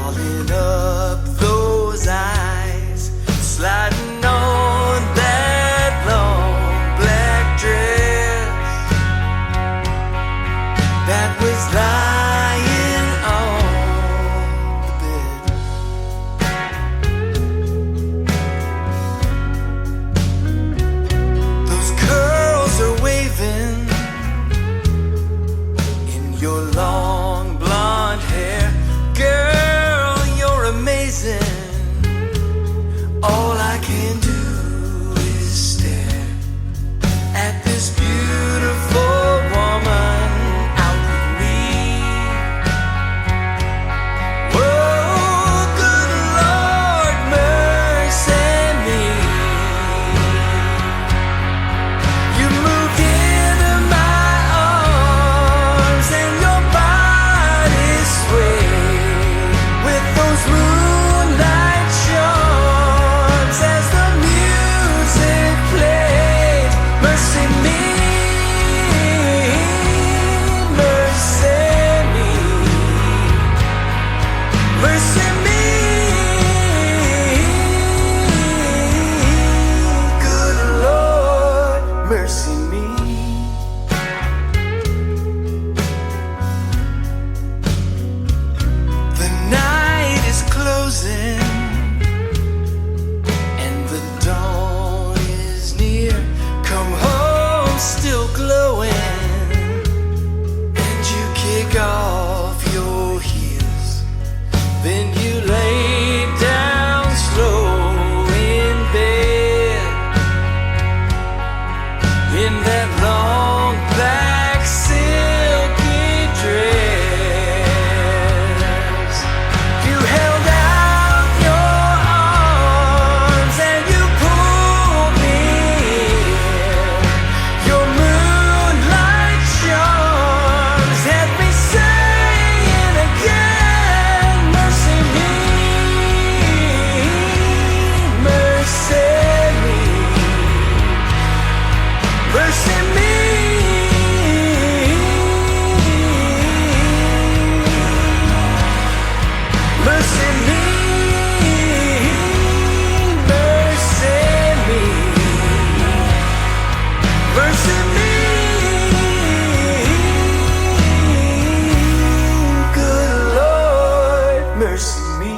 calling up those eyes, sliding on that long black dress that was lying on the bed. Those curls are waving in your long blonde hair. Girl, you're amazing. All I can do is stare at this beautiful woman out with me. Whoa, good Lord, mercy me. You moved into my arms and your body swayed with those moonlight charms as the music played. Mercy me, mercy me, mercy me. Good Lord, mercy me. The night is closing and the dawn is near. Come home still glowing and you kick off your heels. Then you lay down slow in bed in that long black silky dress. You held out your arms and you pulled me in. Your moonlight charms had me saying again, mercy me, mercy me, mercy me. Mercy me, mercy me, mercy me. Good Lord, mercy me.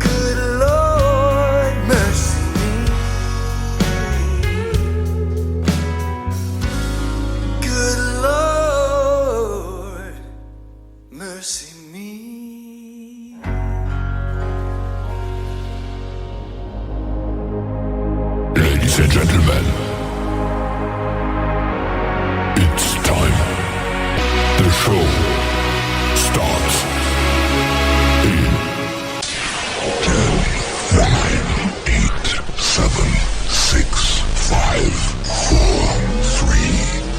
Good Lord, mercy me. Good Lord, mercy me. Ladies and gentlemen, it's time. The show starts in 10, 9, 8, 7, 6, 5, 4, 3,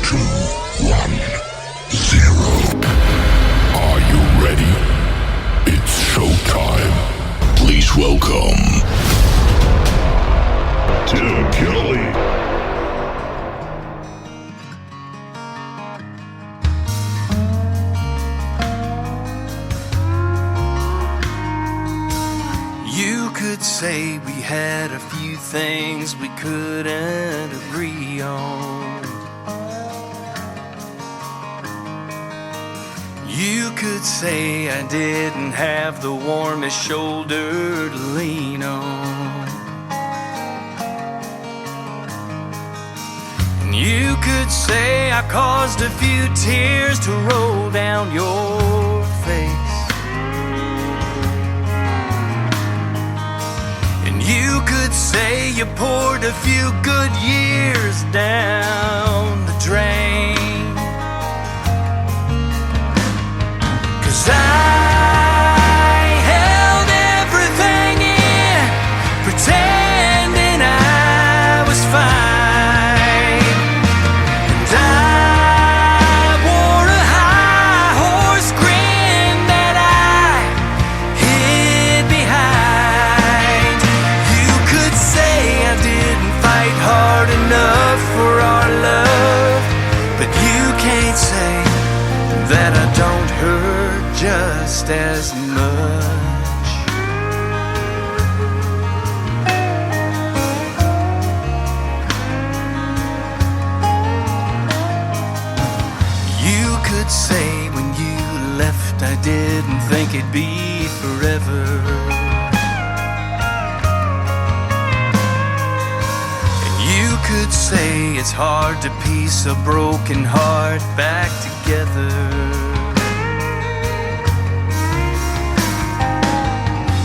2, 1, 0. Are you ready? It's showtime. Please welcome Tim Kelly. You could say we had a few things we couldn't agree on. You could say I didn't have the warmest shoulder to lean on. And you could say I caused a few tears to roll down your face. And you could say you poured a few good years down the drain. 'Cause I held everything in, pretending I was fine. And I wore a high horse grin that I hid behind. You could say I didn't fight hard enough for our love. just as much. You could say when you left I didn't think it'd be forever. You could say it's hard to piece a broken heart back together.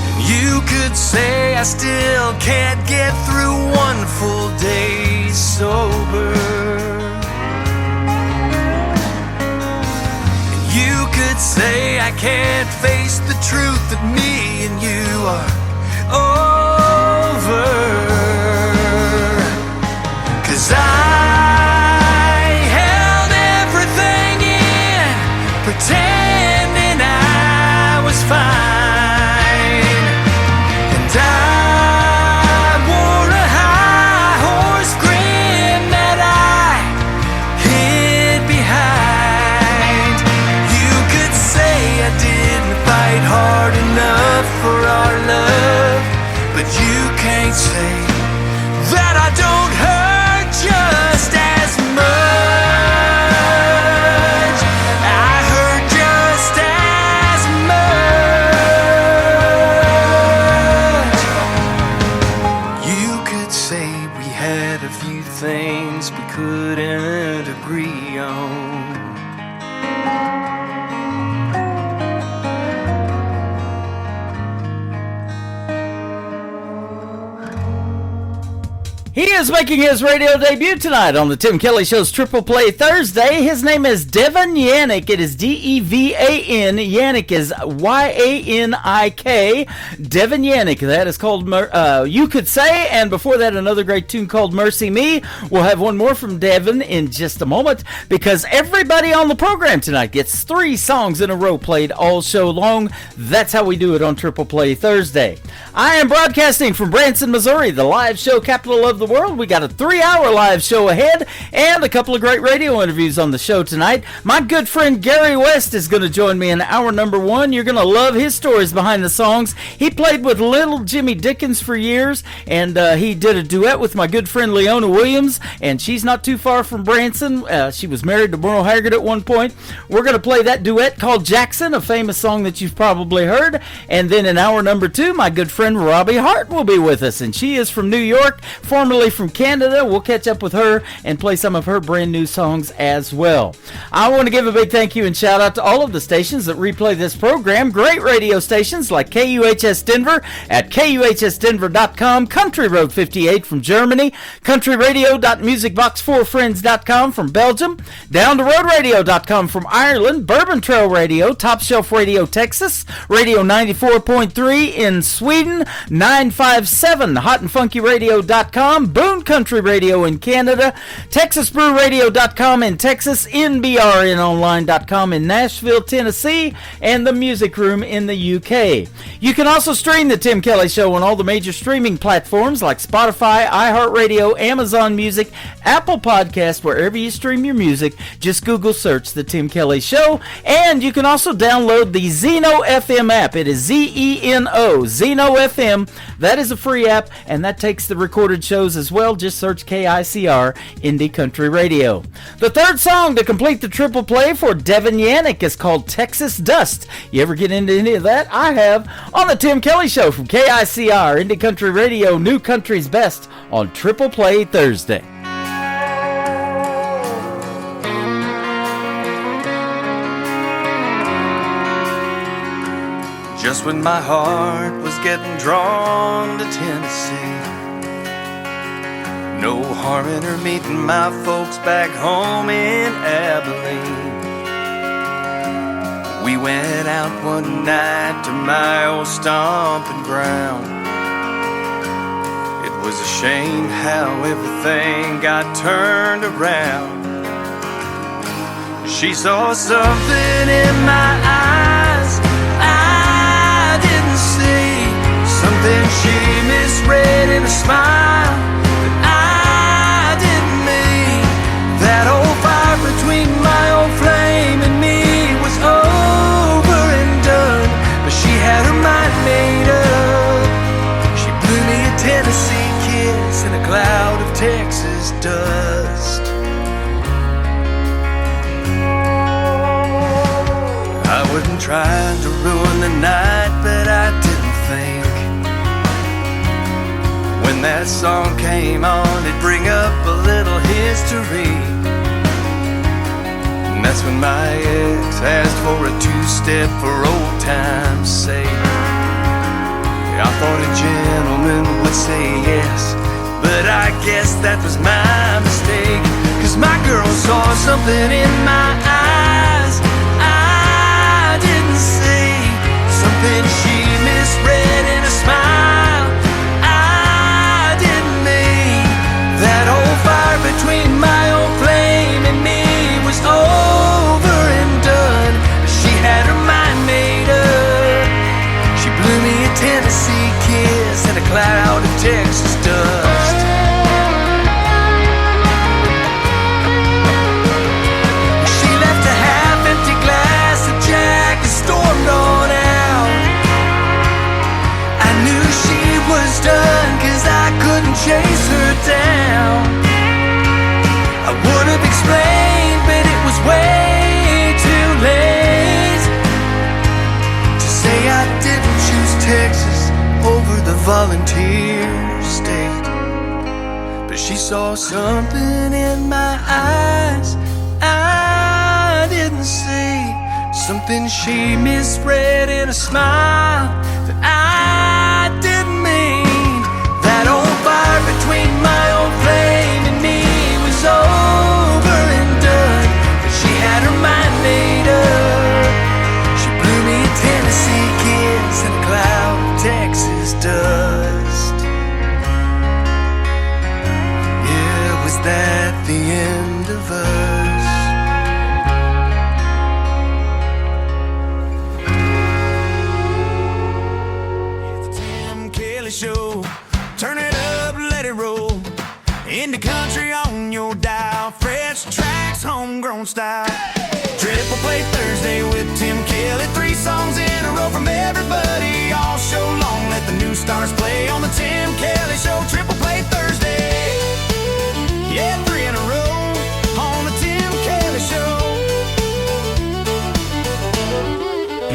And you could say I still can't get through one full day sober. And you could say I can't face the truth that me and you are over. 'Cause I held everything in, pretending I was fine. And I wore a high horse grin that I hid behind. You could say I didn't fight hard enough for our love, but you can't say that I don't hurt just as much. I hurt just as much. You could say we had a few things we couldn't agree on. He is making his radio debut tonight on the Tim Kelly Show's Triple Play Thursday. His name is Devin Yannick. It is D-E-V-A-N. Yannick is Y-A-N-I-K. Devin Yannick. That is called You Could Say. And before that, another great tune called Mercy Me. We'll have one more from Devin in just a moment, because everybody on the program tonight gets 3 songs in a row played all show long. That's how we do it on Triple Play Thursday. I am broadcasting from Branson, Missouri, the live show capital of the world. We got a 3-hour live show ahead and a couple of great radio interviews on the show tonight. My good friend Gary West is going to join me in hour number 1. You're going to love his stories behind the songs. He played with Little Jimmy Dickens for years, and he did a duet with my good friend Leona Williams, and she's not too far from Branson. She was married to Merle Haggard at one point. We're going to play that duet called Jackson, a famous song that you've probably heard. And then in hour number 2, my good friend Robbie Hart will be with us, and she is from New York, formerly from Canada. We'll catch up with her and play some of her brand new songs as well. I want to give a big thank you and shout out to all of the stations that replay this program. Great radio stations like KUHS Denver at KUHSdenver.com, Country Road 58 from Germany, countryradio.musicbox4friends.com from Belgium, downtheroadradio.com from Ireland, Bourbon Trail Radio, Top Shelf Radio Texas, Radio 94.3 in Sweden, 957 hotandfunkyradio.com, Boone Country Radio in Canada, TexasBrewRadio.com in Texas, NBRNonline.com in Nashville, Tennessee, and the Music Room in the UK. You can also stream the Tim Kelly Show on all the major streaming platforms like Spotify, iHeartRadio, Amazon Music, Apple Podcasts, wherever you stream your music. Just Google search the Tim Kelly Show, and you can also download the Zeno FM app. It is Z-E-N-O, Zeno FM. That is a free app, and that takes the recorded shows as well. Just search KICR Indie Country Radio. The third song to complete the triple play for Devin Yannick is called Texas Dust. You ever get into any of that? I have, on the Tim Kelly Show from KICR Indie Country Radio, New Country's Best on Triple Play Thursday. Just when my heart was getting drawn to Tennessee, no harm in her meeting my folks back home in Abilene. We went out one night to my old stomping ground. It was a shame how everything got turned around. She saw something in my eyes I didn't see, something she misread in a smile that I didn't mean. That old fire between my old flame and me was over and done. trying to ruin the night, but I didn't think when that song came on it'd bring up a little history. And that's when my ex asked for a two-step for old time's sake. I thought a gentleman would say yes, but I guess that was my mistake. 'Cause my girl saw something in my eyes I didn't see, something she misread in a smile I didn't mean. That old fire between my old flame and me was over and done. She had her mind made up. She blew me a Tennessee kiss and a cloud of Texas dust. She left a half-empty glass of Jack and stormed on out. I knew she was done 'cause I couldn't chase her down. I would have explained, but it was way too late to say I didn't choose Texas over the volunteer state. But she saw something in my eyes I didn't see, something she misread in a smile that I didn't mean. That old fire between my old flame and me was over and done, but she had her mind made up. She blew me a Tennessee kiss and a cloud of Texas dust. Yeah, was that the end of us? It's the Tim Kelly Show. Turn it up, let it roll. In the country on your dial, fresh tracks, homegrown style. Triple play Thursday with Tim Kelly. 3 songs in a row from everybody all show long. Let the new stars play on the Tim Kelly Show. Triple play Thursday. Yeah, 3 in a row on the Tim Kelly Show.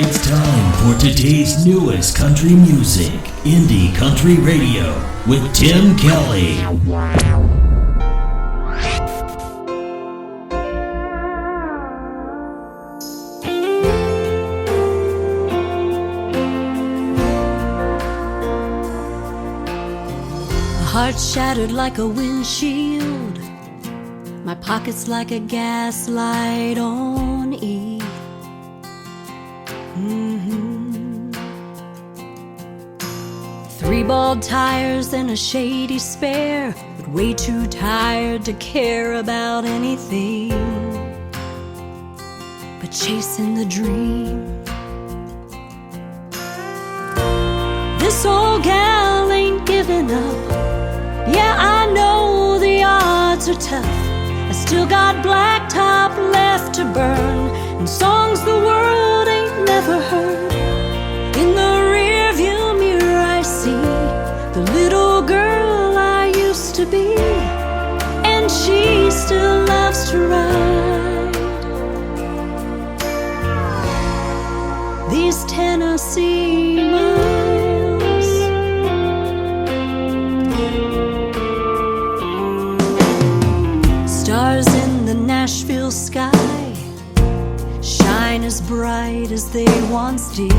It's time for today's newest country music, Indie Country Radio, with Tim Kelly. Heart shattered like a windshield, my pockets like a gaslight on E. Mhm. 3 bald tires and a shady spare, but way too tired to care about anything but chasing the dream. This old gal ain't giving up. Yeah, I know the odds are tough. I still got blacktop left to burn and songs the world ain't never heard. In the rearview mirror I see the little girl I used to be, and she still loves to ride these Tennessee miles. Stars in the Nashville sky shine as bright as they once did.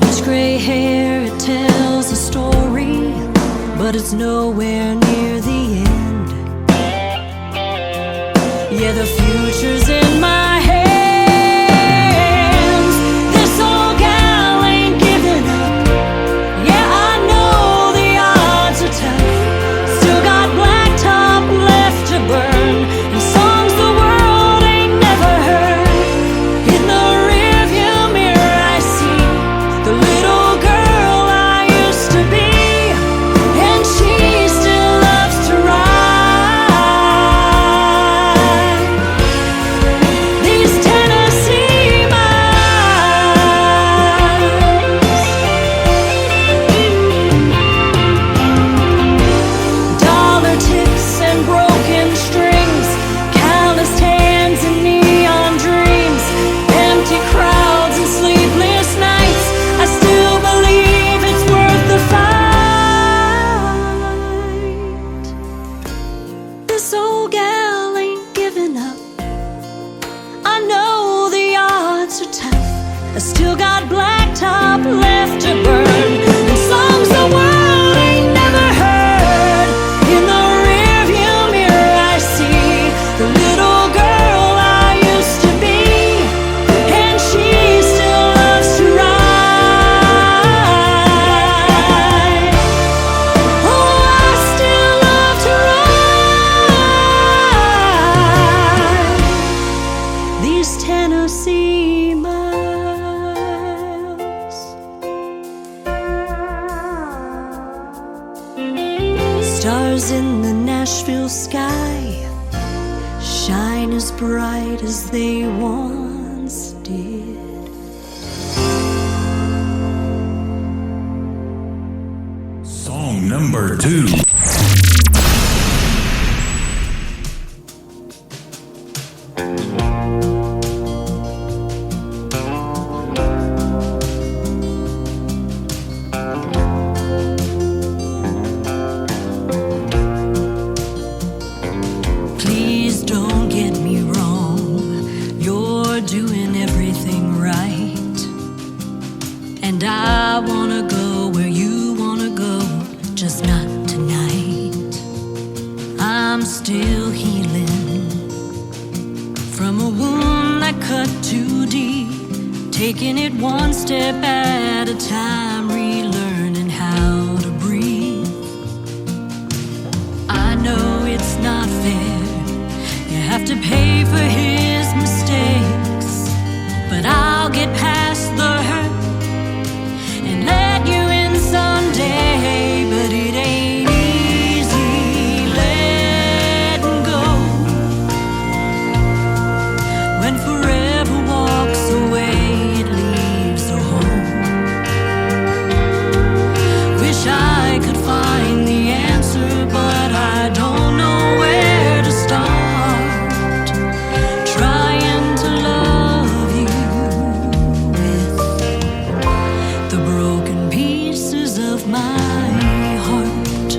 Each gray hair, it tells a story, but it's nowhere near the end. Yeah, the future's in my hands. This old gal ain't giving up. Yeah, I know the odds are tough. Still got blacktop left to burn and songs the world ain't never heard. In the rearview mirror I see the little girl I used to be, and she still loves to ride Stars in the Nashville sky shine as bright as they once did. Song number 2. Please don't get me wrong, you're doing everything right. And I wanna go where you wanna go, just not tonight. I'm still healing from a wound that cut too deep, taking it one step at a time, relearning how to breathe. I know it's not fair, you have to pay for his mistakes, but I'll get past the hurt and let you in someday. But it ain't easy letting go when forever walks away, it leaves a hole. Wish I could find the answer, but I don't know where to start. Trying to love you with the broken pieces of my heart.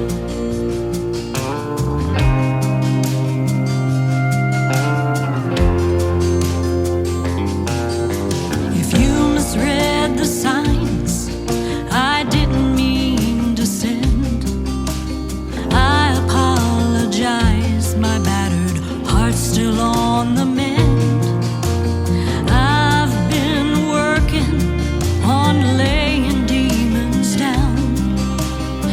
If you misread the signs, I didn't mean to send. I apologize, my battered heart's still on the mend. I've been working on laying demons down,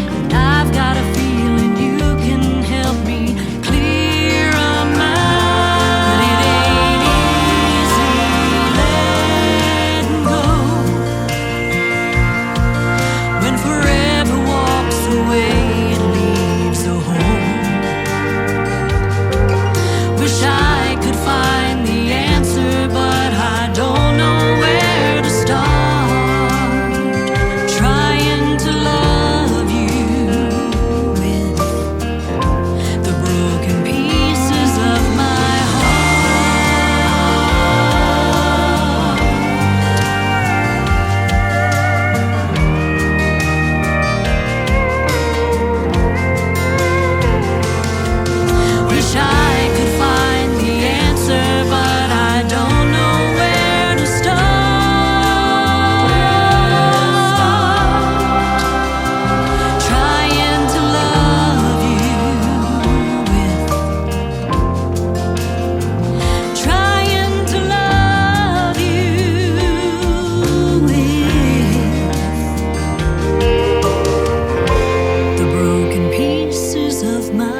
and I've got a feeling you can help me clear 'em out. But it ain't easy letting go when forever walks away, it leaves a hole. Wish I could find the answer, but I don't know where to start. Trying to love you with the broken pieces of my heart. Wish I could find the answer, but I don't know where to start. Trying to love you with, trying to love you with the broken pieces of my heart.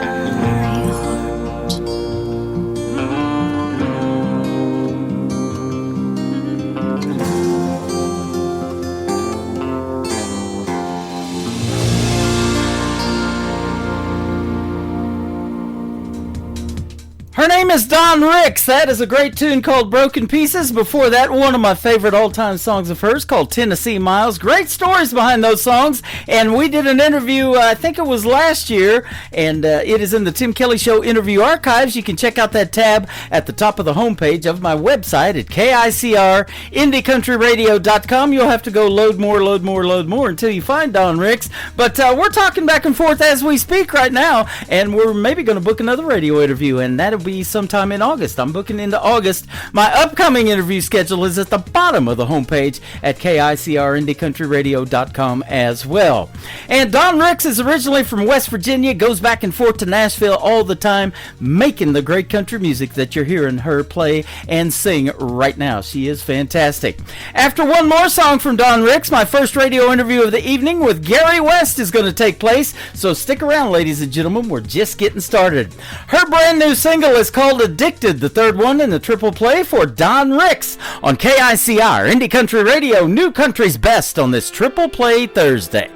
Her name is Dawn Ricks. That is a great tune called Broken Pieces. Before that, one of my favorite all-time songs of hers called Tennessee Miles. Great stories behind those songs. And we did an interview, I think it was last year, and it is in the Tim Kelly Show interview archives. You can check out that tab at the top of the homepage of my website at KICRIndieCountryRadio.com. You'll have to go load more until you find Dawn Ricks. But we're talking back and forth as we speak right now, and we're maybe going to book another radio interview, and that'll be sometime in August. I'm booking into August. My upcoming interview schedule is at the bottom of the homepage at KICRIndieCountryRadio.com as well. And Dawn Ricks is originally from West Virginia, goes back and forth to Nashville all the time, making the great country music that you're hearing her play and sing right now. She is fantastic. After one more song from Dawn Ricks, my first radio interview of the evening with Gary West is going to take place, so stick around, ladies and gentlemen. We're just getting started. Her brand new single is called Addicted, the third one in the triple play for Dawn Ricks on KICR Indie Country Radio, New Country's Best on this triple play Thursday.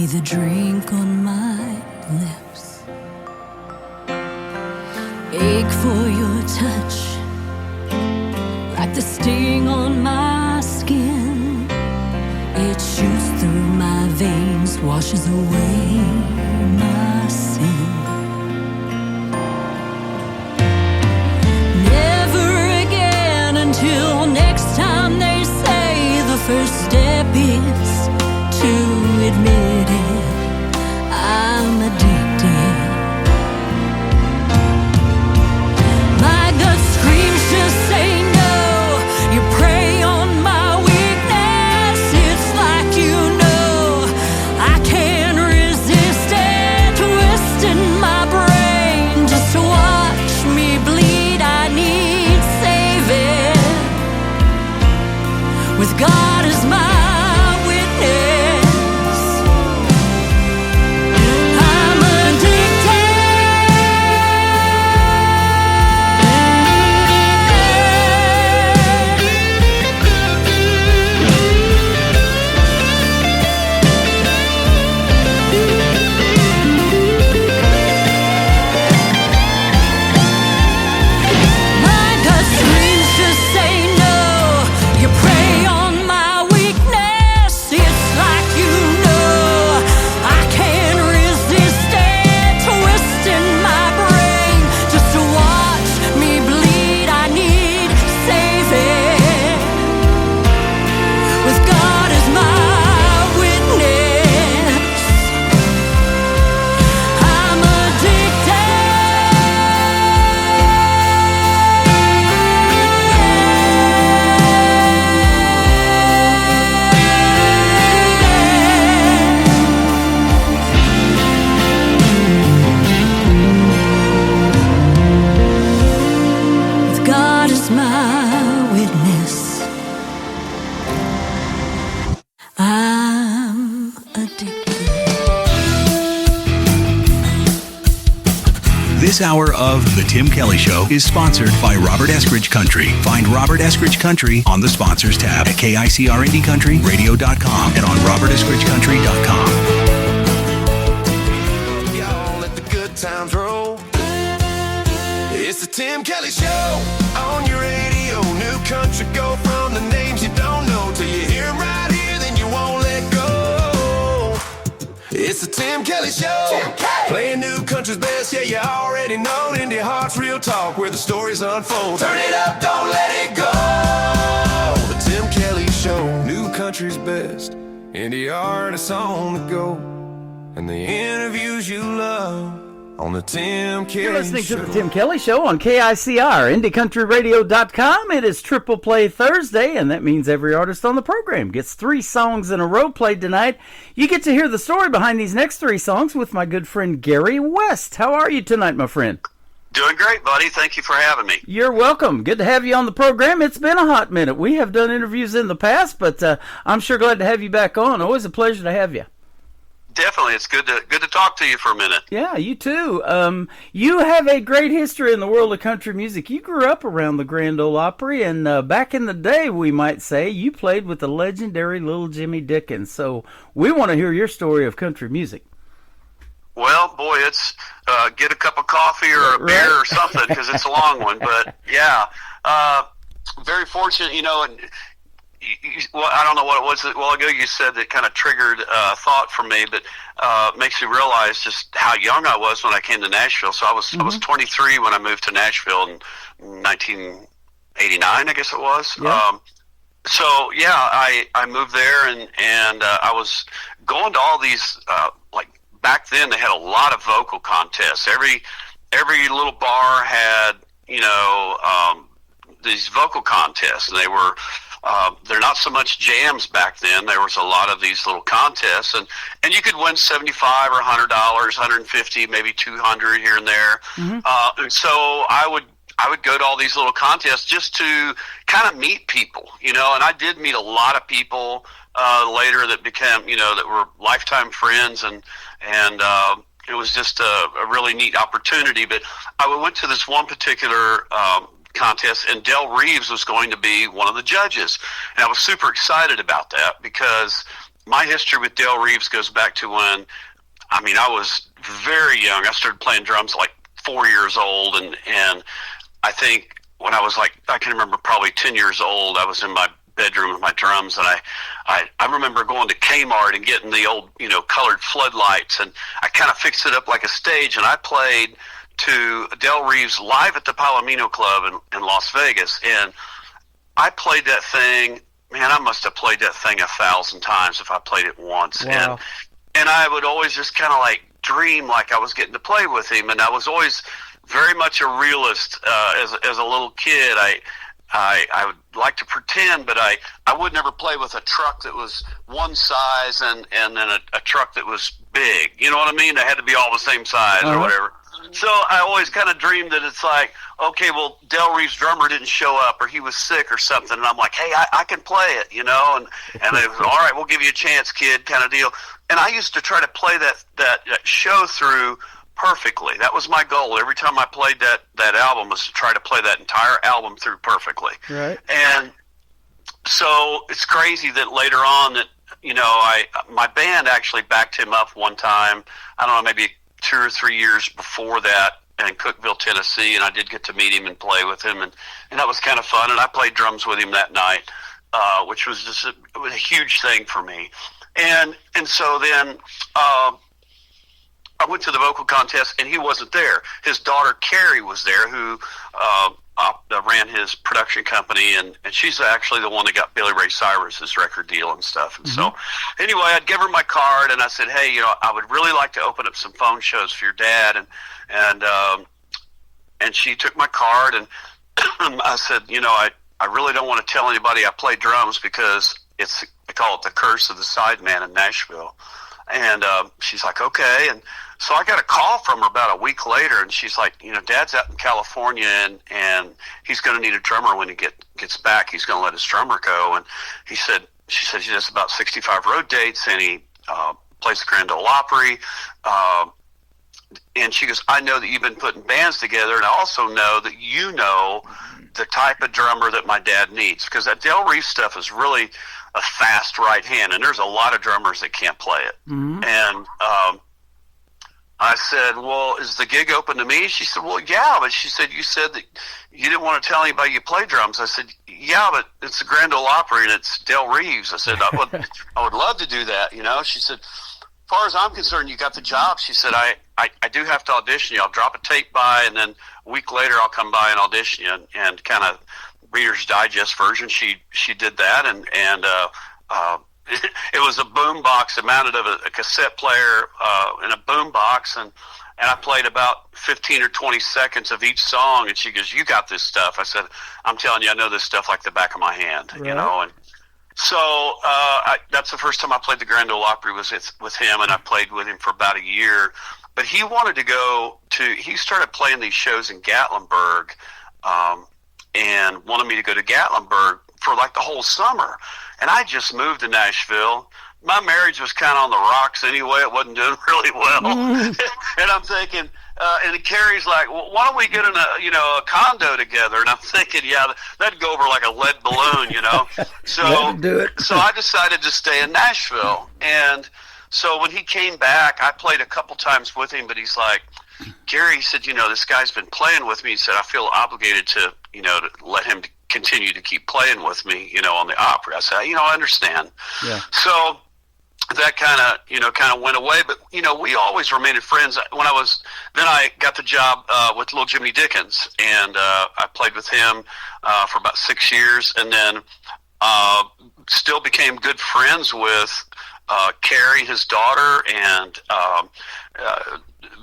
with a drink on my lips. Ache for your touch, like the sting on my skin. It shoots through my veins, washes away my sin. Never again until next time they say the first step is to admit it. I'm addicted. My gut screams to say no. You prey on my weakness. It's like you know I can't resist it. Twisting my brain just to watch me bleed. I need saving. With God as my This hour of The Tim Kelly Show is sponsored by Robert Eskridge Country. Find Robert Eskridge Country on the Sponsors tab at KICRIndieCountryRadio.com and on RobertEskridgeCountry.com. Y'all let the good times roll. It's the Tim Kelly Show on your radio. New country, go from the names you don't know till you hear 'em right here, then you won't let go. It's the Tim Kelly Show. Playing new country's best, yeah, you already know. Indie Heart's real talk, where the stories unfold. Turn it up, don't let it go. The Tim Kelly Show, new country's best. Indie artists on the go, and the interviews you love on the Tim Kelly Show. You're listening to the Tim Kelly Show on KICR, IndieCountryRadio.com. It is Triple Play Thursday, and that means every artist on the program gets 3 songs in a row played tonight. You get to hear the story behind these next 3 songs with my good friend Gary West. How are you tonight, my friend? Doing great, buddy. Thank you for having me. You're welcome. Good to have you on the program. It's been a hot minute. We have done interviews in the past, but I'm sure glad to have you back on. Always a pleasure to have you. Definitely. It's good to talk to you for a minute. Yeah, you too. You have a great history in the world of country music. You grew up around the Grand Ole Opry, and back in the day, we might say, you played with the legendary Little Jimmy Dickens. So we want to hear your story of country music. Well, boy, it's get a cup of coffee or a beer or something, because it's a long one. But, yeah, very fortunate, you know, and well, I don't know what it was a while ago you said that kind of triggered thought for me, but makes me realize just how young I was when I came to Nashville. So I was 23 when I moved to Nashville in 1989, I guess it was. Yeah. So yeah, I moved there and I was going to all these like back then they had a lot of vocal contests. Every little bar had these vocal contests, and they were. They're not so much jams back then. There was a lot of these little contests, and you could win $75 or $100, $150, maybe $200 here and there. Mm-hmm. And so I would go to all these little contests just to kind of meet people, and I did meet a lot of people later that became, that were lifetime friends, and it was just a really neat opportunity. But I went to this one particular contest, and Del Reeves was going to be one of the judges, and I was super excited about that because my history with Del Reeves goes back to when, I mean, I was very young. I started playing drums like 4 years old, and I think when I was like, I can remember probably 10 years old, I was in my bedroom with my drums, and I remember going to Kmart and getting the old, colored floodlights, and I kind of fixed it up like a stage, and I played to Del Reeves live at the Palomino Club in Las Vegas, and I played that thing, man, I must have played that thing 1,000 times if I played it once. Wow. And I would always just kind of like dream like I was getting to play with him, and I was always very much a realist as a little kid. I would like to pretend, but I would never play with a truck that was one size and then a truck that was big. You know what I mean? They had to be all the same size or whatever. So I always kind of dreamed that it's like, okay, well, Del Reeves' drummer didn't show up or he was sick or something, and I'm like, hey, I can play it, and it was, all right, we'll give you a chance, kid, kind of deal. And I used to try to play that show through perfectly. That was my goal. Every time I played that album was to try to play that entire album through perfectly. Right. And so it's crazy that later on that, my band actually backed him up one time, I don't know, maybe 2 or 3 years before that in Cookeville, Tennessee, and I did get to meet him and play with him, and that was kind of fun, and I played drums with him that night, which was just it was a huge thing for me. And so then I went to the vocal contest, and he wasn't there. His daughter, Carrie, was there, who ran his production company, and she's actually the one that got Billy Ray Cyrus's record deal and stuff. And so anyway, I'd give her my card, and I said, hey, I would really like to open up some phone shows for your dad. And she took my card, and I said, I really don't want to tell anybody I play drums because I call it the curse of the sideman in Nashville. And she's like, okay. And so I got a call from her about a week later, and she's like, Dad's out in California, and he's going to need a drummer when he gets back. He's going to let his drummer go. And she said he does about 65 road dates, and he plays the Grand Ole Opry. And she goes, I know that you've been putting bands together, and I also know that you know the type of drummer that my dad needs, because that Del Reeves stuff is really a fast right hand, and there's a lot of drummers that can't play it. And I said, well, is the gig open to me? She said, well, yeah, but she said, you said that you didn't want to tell anybody you play drums. I said, yeah, but it's the Grand Ole Opry and it's Del Reeves. I said, I would love to do that, She said, as far as I'm concerned, you got the job. She said, I do have to audition you. I'll drop a tape by, and then a week later I'll come by and audition you, and kind of Reader's Digest version. She did that, and it was a boom box. It mounted a cassette player in a boom box, and I played about 15 or 20 seconds of each song, and she goes, you got this stuff. I said, I'm telling you, I know this stuff like the back of my hand, Right. and so that's the first time I played the Grand Ole Opry was with him, and I played with him for about a year. But he wanted to he started playing these shows in Gatlinburg, and wanted me to go to Gatlinburg for like the whole summer. And I just moved to Nashville. My marriage was kind of on the rocks anyway. It wasn't doing really well. And I'm thinking, and Carrie's like, well, why don't we get in a condo together? And I'm thinking, yeah, that'd go over like a lead balloon, So, That'd do it. so I decided to stay in Nashville. And so when he came back, I played a couple times with him, but he's like, Gary, he said, this guy's been playing with me. He said, I feel obligated to, to let him continue to keep playing with me, on the Opry. I said, I understand. Yeah. So that kind of went away, but we always remained friends. Then I got the job with Little Jimmy Dickens, and I played with him for about 6 years, and then still became good friends with Carrie, his daughter, and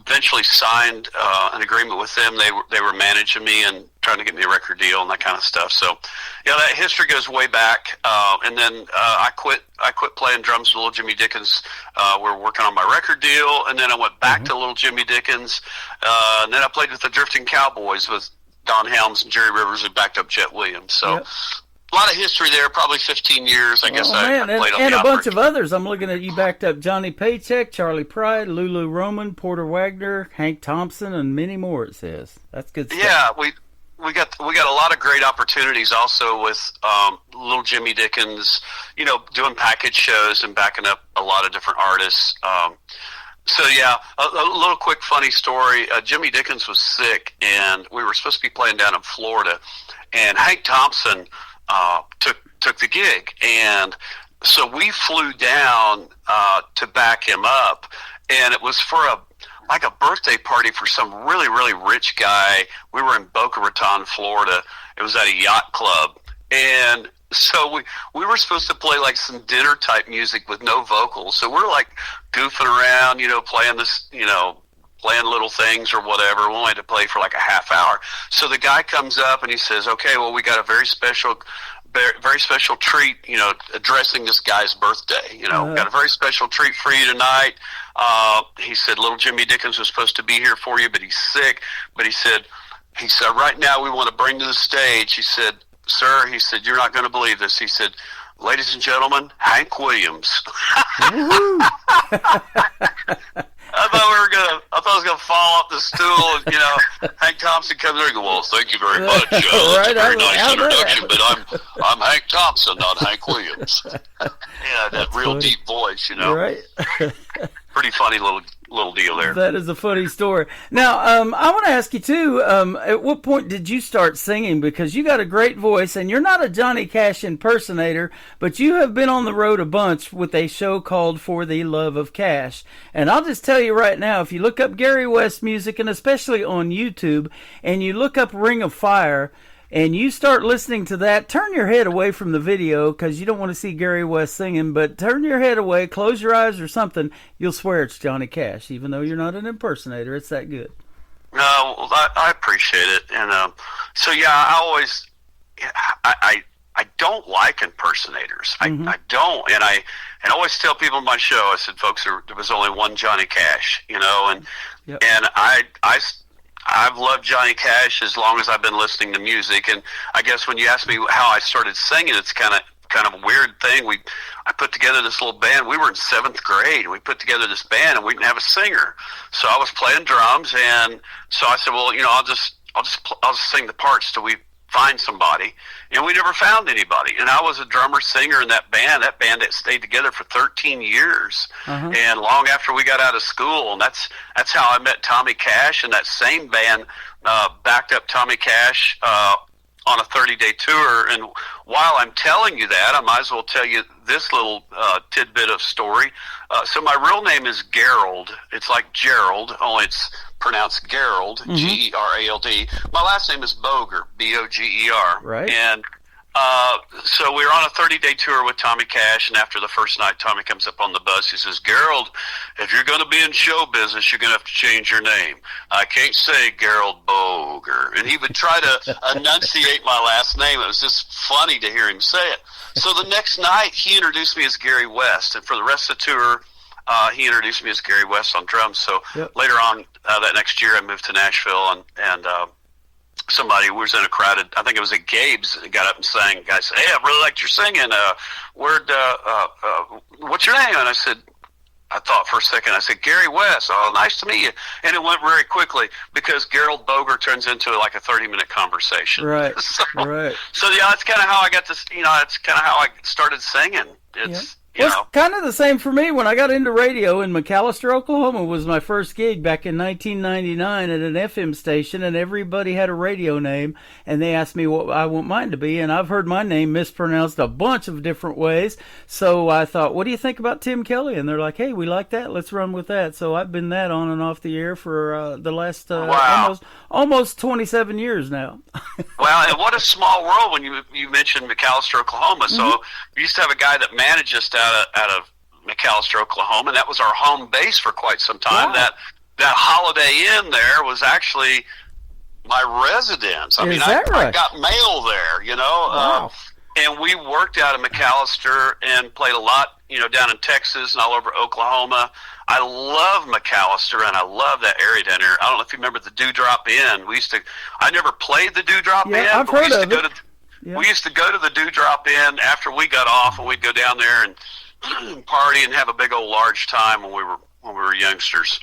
eventually signed an agreement with them. They were managing me and trying to get me a record deal and that kind of stuff. So, that history goes way back. And then I quit playing drums with Little Jimmy Dickens. We were working on my record deal, and then I went back to Little Jimmy Dickens. And then I played with the Drifting Cowboys with Don Helms and Jerry Rivers, who backed up Jet Williams. So. Yep. A lot of history there, probably 15 years, I guess. I played on and the a bunch Opry. of others. I'm looking at you backed up Johnny Paycheck, Charlie Pride, Lulu Roman, Porter Wagner, Hank Thompson, and many more, it says. That's good stuff. Yeah, we got a lot of great opportunities also with little Jimmy Dickens, doing package shows and backing up a lot of different artists. So yeah, a little quick funny story. Jimmy Dickens was sick, and we were supposed to be playing down in Florida, and Hank Thompson took the gig, and so we flew down to back him up, and it was for a birthday party for some really, really rich guy. We were in Boca Raton, Florida. It was at a yacht club, and so we were supposed to play like some dinner type music with no vocals. So we're like goofing around, playing this, playing little things or whatever. We only had to play for like a half hour. So the guy comes up and he says, "Okay, well, we got a very special treat, addressing this guy's birthday. Got a very special treat for you tonight." He said, "Little Jimmy Dickens was supposed to be here for you, but he's sick." But he said, "Right now we want to bring to the stage," he said, "Sir," he said, "you're not going to believe this." He said, "Ladies and gentlemen, Hank Williams." I thought I was gonna fall off the stool, and Hank Thompson comes there and goes, "Well, thank you very much. That's a very nice introduction, but I'm Hank Thompson, not Hank Williams." Yeah, that real funny. Deep voice, Right. Pretty funny little deal there. That is a funny story. Now, I want to ask you too. At what point did you start singing? Because you got a great voice, and you're not a Johnny Cash impersonator, but you have been on the road a bunch with a show called For the Love of Cash. And I'll just tell you right now, if you look up Gary West music, and especially on YouTube, and you look up Ring of Fire, and you start listening to that, turn your head away from the video because you don't want to see Gary West singing, but turn your head away, close your eyes or something, you'll swear it's Johnny Cash, even though you're not an impersonator. It's that good. No, well, I appreciate it. And so, yeah, I don't like impersonators. I don't. And I always tell people in my show, I said, folks, there was only one Johnny Cash, and Yep. and I've loved Johnny Cash as long as I've been listening to music, and I guess when you ask me how I started singing, it's kind of a weird thing. I put together this little band. We were in 7th grade. We put together this band, and we didn't have a singer, so I was playing drums, and so I said, well, I'll just sing the parts till we find somebody, and we never found anybody. And I was a drummer singer in that band that stayed together for 13 years, and long after we got out of school. And that's how I met Tommy Cash, and that same band backed up Tommy Cash on a 30-day tour. And while I'm telling you that, I might as well tell you this little tidbit of story. So my real name is Gerald. It's like Gerald, only it's pronounced Gerald, Gerald. My last name is Boger, Boger. Right. And so we were on a 30-day tour with Tommy Cash, and after the first night, Tommy comes up on the bus. He says, "Gerald, if you're going to be in show business, you're going to have to change your name. I can't say Gerald Boger." And he would try to enunciate my last name. It was just funny to hear him say it. So the next night, he introduced me as Gary West, and for the rest of the tour, he introduced me as Gary West on drums. So later on that next year, I moved to Nashville, and somebody was in a crowded, I think it was at Gabe's, got up and sang. The guy said, "Hey, I really liked your singing. What's your name?" And I thought for a second, I said, "Gary West." "Oh, nice to meet you." And it went very quickly because Gerald Boger turns into like a 30-minute conversation. Right, right. So, yeah, that's kind of how I got this, it's kind of how I started singing. It's, It's kind of the same for me. When I got into radio in McAlester, Oklahoma, was my first gig back in 1999 at an FM station, and everybody had a radio name, and they asked me what I want mine to be, and I've heard my name mispronounced a bunch of different ways, so I thought, what do you think about Tim Kelly? And they're like, hey, we like that, let's run with that. So I've been that on and off the air for the last almost 27 years now. Wow, and what a small world when you mentioned McAlester, Oklahoma. So we used to have a guy that managed us out of McAlester, Oklahoma, and that was our home base for quite some time. Wow. That Holiday Inn there was actually my residence. I got mail there, Wow. And we worked out of McAlester and played a lot, down in Texas and all over Oklahoma. I love McAlester, and I love that area down there. I don't know if you remember the Dewdrop Inn. I never played the Dewdrop Inn. I've heard of it. We used to go to the Dewdrop Inn after we got off, and we'd go down there and party and have a big old large time when we when we were youngsters.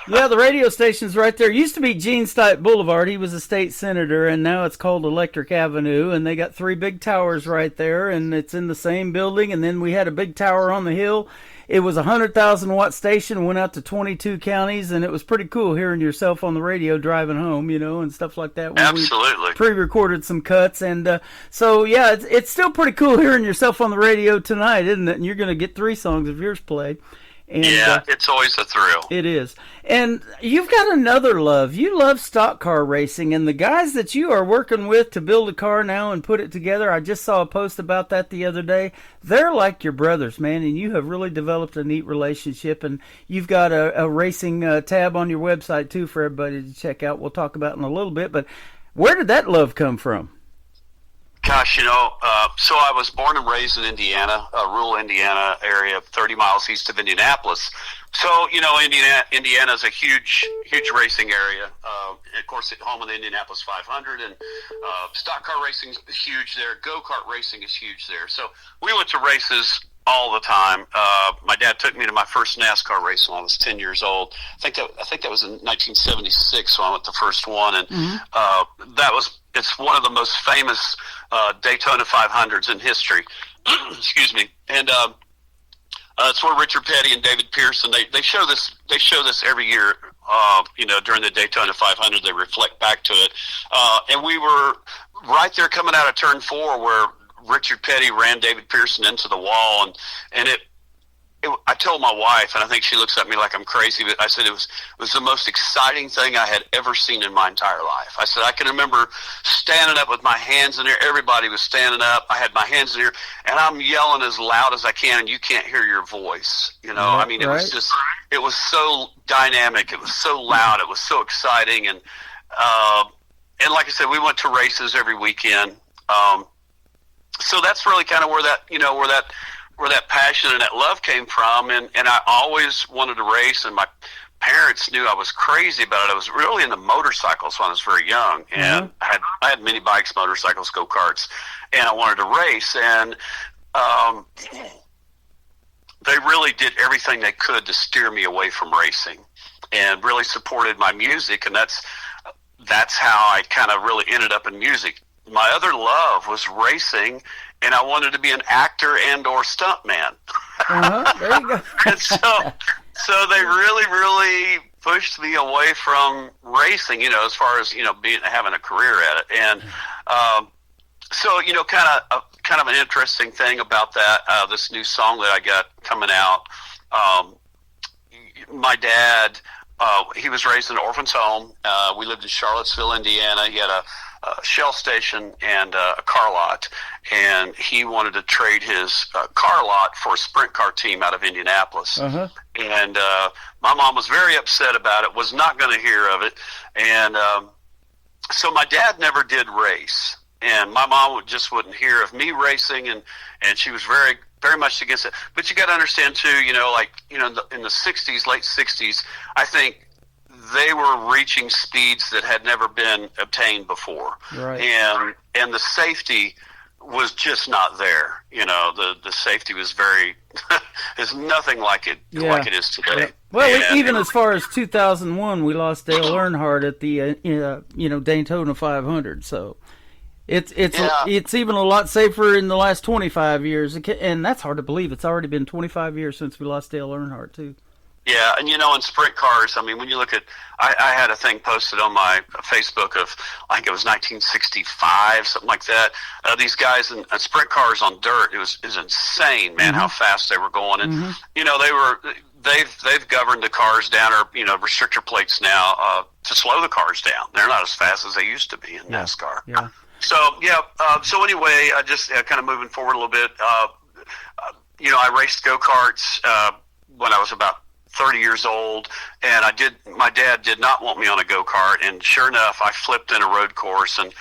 Yeah, the radio station's right there. It used to be Gene Stipe Boulevard. He was a state senator, and now it's called Electric Avenue, and they got 3 big towers right there, and it's in the same building, and then we had a big tower on the hill. It was a 100,000-watt station, went out to 22 counties, and it was pretty cool hearing yourself on the radio driving home, and stuff like that. When Absolutely. We pre-recorded some cuts, and so, yeah, it's still pretty cool hearing yourself on the radio tonight, isn't it? And you're going to get 3 songs of yours played. And, yeah, it's always a thrill. It is. And you've got another love. You love stock car racing, and the guys that you are working with to build a car now and put it together, I just saw a post about that the other day. They're like your brothers, man, and you have really developed a neat relationship, and you've got a racing tab on your website, too, for everybody to check out. We'll talk about in a little bit, but where did that love come from? Gosh, so I was born and raised in Indiana, rural Indiana area, 30 miles east of Indianapolis. So, Indiana is a huge racing area. Of course, at home of the Indianapolis 500, and stock car racing is huge there. Go-kart racing is huge there. So we went to races all the time. My dad took me to my first NASCAR race when I was 10 years old. I think that was in 1976 when I went to the first one, and it's one of the most famous Daytona 500s in history. Excuse me. And it's where Richard Petty and David Pearson they show this every year. During the Daytona 500, they reflect back to it, and we were right there coming out of turn 4 where Richard Petty ran David Pearson into the wall, and I told my wife, and I think she looks at me like I'm crazy, but I said it was the most exciting thing I had ever seen in my entire life. I said I can remember standing up with my hands in the air. Everybody was standing up. I had my hands in the air, and I'm yelling as loud as I can, and you can't hear your voice. It was so dynamic. It was so loud. It was so exciting, and like I said, we went to races every weekend. So that's really kind of where that passion and that love came from, and I always wanted to race, and my parents knew I was crazy about it. I was really into motorcycles when I was very young, and I had mini bikes, motorcycles, go-karts, and I wanted to race, and they really did everything they could to steer me away from racing, and really supported my music, and that's how I kind of really ended up in music. My other love was racing, and I wanted to be an actor and or stuntman. There you go. And so they really, really pushed me away from racing, as far as, having a career at it. And so, kind of an interesting thing about that, this new song that I got coming out, my dad, he was raised in an orphan's home. We lived in Charlottesville, Indiana. He had a Shell station and a car lot, and he wanted to trade his car lot for a sprint car team out of Indianapolis. And my mom was very upset about it, was not going to hear of it, and so my dad never did race, and my mom just wouldn't hear of me racing, and she was very, very much against it. But you got to understand too, in the 60s, late 60s, I think they were reaching speeds that had never been obtained before. Right. And the safety was just not there. The safety was is nothing like it is today. Yeah. Well, even as far as 2001, we lost Dale Earnhardt at the Daytona 500. So it's even a lot safer in the last 25 years, and that's hard to believe. It's already been 25 years since we lost Dale Earnhardt too. Yeah, and in sprint cars, when you look at, I had a thing posted on my Facebook of, I think it was 1965, something like that. These guys in sprint cars on dirt, it was insane, man, how fast they were going. And they've governed the cars down, or restrictor plates now to slow the cars down. They're not as fast as they used to be in NASCAR. Yeah. So so anyway, I just kind of moving forward a little bit. I raced go-karts when I was about 30 years old, and my dad did not want me on a go-kart, and sure enough, I flipped in a road course and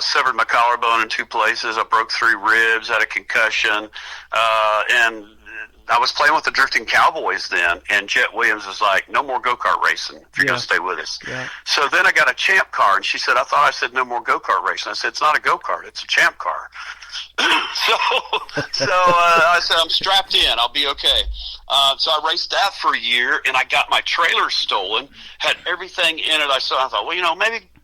severed my collarbone in 2 places. I broke 3 ribs, had a concussion, and I was playing with the Drifting Cowboys then, and Jet Williams was like, no more go-kart racing if you're going to stay with us. Yeah. So then I got a Champ car, and she said, I thought I said no more go-kart racing. I said, it's not a go-kart, it's a Champ car. So I said, I'm strapped in. I'll be okay. So I raced that for a year, and I got my trailer stolen, had everything in it. I thought, well,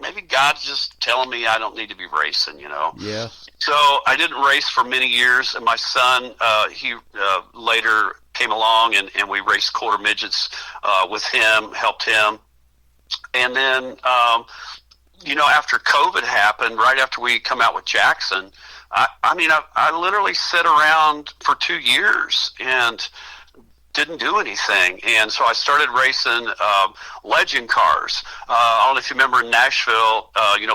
maybe God's just telling me I don't need to be racing, Yeah. So I didn't race for many years, and my son, he later came along, and we raced quarter midgets with him, helped him. And then, after COVID happened, right after we come out with Jackson, I literally sat around for 2 years and didn't do anything. And so I started racing legend cars. I don't know if you remember in Nashville,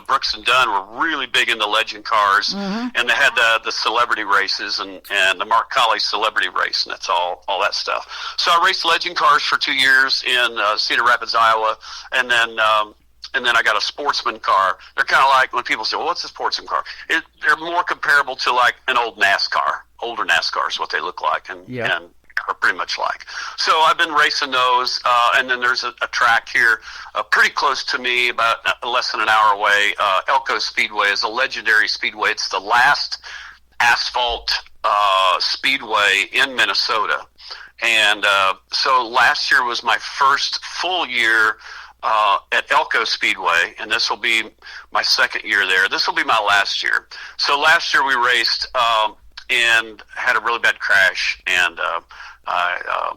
Brooks and Dunn were really big into legend cars, and they had the celebrity races and the Mark Colley celebrity race, and that's all that stuff. So I raced legend cars for 2 years in Cedar Rapids, Iowa, and then I got a sportsman car. They're kind of like when people say, well, what's a sportsman car? They're more comparable to like an old NASCAR. Older NASCAR is what they look like, and are pretty much like. So I've been racing those, and then there's a track here pretty close to me, about less than an hour away. Elko Speedway is a legendary speedway. It's the last asphalt speedway in Minnesota. And so last year was my first full year at Elko Speedway, and this will be my second year there. This will be my last year. So last year we raced and had a really bad crash, and I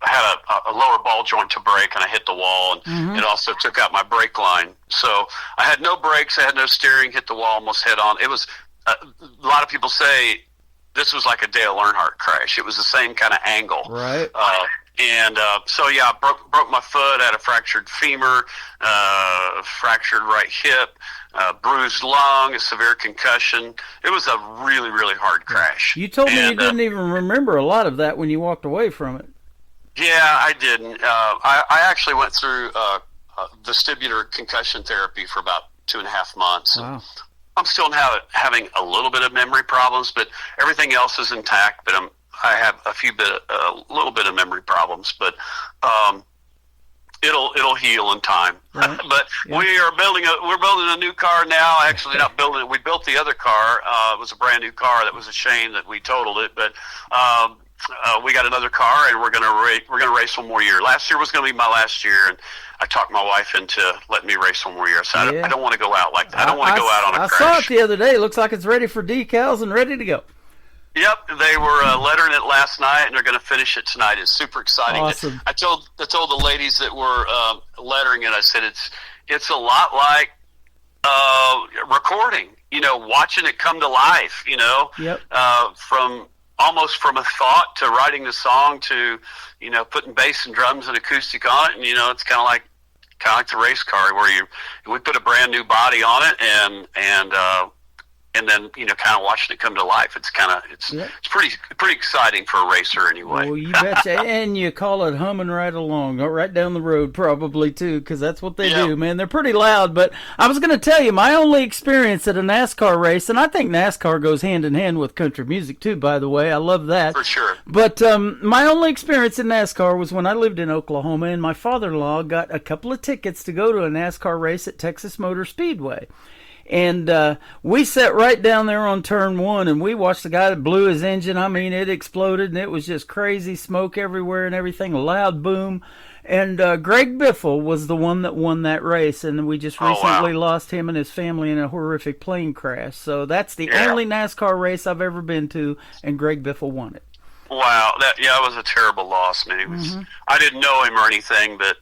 had a lower ball joint to break, and I hit the wall, and it also took out my brake line. So I had no brakes, I had no steering, hit the wall almost head on. It was a lot of people say this was like a Dale Earnhardt crash. It was the same kind of angle, Right. So yeah, broke my foot, had a fractured femur, fractured right hip, bruised lung, a severe concussion. It was a really, really hard crash. You told me you didn't even remember a lot of that when you walked away from it. Yeah, I didn't. I actually went through vestibular concussion therapy for about 2.5 months. Wow. I'm still having a little bit of memory problems, but everything else is intact. But I have a little bit of memory problems, but it'll heal in time. Right. But Yeah. we're building a new car now. Actually, not building it. We built the other car. It was a brand new car. That was a shame that we totaled it, but we got another car, and we're gonna race one more year. Last year was gonna be my last year, and I talked my wife into letting me race one more year. So I don't want to go out like that. I don't want to go out on a crash. I saw it the other day. It looks like it's ready for decals and ready to go. Yep, they were lettering it last night, and they're going to finish it tonight. It's super exciting. Awesome. I told the ladies that were lettering it, I said it's a lot like recording. Watching it come to life. Yep. From a thought to writing the song to putting bass and drums and acoustic on it, and it's kind of like the race car where we put a brand new body on it, and then kind of watching it come to life. It's pretty exciting for a racer anyway. Well, you betcha. And you call it humming right along, right down the road probably too, because that's what they do, man. They're pretty loud. But I was going to tell you, my only experience at a NASCAR race, and I think NASCAR goes hand in hand with country music too, by the way. I love that. For sure. But my only experience in NASCAR was when I lived in Oklahoma, and my father-in-law got a couple of tickets to go to a NASCAR race at Texas Motor Speedway. And we sat right down there on turn 1, and we watched the guy that blew his engine. I mean, it exploded, and it was just crazy smoke everywhere and everything, a loud boom. And Greg Biffle was the one that won that race, and we just recently lost him and his family in a horrific plane crash. So that's the only NASCAR race I've ever been to, and Greg Biffle won it. Wow, that was a terrible loss, man. It was, I didn't know him or anything, but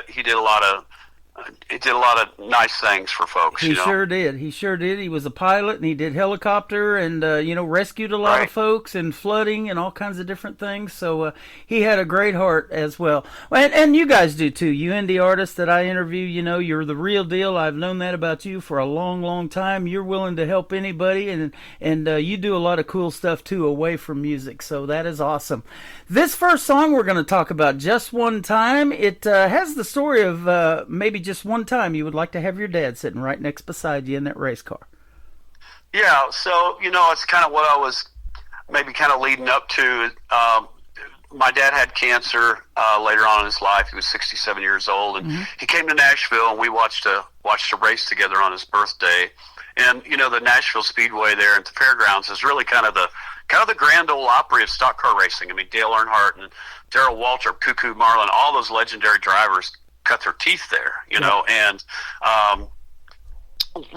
he did a lot of nice things for folks. He sure did. He was a pilot, and he did helicopter, and rescued a lot of folks in flooding and all kinds of different things. So he had a great heart as well. And you guys do too. You indie artists that I interview, you're the real deal. I've known that about you for a long, long time. You're willing to help anybody, and you do a lot of cool stuff too away from music. So that is awesome. This first song we're going to talk about, Just One Time. It has the story of maybe just one time you would like to have your dad sitting right next beside you in that race car. Yeah, so, it's kind of what I was maybe kind of leading up to. My dad had cancer later on in his life. He was 67 years old, and he came to Nashville, and we watched a race together on his birthday. And the Nashville Speedway there at the fairgrounds is really kind of the Grand Ole Opry of stock car racing. I mean, Dale Earnhardt and Darrell Waltrip, Cuckoo Marlin, all those legendary drivers cut their teeth there, and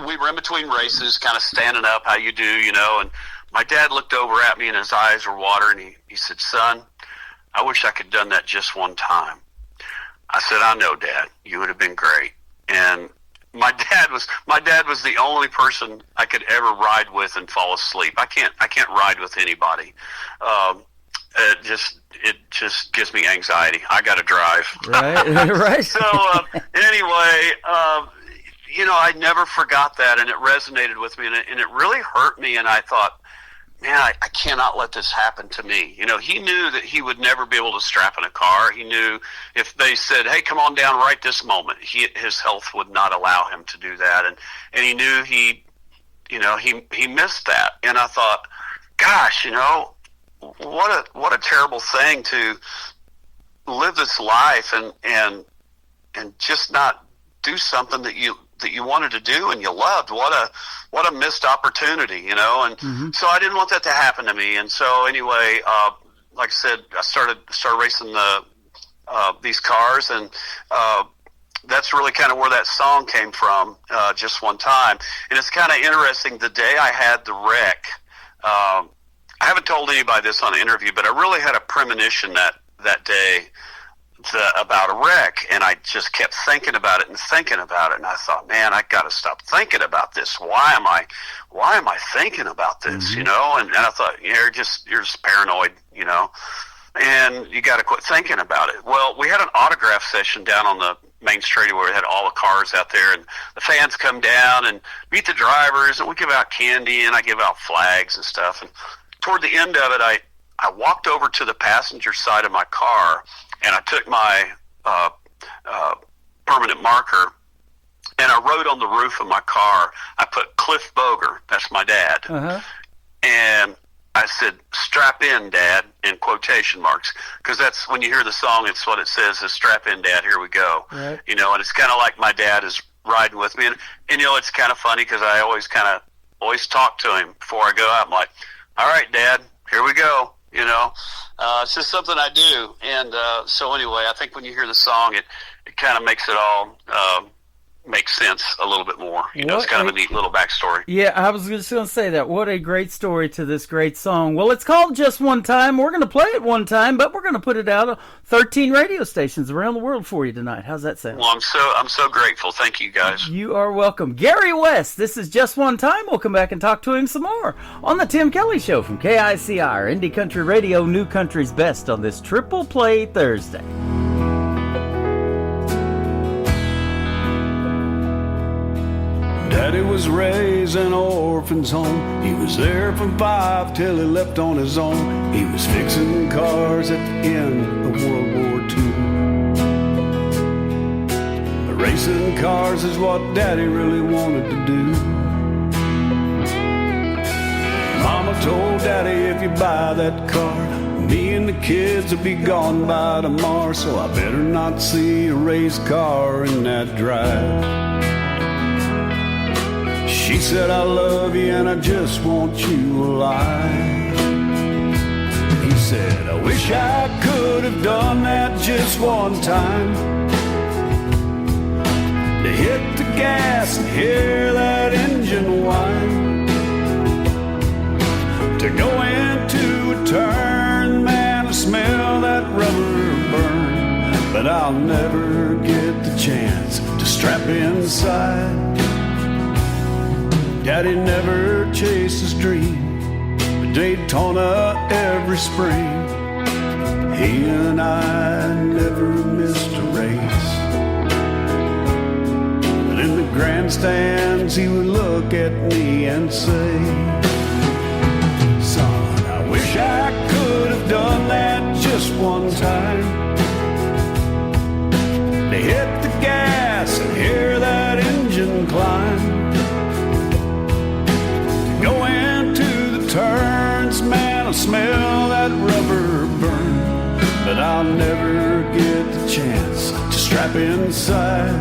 we were in between races, kind of standing up, how you do, and my dad looked over at me and his eyes were watering. He said, "Son, I wish I could have done that just one time." I said, "I know, Dad, you would have been great." And my dad was the only person I could ever ride with and fall asleep. I can't ride with anybody. It just gives me anxiety. I got to drive. Right, right. So anyway, I never forgot that, and it resonated with me, and it really hurt me. And I thought, man, I cannot let this happen to me. He knew that he would never be able to strap in a car. He knew if they said, "Hey, come on down right this moment," his health would not allow him to do that. And he knew he missed that. And I thought, gosh, what a terrible thing to live this life and just not do something that you wanted to do and you loved. What a missed opportunity, and so I didn't want that to happen to me. And so anyway, like I said, I started racing these cars, and that's really kind of where that song came from, Just One Time. And it's kind of interesting, the day I had the wreck, I haven't told anybody this on the interview, but I really had a premonition that day about a wreck, and I just kept thinking about it, and I thought, man, I got to stop thinking about this. Why am I thinking about this? And I thought, you're just paranoid, and you got to quit thinking about it. Well, we had an autograph session down on the main street where we had all the cars out there, and the fans come down and meet the drivers, and we give out candy, and I give out flags and stuff. And toward the end of it, I walked over to the passenger side of my car, and I took my permanent marker, and I wrote on the roof of my car, I put Cliff Boger, that's my dad, and I said, "Strap in, Dad," in quotation marks, because that's, when you hear the song, it's what it says, is "Strap in, Dad, here we go." Right. And it's kind of like my dad is riding with me, and it's kind of funny because I always talk to him before I go out. I'm like, "All right, Dad, here we go." It's just something I do. And so anyway, I think when you hear the song, it kind of makes it all make sense a little bit more. It's kind of a neat little backstory. Yeah, I was just going to say that. What a great story to this great song. Well, it's called Just One Time. We're going to play it one time, but we're going to put it out on 13 radio stations around the world for you tonight. How's that sound? Well, I'm so grateful. Thank you, guys. You are welcome. Gary West, this is Just One Time. We'll come back and talk to him some more on the Tim Kelly Show from KICR, Indie Country Radio, New Country's Best, on this Triple Play Thursday. Daddy was raised in an orphan's home. He was there from 5 till he left on his own. He was fixing cars at the end of World War II. Racing cars is what Daddy really wanted to do. Mama told Daddy, if you buy that car, me and the kids will be gone by tomorrow, so I better not see a race car in that drive. She said, I love you and I just want you alive. He said, I wish I could have done that just one time, to hit the gas and hear that engine whine, to go into a turn, man, to smell that rubber burn. But I'll never get the chance to strap inside. Daddy never chased his dream, but Daytona every spring. He and I never missed a race. But in the grandstands he would look at me and say, son, I wish I could have done that just one time, to hit the gas and hear that engine climb, go into the turns, man, I'll smell that rubber burn. But I'll never get the chance to strap inside.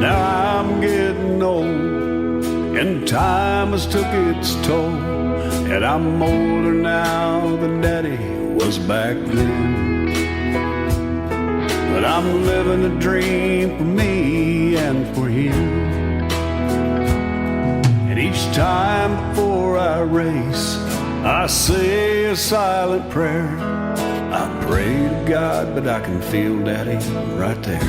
Now I'm getting old, and time has took its toll, and I'm older now than Daddy was back then. But I'm living a dream for me and for him. And each time before I race, I say a silent prayer. I pray to God, but I can feel Daddy right there.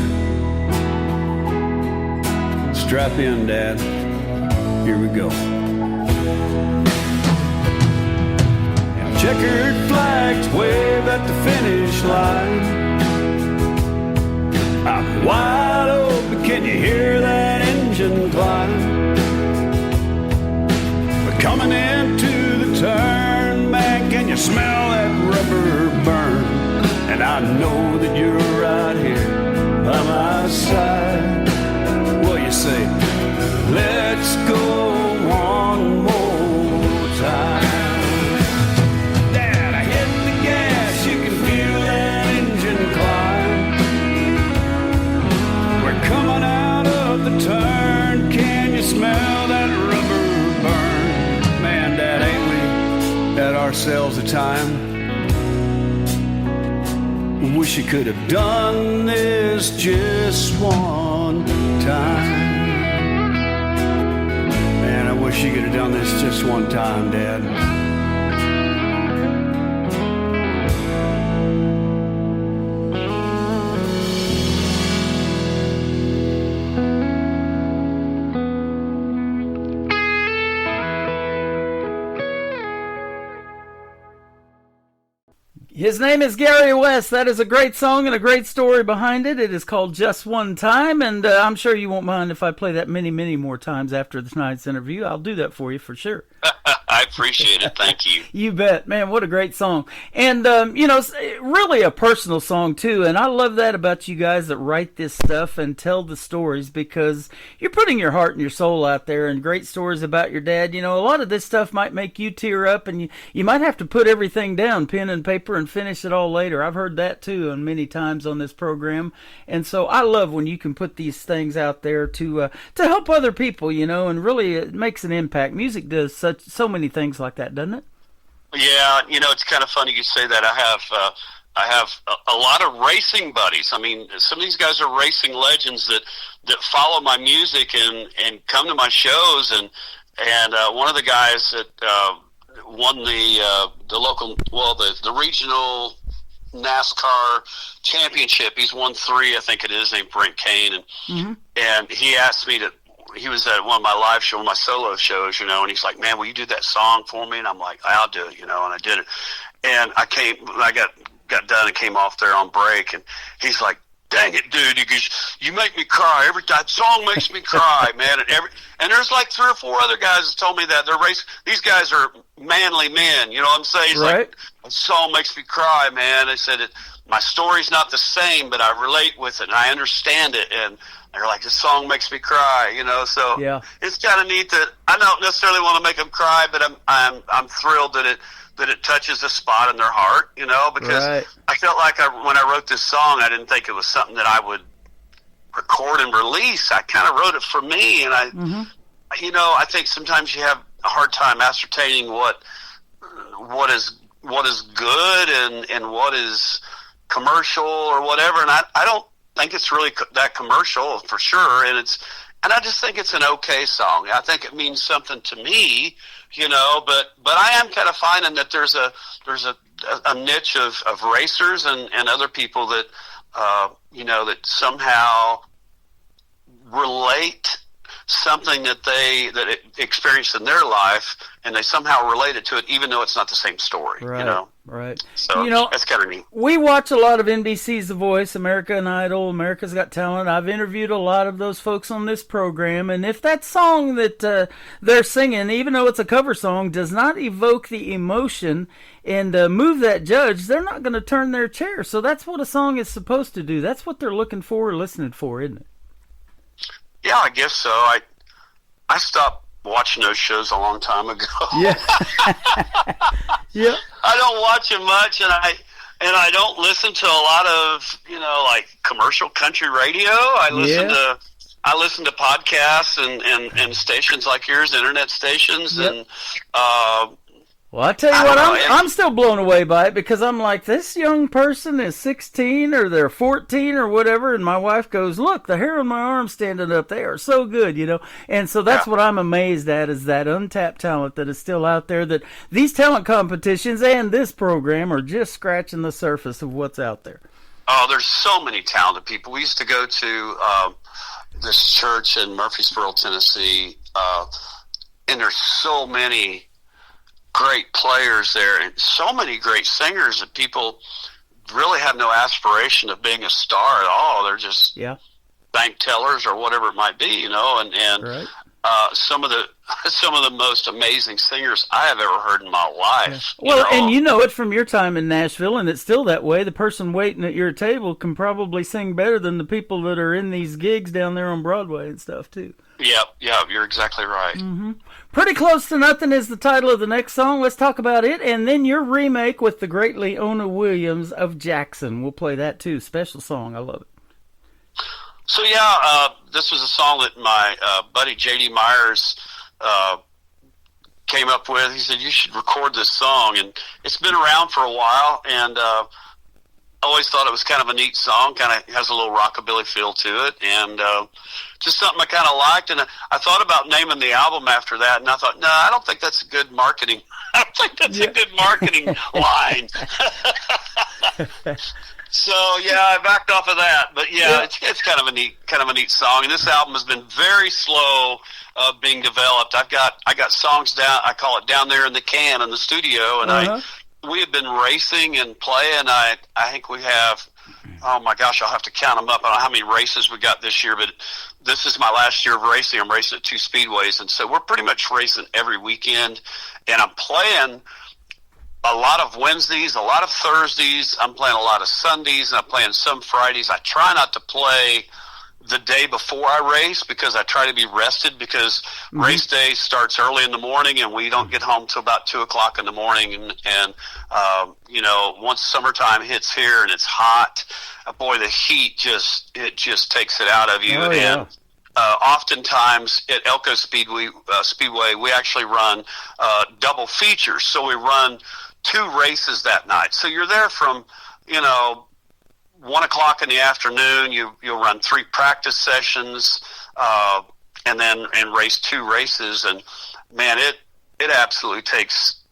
Strap in, Dad. Here we go. Now, checkered flags wave at the finish line. I'm wide open, can you hear that engine climb? We're coming into the turn, man, can you smell that rubber burn? And I know that you're right here by my side. Well, you say, let's go one more time. Dad, I hit the gas, you can feel that engine climb. We're coming out of the turn, can you smell that rubber burn? Man, Dad, ain't we had ourselves a time? Wish you could have done this just one time. Man, I wish you could have done this just one time, Dad. His name is Gary West. That is a great song and a great story behind it. It is called Just One Time, and I'm sure you won't mind if I play that many, many more times after tonight's interview. I'll do that for you for sure. I appreciate it. Thank you. You bet. Man, what a great song. And, really a personal song, too. And I love that about you guys that write this stuff and tell the stories, because you're putting your heart and your soul out there, and great stories about your dad. You know, a lot of this stuff might make you tear up, and you might have to put everything down, pen and paper, and finish it all later. I've heard that, too, and many times on this program. And so I love when you can put these things out there to help other people, you know, and really it makes an impact. Music does so many things like that, doesn't it? Yeah, you know, it's kind of funny you say that. I have a lot of racing buddies. I mean, some of these guys are racing legends that follow my music and come to my shows. And one of the guys that won the local, the regional NASCAR championship. He's won 3, I think it is, named Brent Kane, and he asked me to. He was at one of my live shows, my solo shows, you know, and he's like, "Man, will you do that song for me?" And I'm like, "I'll do it," you know, and I did it. And I got done and came off there on break, and he's like, "Dang it, dude, you make me cry every time. That song makes me cry, man." And there's like 3 or 4 other guys that told me that these guys are manly men, you know what I'm saying? He's right. Like, "The song makes me cry, man." They said my story's not the same, but I relate with it and I understand it, and they're like, "This song makes me cry," you know. So yeah. It's kind of neat that I don't necessarily want to make them cry, but I'm thrilled that it touches a spot in their heart, you know, because right. I felt like when I wrote this song, I didn't think it was something that I would record and release. I kind of wrote it for me, and you know, I think sometimes you have a hard time ascertaining what is good and what is commercial or whatever, and I don't think it's really that commercial for sure, and I just think it's an okay song. I think it means something to me, you know, but I am kind of finding that there's a niche of racers and other people that you know, that somehow relate something that it experienced in their life, and they somehow relate it to it, even though it's not the same story. Right, you know. Right. So you know, that's kind of neat. We watch a lot of NBC's The Voice, American Idol, America's Got Talent. I've interviewed a lot of those folks on this program, and if that song that they're singing, even though it's a cover song, does not evoke the emotion and move that judge, they're not going to turn their chair. So that's what a song is supposed to do. That's what they're looking for or listening for, isn't it? Yeah, I guess so. I stopped watching those shows a long time ago. Yeah. Yeah. I don't watch them much, and I don't listen to a lot of, you know, like commercial country radio. I listen to I listen to podcasts and stations like yours, internet stations, Yep. and Well, I tell you I what, don't know, I'm still blown away by it because I'm like, this young person is 16 or they're 14 or whatever, and my wife goes, look, the hair on my arm standing up, they are so good, you know. And so that's what I'm amazed at, is that untapped talent that is still out there, that these talent competitions and this program are just scratching the surface of what's out there. oh, there's so many talented people. We used to go to this church in Murfreesboro, Tennessee, and there's so many great players there and so many great singers that people really have no aspiration of being a star at all. They're just bank tellers or whatever it might be, you know, and Right. some of the most amazing singers I have ever heard in my life. Well, and you know it from your time in Nashville, and it's still that way. The person waiting at your table can probably sing better than the people that are in these gigs down there on Broadway and stuff, too. Yep, you're exactly right. Pretty Close to Nothing is the title of the next song. Let's talk about it, and then your remake with the great Leona Williams of Jackson. We'll play that, too. Special song. I love it. So this was a song that my buddy J.D. Myers came up with. He said, you should record this song, and it's been around for a while, and I always thought it was kind of a neat song, kind of has a little rockabilly feel to it, and just something I kind of liked, and I thought about naming the album after that, and I thought, no, I don't think that's a good marketing. I don't think that's a good marketing line. So I backed off of that, but it's kind of a neat song, and this album has been very slow being developed. I got songs down. I call it down there in the can in the studio, and we have been racing and playing. I think we have. Oh my gosh, I'll have to count them up. I don't know how many races we got this year, but this is my last year of racing. I'm racing at 2 speedways, and so we're pretty much racing every weekend, and I'm playing a lot of Wednesdays, a lot of Thursdays. I'm playing a lot of Sundays, and I'm playing some Fridays. I try not to play the day before I race because I try to be rested, because race day starts early in the morning and we don't get home till about 2 o'clock in the morning. And you know, once summertime hits here and it's hot, boy, the heat just takes it out of you. And oftentimes at Elko Speedway, we actually run double features. So we run 2 races that night. So you're there from, 1 o'clock in the afternoon. You'll run 3 practice sessions, and race 2 races. And man, it absolutely takes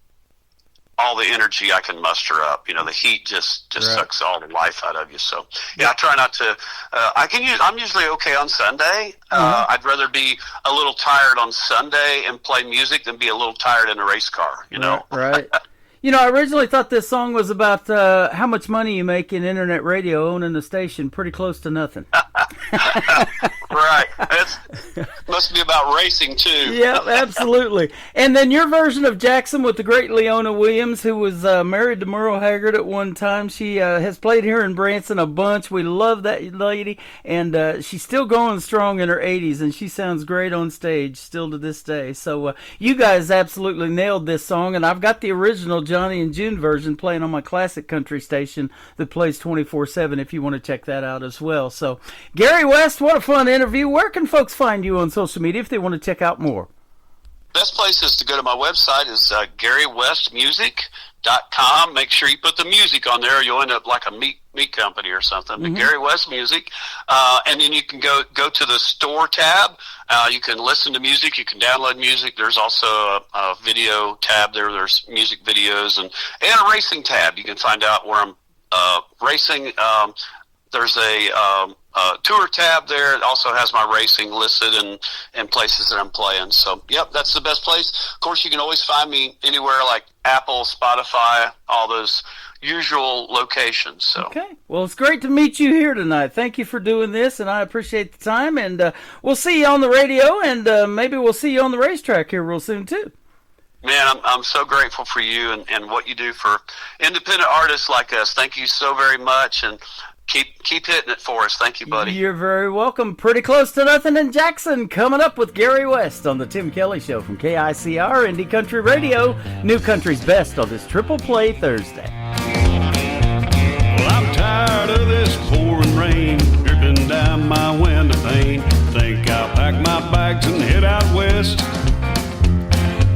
all the energy I can muster up. The heat just sucks all the life out of you. So I try not to. I'm usually okay on Sunday. I'd rather be a little tired on Sunday and play music than be a little tired in a race car. Right. I originally thought this song was about how much money you make in internet radio owning the station. Pretty close to nothing. Right. It must be about racing, too. Yeah, absolutely. And then your version of Jackson with the great Leona Williams, who was married to Merle Haggard at one time. She has played here in Branson a bunch. We love that lady. And she's still going strong in her 80s, and she sounds great on stage still to this day. So you guys absolutely nailed this song. And I've got the original Johnny and June version playing on my classic country station that plays 24/7 if you want to check that out as well. So Gary West, what a fun interview. Where can folks find you on social media if they want to check out more? Best place is to go to my website is GaryWestMusic.com. Make sure you put the music on there or you'll end up like a meat company or something. But Gary West Music. And then you can go to the store tab. You can listen to music. You can download music. There's also a video tab there. There's music videos and a racing tab. You can find out where I'm racing. There's a tour tab there. It also has my racing listed and places that I'm playing. So, that's the best place. Of course, you can always find me anywhere like Apple, Spotify, all those usual locations. So. Okay. Well, it's great to meet you here tonight. Thank you for doing this, and I appreciate the time. And we'll see you on the radio, and maybe we'll see you on the racetrack here real soon, too. Man, I'm so grateful for you and what you do for independent artists like us. Thank you so very much, and keep hitting it for us. Thank you, buddy. You're very welcome. Pretty Close to Nothing in Jackson coming up with Gary West on the Tim Kelly Show from KICR Indie Country Radio. New Country's best on this Triple Play Thursday. Well, I'm tired of this pouring rain dripping down my window pane. Think week I'll pack my bags and head out west.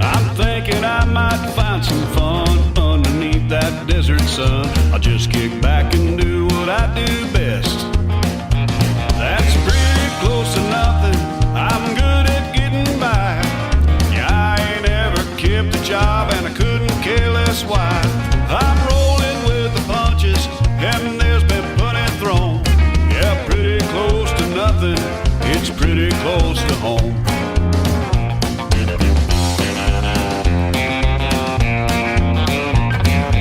I'm thinking I might find some fun underneath that desert sun. I'll just kick back and do what I do best. That's pretty close to nothing. I'm good at getting by. Yeah, I ain't ever kept a job and I couldn't care less why. I'm rolling with the punches and there's been plenty thrown. Yeah, pretty close to nothing. It's pretty close to home.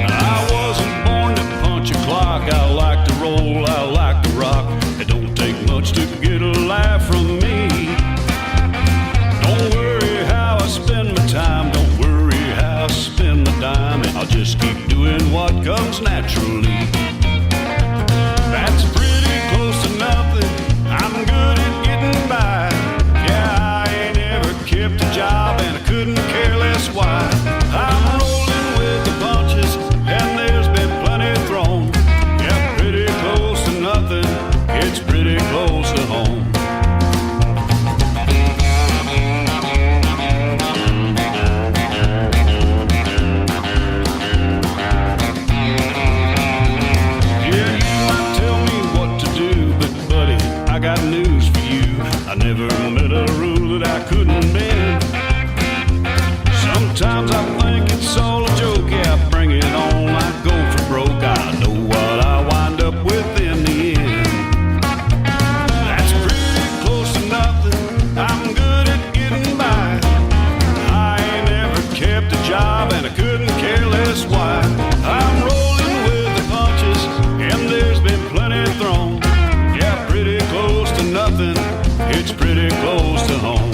I wasn't born to punch a clock. I like to roll, I like to rock. It don't take much to get a laugh from me. Don't worry how I spend my time. Don't worry how I spend my dime. I'll just keep doing what comes naturally. That's pretty close to nothing. I'm good at getting by. Yeah, I ain't ever kept a job and I couldn't care less why. I'm rolling with the punches and there's been plenty thrown. Yeah, pretty close to nothing. It's pretty close to home. I got news for you. I never met a rule that I couldn't bend. Sometimes I think it's all a joke. Yeah, bring it on, I go for broke. I know what I wind up with in the end. That's pretty close to nothing. I'm good at getting by. I ain't ever kept a job and I couldn't care less why. I'm rolling with the punches and there's been plenty thrown. Pretty close to nothing, it's pretty close to home.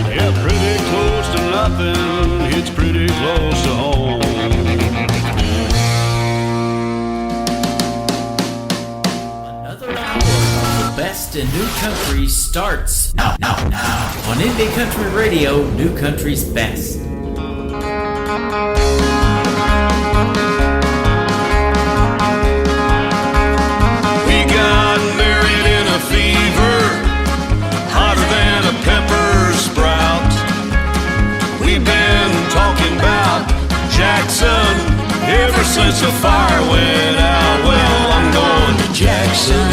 Yeah, pretty close to nothing, it's pretty close to home. Another hour of the best in new country starts now on Indie Country Radio, New Country's Best. Jackson, ever since the fire went out. Well, I'm going to Jackson.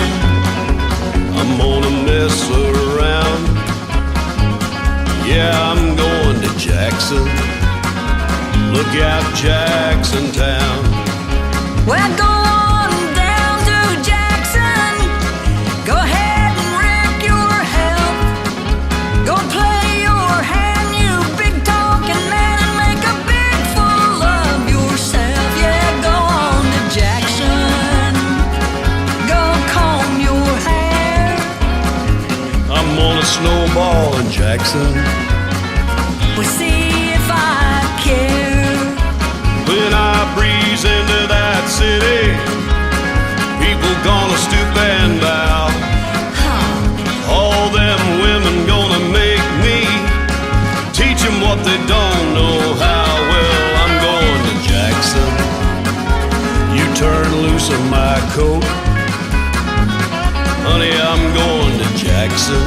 I'm gonna mess around. Yeah, I'm going to Jackson. Look out, Jackson Town. Well, go on down to Jackson. Go ahead and wreck your health. Go play your hand, you big talking man, and make a big fool of yourself. Yeah, go on to Jackson. Go comb your hair. I'm gonna snowball in Jackson. We'll see if I care. When I breeze into that city, people gonna stoop and bow. All them women gonna make me teach them what they don't know how. Well, I'm going to Jackson. You turn loose of my coat. Honey, I'm going to Jackson.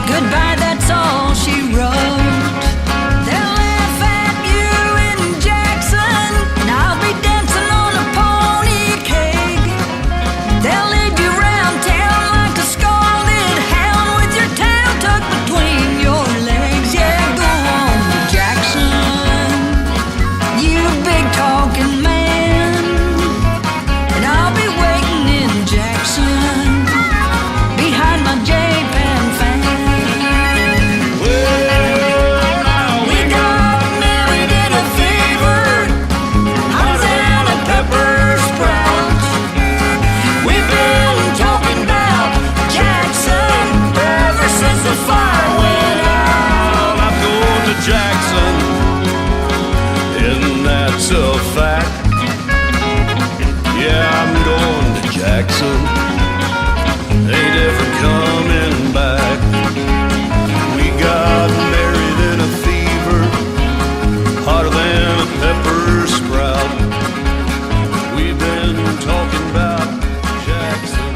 Goodbye, that's all she wrote. They'll laugh at you in Jackson, and I'll be dancing on a pony keg. They'll lead you round town like a scalded hound with your tail tucked between your legs. Yeah, go on to Jackson, you big talking man, and I'll be waiting in Jackson behind my J-Pan fan. Jackson, and that's a fact. Yeah, I'm going to Jackson. Ain't ever coming back. We got married in a fever, hotter than a pepper sprout. We've been talking about Jackson.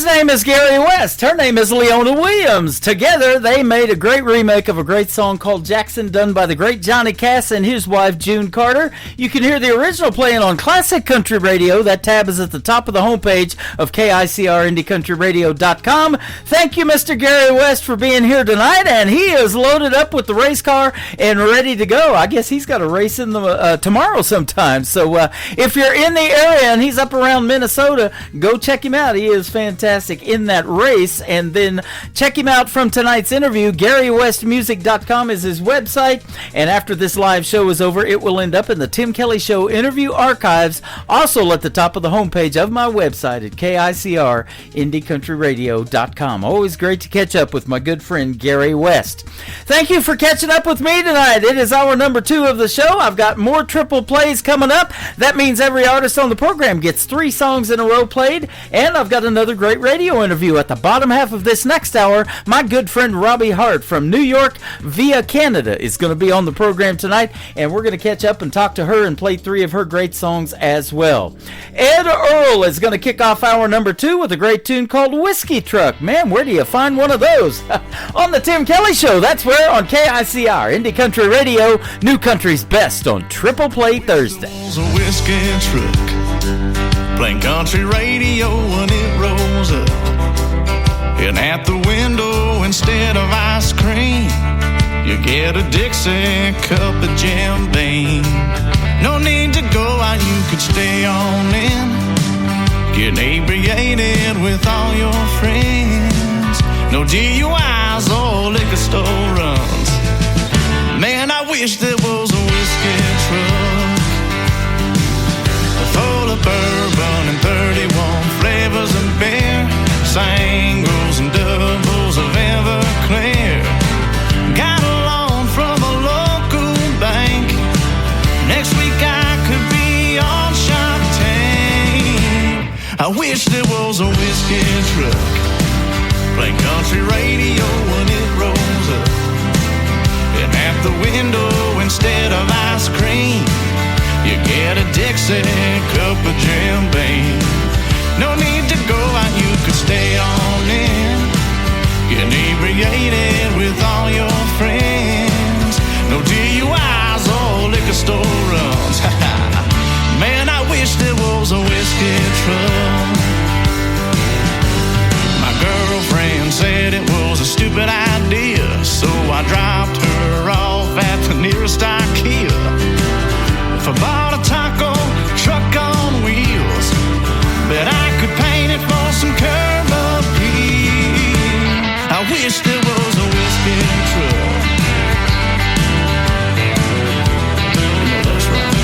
name is Gary West. Her name is Leona Williams. Together, they made a great remake of a great song called Jackson, done by the great Johnny Cass and his wife, June Carter. You can hear the original playing on Classic Country Radio. That tab is at the top of the homepage of KICRIndieCountryRadio.com. Thank you, Mr. Gary West, for being here tonight, and he is loaded up with the race car and ready to go. I guess he's got a race in the tomorrow sometime. So if you're in the area and he's up around Minnesota, go check him out. He is fantastic in that race. And then check him out from tonight's interview. GaryWestMusic.com is his website. And after this live show is over, it will end up in the Tim Kelly Show interview archives, also at the top of the homepage of my website at KICRIndieCountryRadio.com. Always great to catch up with my good friend Gary West. Thank you for catching up with me tonight. It is hour number 2 of the show. I've got more triple plays coming up. That means every artist on the program gets 3 songs in a row played, and I've got another great radio interview at the bottom half of this next hour. My good friend Robbie Hart from New York via Canada is going to be on the program tonight, and we're going to catch up and talk to her and play 3 of her great songs as well. Ed Earl is going to kick off hour number 2 with a great tune called Whiskey Truck. Man, where do you find one of those? On the Tim Kelly Show. That's where on KICR, Indie Country Radio, New Country's best on Triple Play Thursday. A whiskey truck, playing country radio when it rolls up. And at the window, instead of ice cream, you get a Dixie cup of Jim Beam. No need to go out, you could stay on in, get inebriated with all your friends. No DUIs or liquor store runs. Man, I wish there was a whiskey truck full of bourbon and 31 flavors of beer, singles and doubles of Everclear. Got a loan from a local bank. Next week I could be on Shark Tank. I wish there was a whiskey truck playing country radio when it rolls up. And at the window, instead of ice cream, you get a Dixie cup of Jim Beam. No need to go out, you could stay on in, get inebriated with all your friends. No DUIs or liquor store runs. Man, I wish there was a whiskey truck. My girlfriend said it was a stupid idea, so I dropped her off at the nearest IKEA. If I bought a taco truck on wheels, bet I could paint it for some curb appeal. I wish there was a whiskey truck. You know that's right.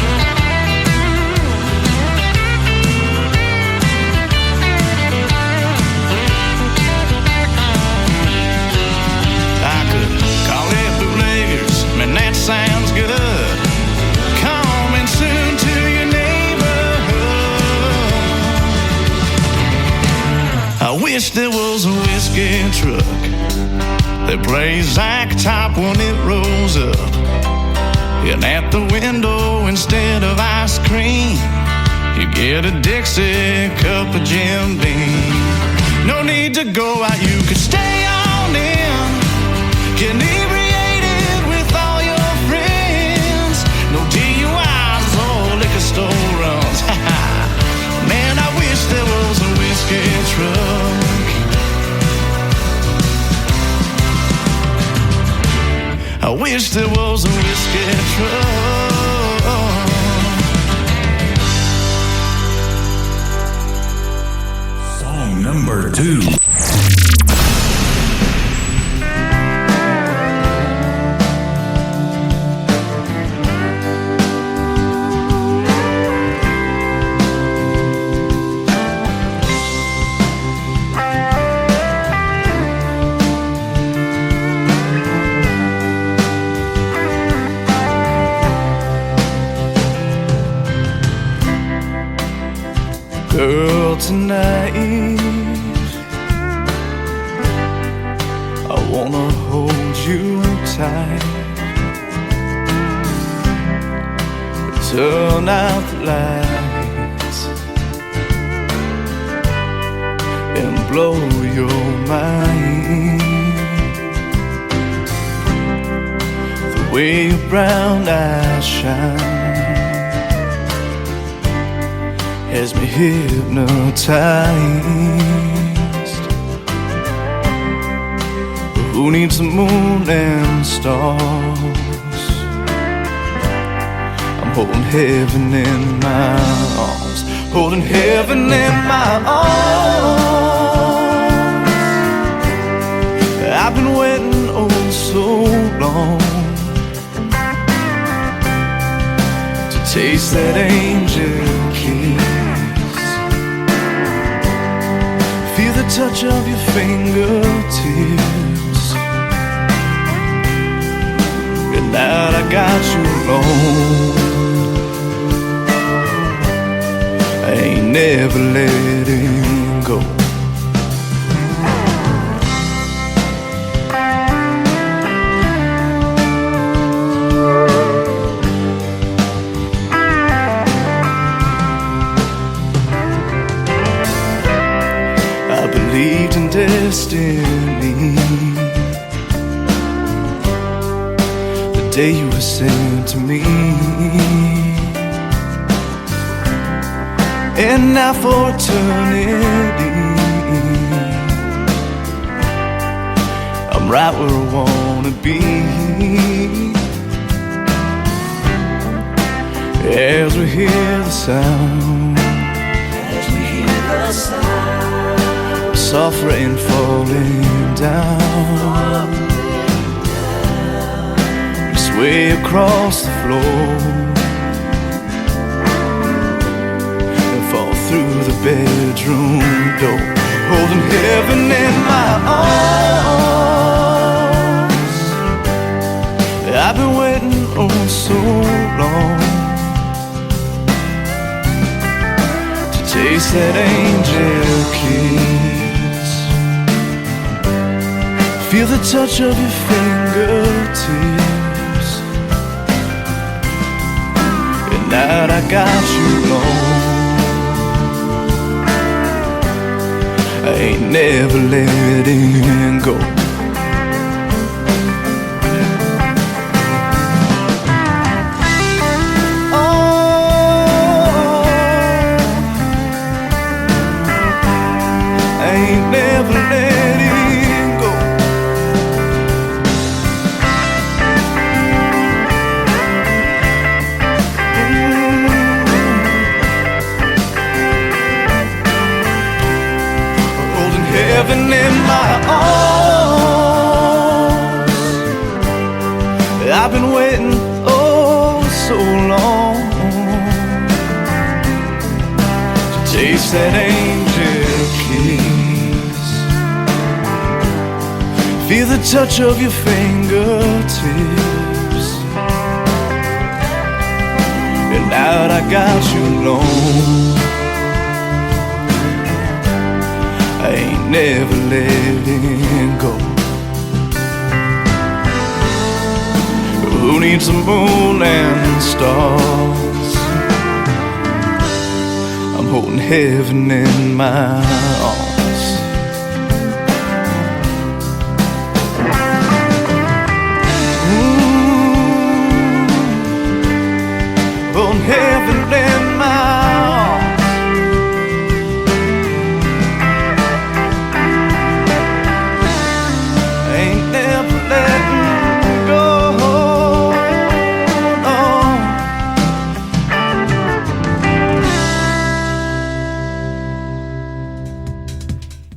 I could call it bootleggers, man, that sounds good. Coming soon to your neighborhood. I wish there was a whiskey truck that plays Zack Top when it rolls up. And at the window, instead of ice cream, you get a Dixie cup of Jim Beam. No need to go out, you could stay on in, get inebriated with all your friends. No DUIs or liquor store runs. Man, I wish there was a whiskey truck. I wish there was a whiskey truck. Song number 2. Girl, tonight I wanna hold you tight. Turn out the lights, and blow your mind. The way your brown eyes shine has me hypnotized. Who needs the moon and stars? I'm holding heaven in my arms, holding heaven in my arms. I've been waiting oh so long to taste that angel kiss, feel the touch of your fingertips. And now I got you alone, I ain't never letting go. I believed in destiny the day you were sent to me. And now for eternity, I'm right where I wanna be. As we hear the sound, soft rain falling down, we sway across the floor, through the bedroom door, holding heaven in my arms. I've been waiting oh so long to taste that angel kiss, feel the touch of your fingertips. And now I got you alone, I ain't never letting go. Oh, I ain't never letting go. Heaven in my arms, I've been waiting oh so long to taste that angel kiss, feel the touch of your fingertips. And now I got you alone, I ain't never letting go. Who needs the moon and stars? I'm holding heaven in my arms. Holding heaven in my arms.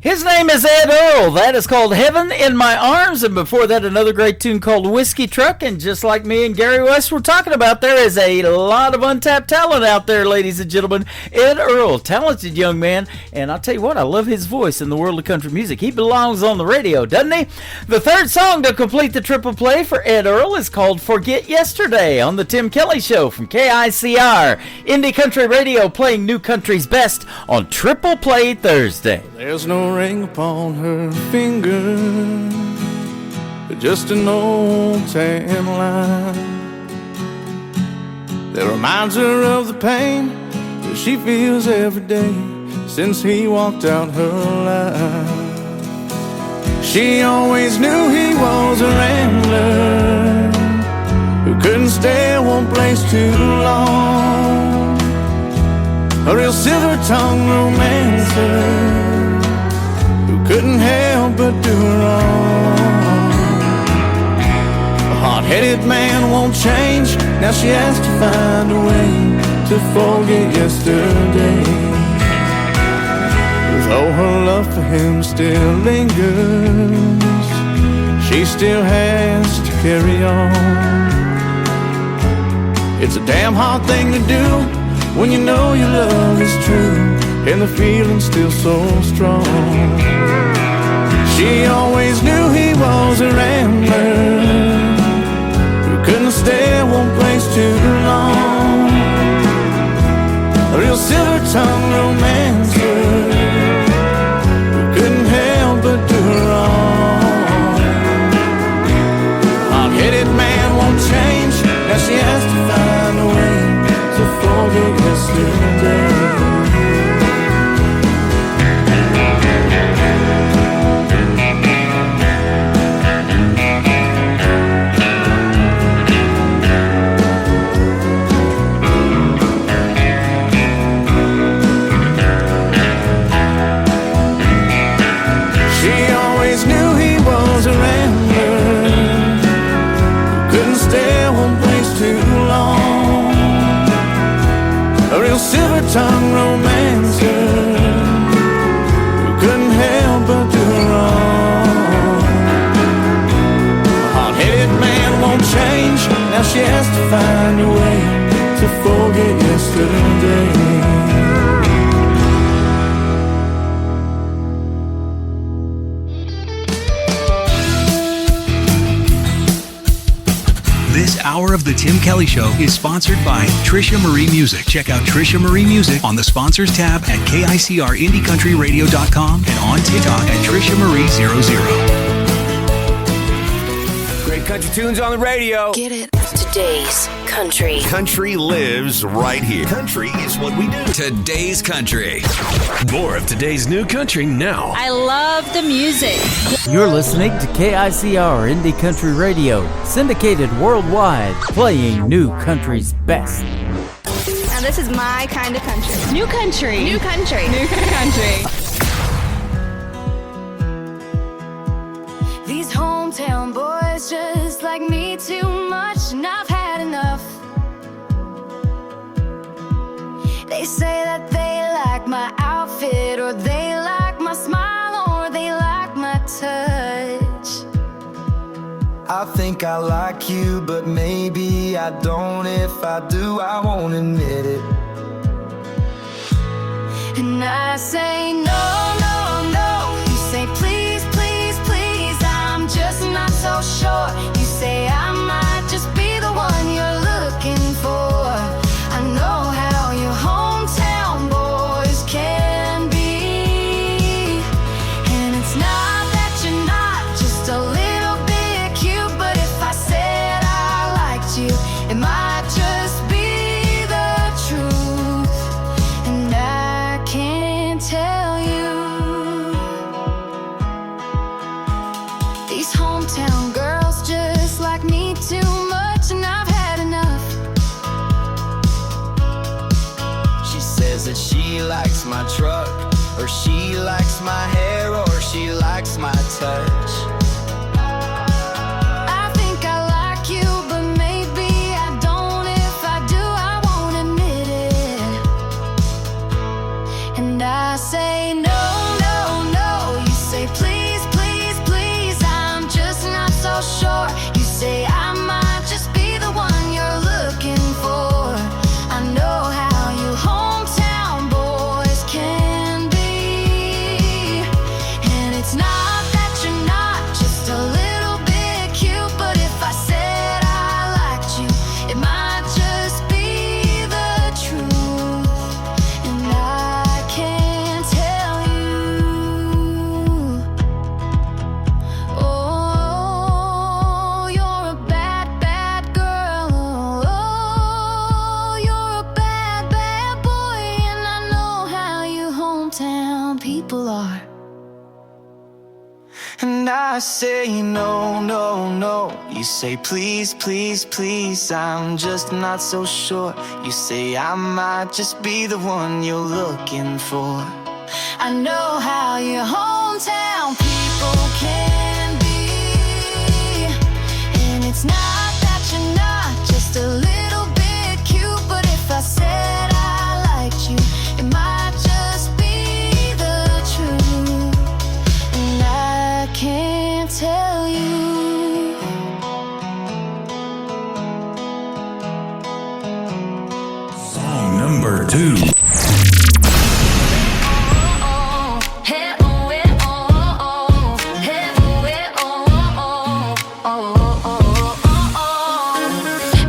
His name is Ed Earl. That is called Heaven in My Arms. And before that, another great tune called Whiskey Truck. And just like me and Gary West were talking about, there is a lot of untapped talent out there, ladies and gentlemen. Ed Earl, talented young man. And I'll tell you what, I love his voice in the world of country music. He belongs on the radio, doesn't he? The third song to complete the triple play for Ed Earl is called Forget Yesterday on the Tim Kelly Show from KICR. Indie Country Radio, playing new country's best on Triple Play Thursday. There's no ring upon her finger, just an old tan line that reminds her of the pain that she feels every day. since he walked out her life. She always knew he was a rambler who couldn't stay at one place too long. A real silver-tongued romancer who couldn't help but do her wrong. A hot-headed man won't change, now she has to find a way to forget yesterday. Though her love for him still lingers, she still has to carry on. It's a damn hard thing to do when you know your love is true and the feeling's still so strong. She always knew he was a rambler who couldn't stay at one place too long. A real silver-tongued romancer who couldn't help but do her wrong. Hot-headed man won't change, now she has to find a way to forget yesterday. Silver-tongued romancer who couldn't help but do her wrong. A hot-headed man won't change, now she has to find a way to forget yesterday. This hour of The Tim Kelly Show is sponsored by Trisha Marie Music. Check out Trisha Marie Music on the Sponsors tab at KICRIndieCountryRadio.com and on TikTok at Trisha Marie 00. Great country tunes on the radio. Get it? Today's country. Country lives right here. Country is what we do. Today's country. More of today's new country now. I love the music. You're listening to KICR Indie Country Radio, syndicated worldwide, playing new country's best. Now this is my kind of country. New country. New country. New country. These hometown boys just like me too much, and I've had enough. They say that they like my outfit, or they like my smile, or they like my touch. I think I like you, but maybe I don't. If I do, I won't admit it. And I say no, no, no. You say please, please, please. I'm just not so sure. You say I might just be the one you're looking for. I know how your hometown boys can be. And it's not that you're not just a little bit cute, but if I said I liked you, it might just be the truth. And I can't tell you. These hometown girls just like me too much, and I've had enough. She says that she likes my truck, or she likes my hair, or she likes my touch. I think I like you, but maybe I don't. If I do, I won't admit it. And I say no, no, no. You say please, please, please. I'm just not so sure. You say I might just be the one you're looking for. I know how you hometown boys can be. And it's not that you're not And I say no, no, no. You say please, please, please. I'm just not so sure. You say I might just be the one you're looking for. I know how your hometown people can be, and it's not that you're not just a little bit cute, but if I said I liked you, it might just be the truth, and I can't tell you. Song number 2.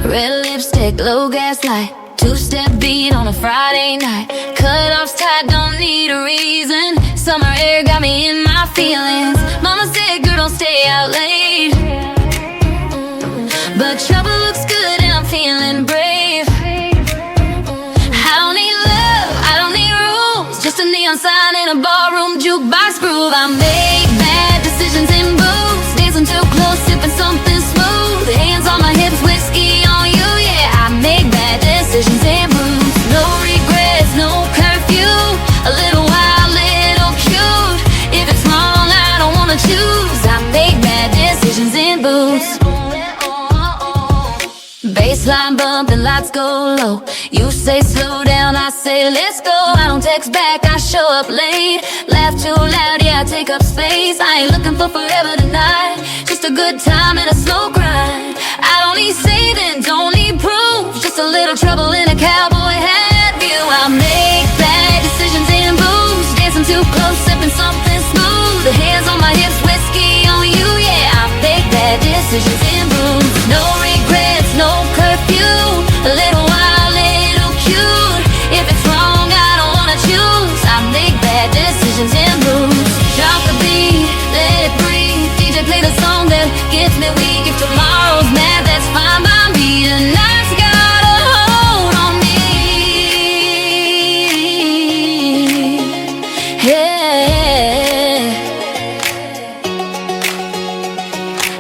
Red lipstick, low gas light, two-step beat on a Friday night. Cut-offs tight, don't need a reason. Summer air got me in my feelings. Mama said, girl, don't stay out late. But trouble looks good and I'm feeling brave. I don't need love, I don't need rules, just a neon sign in a ballroom jukebox groove. I make bad decisions in booths, dancing too close, sipping something smooth. Hands on my hips, whiskey on you, yeah. I make bad decisions in booths. No regrets, no curfew. A little wild, little cute. If it's wrong, I don't wanna choose. I make bad decisions in booths. Baseline bumping, lights go low. You say slow down, I say let's go. I don't text back, I show up late. Laugh too loud, yeah, I take up space. I ain't looking for forever tonight, just a good time and a slow grind. I don't need saving, don't need proof, just a little trouble in a cowboy hat view. I make bad decisions in booths, dancing too close, sipping something smooth. The hands on my hips, whiskey on you, yeah. I make bad decisions in booths. No regrets, no curfew. A little wild, little cute. If it's wrong, I don't wanna choose. I make bad decisions in booths. Drop the beat, let it breathe. DJ play the song that gets me weak. If tomorrow's mad, that's fine by me. Tonight's got a hold on me. Yeah.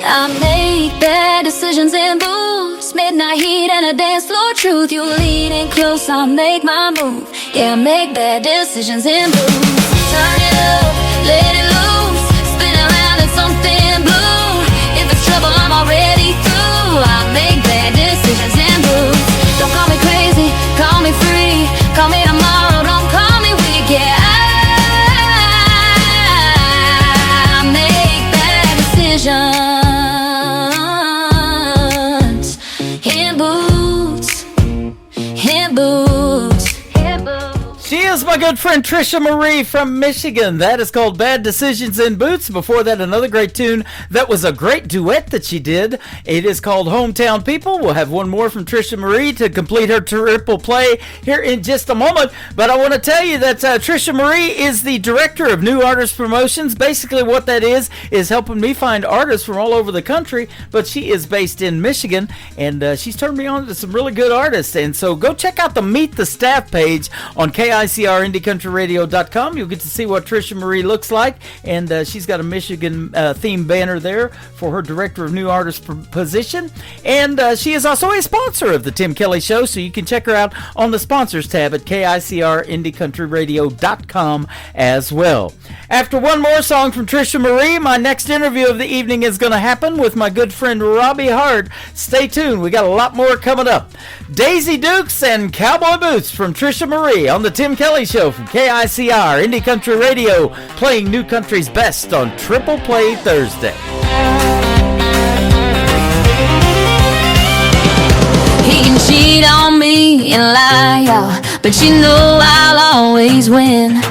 I make bad decisions in booths, midnight heat and a dance floor truth. You leading close, I make my move. Yeah, I make bad decisions in booths. Turn it up, let it loose, spin around in something blue. If it's trouble, I'm already through. I make bad decisions in booths. Don't call me crazy, call me free. Call me tomorrow, don't call me weak. Yeah, I make bad decisions. She is my good friend Trisha Marie from Michigan. That is called Bad Decisions in Boots. Before that, another great tune that was a great duet that she did. It is called Hometown People. We'll have one more from Trisha Marie to complete her triple play here in just a moment. But I want to tell you that Trisha Marie is the director of New Artist Promotions. Basically what that is helping me find artists from all over the country. But she is based in Michigan, and she's turned me on to some really good artists. And so go check out the Meet the Staff page on KICRIndieCountryRadio.com. You'll get to see what Trisha Marie looks like, and she's got a Michigan themed banner there for her Director of New Artist position. And she is also a sponsor of the Tim Kelly Show, so you can check her out on the sponsors tab at KICRIndieCountryRadio.com as well. After one more song from Trisha Marie, my next interview of the evening is going to happen with my good friend Robbie Hart. Stay tuned. We got a lot more coming up. Daisy Dukes and Cowboy Boots from Trisha Marie on the Tim Kelly Show from KICR Indie Country Radio, playing new country's best on Triple Play Thursday. He can cheat on me and lie, y'all, but you know I'll always win,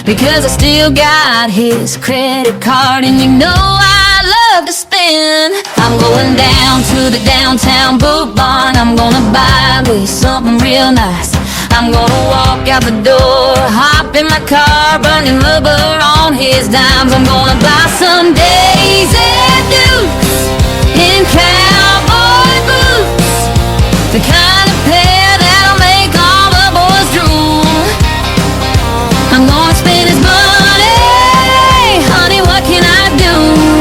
because I still got his credit card, and you know I love to spend. I'm going down to the downtown boot barn. I'm gonna buy me something real nice. I'm gonna walk out the door, hop in my car, burning rubber on his dimes. I'm gonna buy some Daisy Dukes in cowboy boots, the kind of pair that'll make all the boys drool. I'm gonna spend his money, honey, what can I do?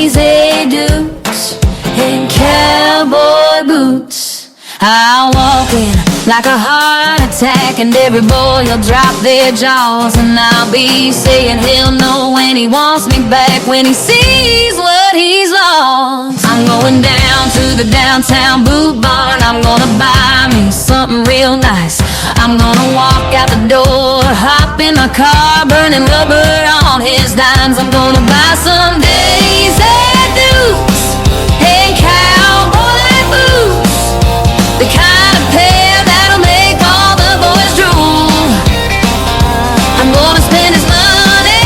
Daisy Dukes and cowboy boots. I'll walk in like a heart attack, and every boy will drop their jaws, and I'll be saying he'll know when he wants me back, when he sees what he's lost. I'm going down to the downtown boot barn, I'm gonna buy me something real nice. I'm gonna walk out the door, hop in my car, burning rubber on his dimes. I'm gonna buy some Daisy Dukes and cowboy boots, the kind of pair that'll make all the boys drool. I'm gonna spend his money,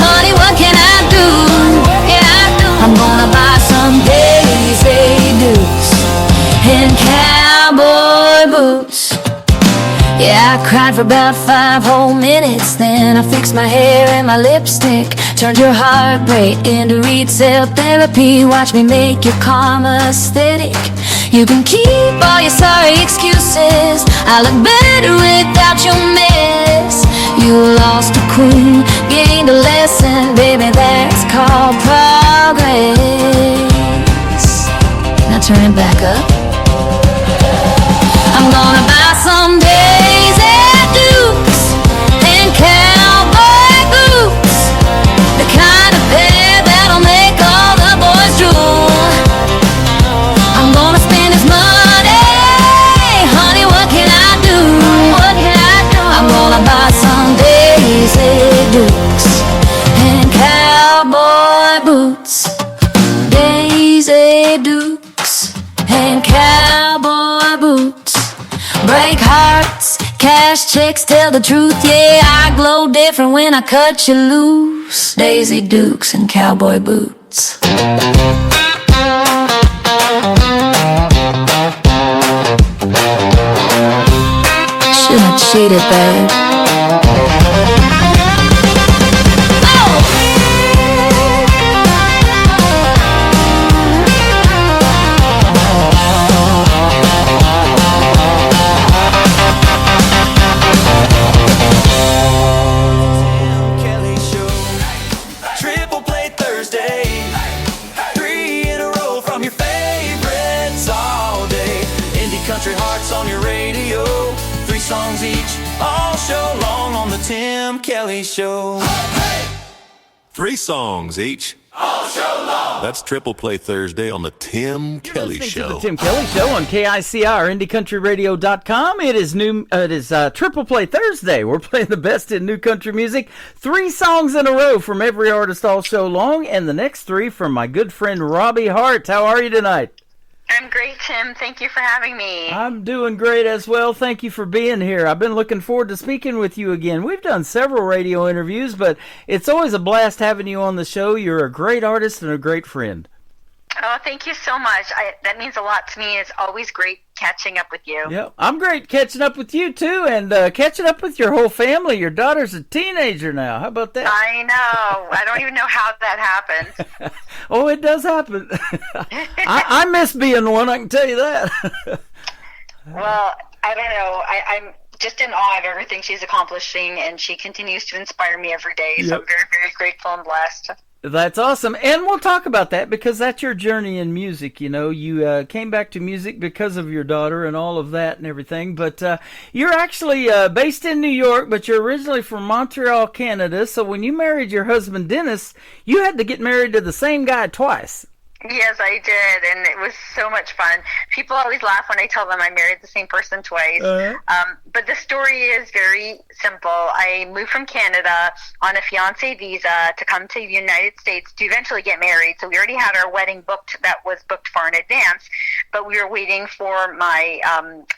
honey, what can I do? I'm gonna buy some Daisy Dukes and cowboy boots. Yeah, I cried for about 5 whole minutes, then I fixed my hair and my lipstick, turned your heartbreak into retail therapy. Watch me make your karma aesthetic. You can keep all your sorry excuses, I look better without your mess. You lost a queen, gained a lesson, baby, that's called progress. Now turn it back up. I'm gonna buy some Daisy Dukes and cowboy boots, the kind of pair that'll make all the boys drool. I'm gonna spend his money, honey, what can I do? I'm gonna buy some Daisy Dukes and cowboy boots. Daisy Dukes and cowboy boots. Break hearts, cash checks, tell the truth. Yeah, I glow different when I cut you loose. Daisy Dukes and cowboy boots. Shouldn't cheat it, babe. Kelly Show, Triple Play Thursday, 3 in a row from your favorites all day. Indie country hearts on your radio, 3 songs each, all show long on the Tim Kelly Show. 3 songs each. All show long. That's Triple Play Thursday on the Tim Kelly Listening Show. to the Tim Kelly Show on KICR, IndieCountryRadio.com. It is Triple Play Thursday. We're playing the best in new country music. 3 songs in a row from every artist all show long, and the next 3 from my good friend Robbie Hart. How are you tonight? I'm great, Tim. Thank you for having me. I'm doing great as well. Thank you for being here. I've been looking forward to speaking with you again. We've done several radio interviews, but it's always a blast having you on the show. You're a great artist and a great friend. Oh, thank you so much. That means a lot to me. It's always great catching up with you. Yeah, I'm great catching up with you too, and catching up with your whole family. Your daughter's a teenager now. How about that? I know. I don't even know how that happened. Oh, it does happen. I miss being one, I can tell you that. Well, I don't know. I'm just in awe of everything she's accomplishing, and she continues to inspire me every day. So I'm very, very grateful and blessed. That's awesome. And we'll talk about that because that's your journey in music. You know, you came back to music because of your daughter and all of that and everything. But you're actually based in New York, but you're originally from Montreal, Canada. So when you married your husband, Dennis, you had to get married to the same guy twice. Yes, I did, and it was so much fun. People always laugh when I tell them I married the same person twice. But the story is very simple. I moved from Canada on a fiancé visa to come to the United States to eventually get married. So we already had our wedding booked, that was booked far in advance, but we were waiting for my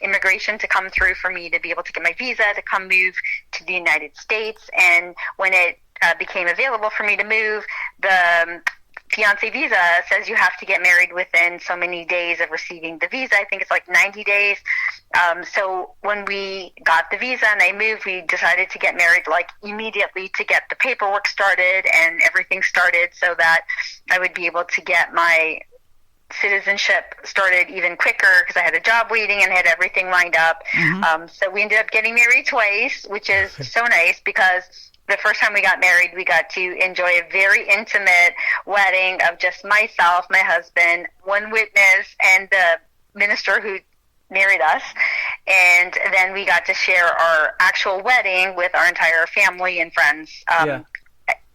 immigration to come through for me to be able to get my visa to come move to the United States. And when it became available for me to move, the fiancé visa says you have to get married within so many days of receiving the visa. I think it's like 90 days. So when we got the visa and I moved, we decided to get married like immediately to get the paperwork started and everything started so that I would be able to get my citizenship started even quicker because I had a job waiting and had everything lined up. So we ended up getting married twice, which is so nice because the first time we got married, we got to enjoy a very intimate wedding of just myself, my husband, one witness, and the minister who married us. And then we got to share our actual wedding with our entire family and friends.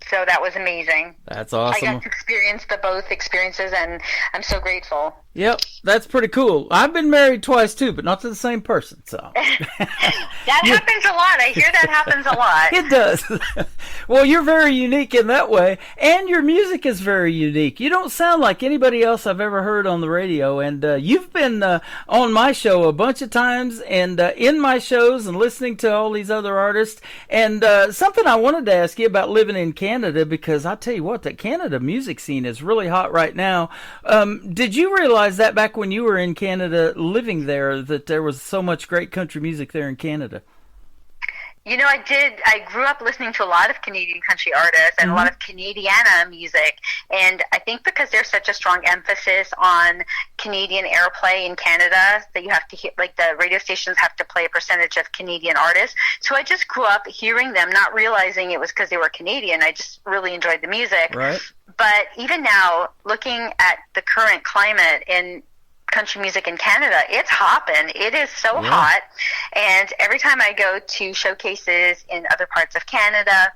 So that was amazing. That's awesome. I got to experience both experiences, and I'm so grateful. Yep, that's pretty cool. I've been married twice too, but not to the same person. So that happens a lot. I hear that happens a lot. It does. Well, you're very unique in that way, and your music is very unique. You don't sound like anybody else I've ever heard on the radio, and you've been on my show a bunch of times, and in my shows, and listening to all these other artists. And something I wanted to ask you about living in Canada, because I tell you what, that Canada music scene is really hot right now. Did you realize that back when you were in Canada living there, that there was so much great country music there in Canada? You know, I did. I grew up listening to a lot of Canadian country artists and a lot of Canadiana music. And I think because there's such a strong emphasis on Canadian airplay in Canada, that you have to hear, like the radio stations have to play a percentage of Canadian artists. So I just grew up hearing them, not realizing it was because they were Canadian. I just really enjoyed the music. Right. But even now, looking at the current climate in country music in Canada, it's hopping. It is so hot. And every time I go to showcases in other parts of Canada,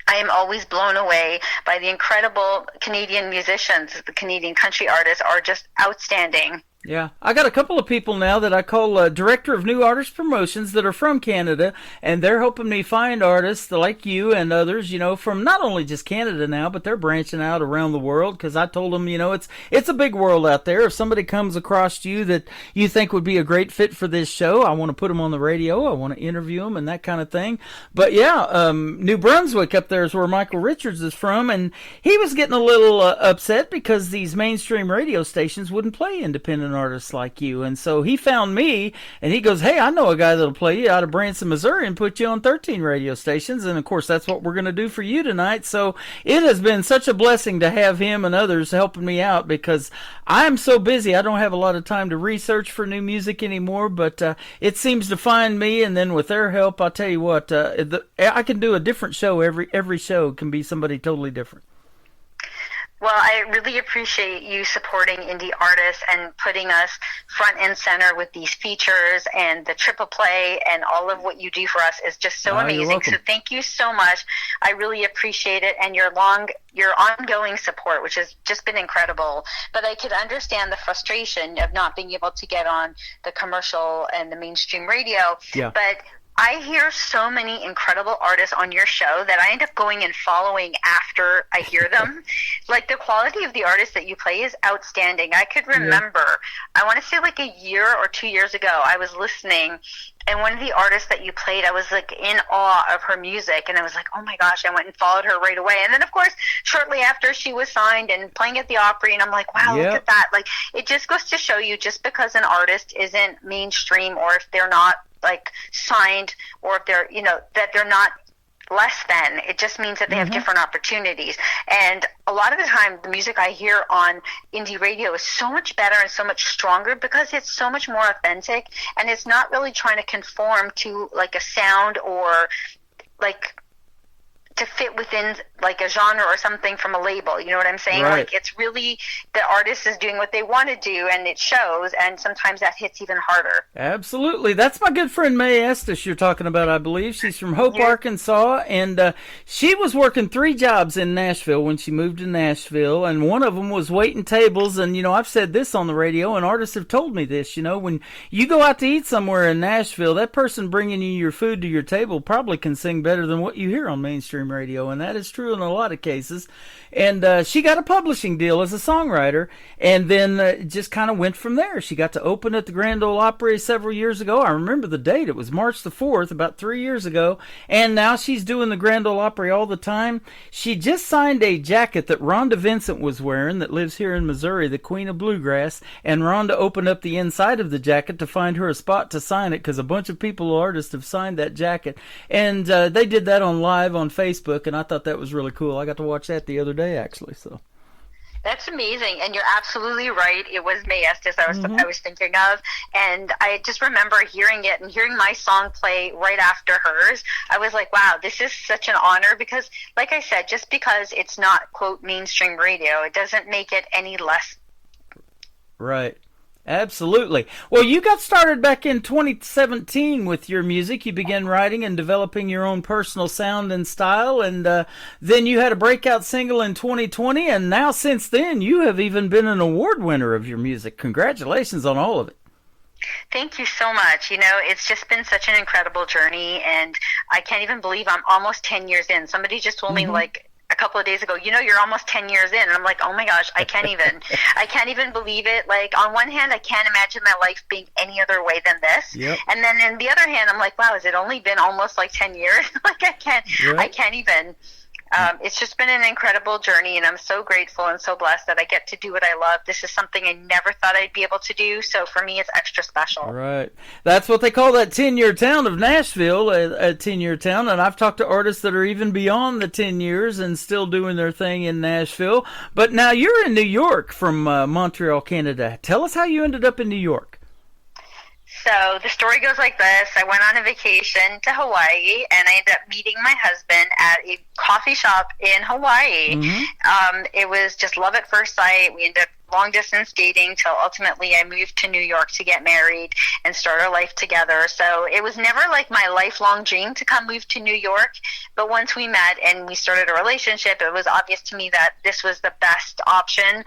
I am always blown away by the incredible Canadian musicians. The Canadian country artists are just outstanding. Yeah, I got a couple of people now that I call Director of New Artist Promotions that are from Canada, and they're helping me find artists like you and others, you know, from not only just Canada now, but they're branching out around the world, because I told them, you know, it's a big world out there. If somebody comes across you that you think would be a great fit for this show, I want to put them on the radio, I want to interview them and that kind of thing. But yeah, New Brunswick up there is where Michael Richards is from, and he was getting a little upset because these mainstream radio stations wouldn't play independent artists like you, and so he found me, and he goes, hey, I know a guy that'll play you out of Branson, Missouri, and put you on 13 radio stations. And of course that's what we're going to do for you tonight. So it has been such a blessing to have him and others helping me out, because I'm so busy I don't have a lot of time to research for new music anymore, but it seems to find me, and then with their help, I'll tell you what, I can do a different show. Every show can be somebody totally different. Well, I really appreciate you supporting indie artists and putting us front and center with these features, and the triple play and all of what you do for us is just so amazing. So thank you so much. I really appreciate it, and your ongoing support, which has just been incredible. But I could understand the frustration of not being able to get on the commercial and the mainstream radio. Yeah. But I hear so many incredible artists on your show that I end up going and following after I hear them. Like, the quality of the artists that you play is outstanding. I could remember, I want to say like a year or 2 years ago, I was listening, and one of the artists that you played, I was like in awe of her music, and I was like, oh my gosh, I went and followed her right away. And then of course, shortly after, she was signed and playing at the Opry, and I'm like, wow, look at that. Like, it just goes to show you, just because an artist isn't mainstream, or if they're not like signed, or if they're, you know, that they're not less than, it just means that they have different opportunities. And a lot of the time, the music I hear on indie radio is so much better and so much stronger, because it's so much more authentic, and it's not really trying to conform to like a sound, or like to fit within like a genre or something from a label. You know what I'm saying? Right. Like, it's really, the artist is doing what they want to do, and it shows, and sometimes that hits even harder. Absolutely. That's my good friend Mae Estes you're talking about, I believe. She's from Hope, Arkansas, and she was working 3 jobs in Nashville when she moved to Nashville, and one of them was waiting tables. And, you know, I've said this on the radio, and artists have told me this, you know, when you go out to eat somewhere in Nashville, that person bringing you your food to your table probably can sing better than what you hear on mainstream radio, and that is true in a lot of cases. And she got a publishing deal as a songwriter, and then just kind of went from there. She got to open at the Grand Ole Opry several years ago. I remember the date. It was March the 4th, about 3 years ago, and now she's doing the Grand Ole Opry all the time. She just signed a jacket that Rhonda Vincent was wearing, that lives here in Missouri, the Queen of Bluegrass, and Rhonda opened up the inside of the jacket to find her a spot to sign it, because a bunch of artists have signed that jacket, and they did that on live on Facebook, and I thought that was really cool. I got to watch that the other day, actually. So That's amazing, and you're absolutely right. It was Mae Estes I was thinking of, and I just remember hearing it and hearing my song play right after hers. I was like, wow, this is such an honor because, like I said, just because it's not, quote, mainstream radio, it doesn't make it any less. Right. Absolutely. Well, you got started back in 2017 with your music. You began writing and developing your own personal sound and style, and then you had a breakout single in 2020, and now since then you have even been an award winner of your music. Congratulations on all of it. Thank you so much. You know, it's just been such an incredible journey, and I can't even believe I'm almost 10 years in. Somebody just told me, like, a couple of days ago, you know, you're almost 10 years in. And I'm like, oh my gosh, I can't even believe it. Like, on one hand, I can't imagine my life being any other way than this. Yep. And then in the other hand, I'm like, wow, has it only been almost like 10 years? Like, I can't even. It's just been an incredible journey, and I'm so grateful and so blessed that I get to do what I love. This is something I never thought I'd be able to do, so for me, it's extra special. Right. That's what they call that 10-year town of Nashville, a 10-year town, and I've talked to artists that are even beyond the 10 years and still doing their thing in Nashville. But now you're in New York from Montreal, Canada. Tell us how you ended up in New York. So the story goes like this. I went on a vacation to Hawaii, and I ended up meeting my husband at a coffee shop in Hawaii. It was just love at first sight. We ended up long distance dating till ultimately I moved to New York to get married and start our life together. So it was never like my lifelong dream to come move to New York, but once we met and we started a relationship, it was obvious to me that this was the best option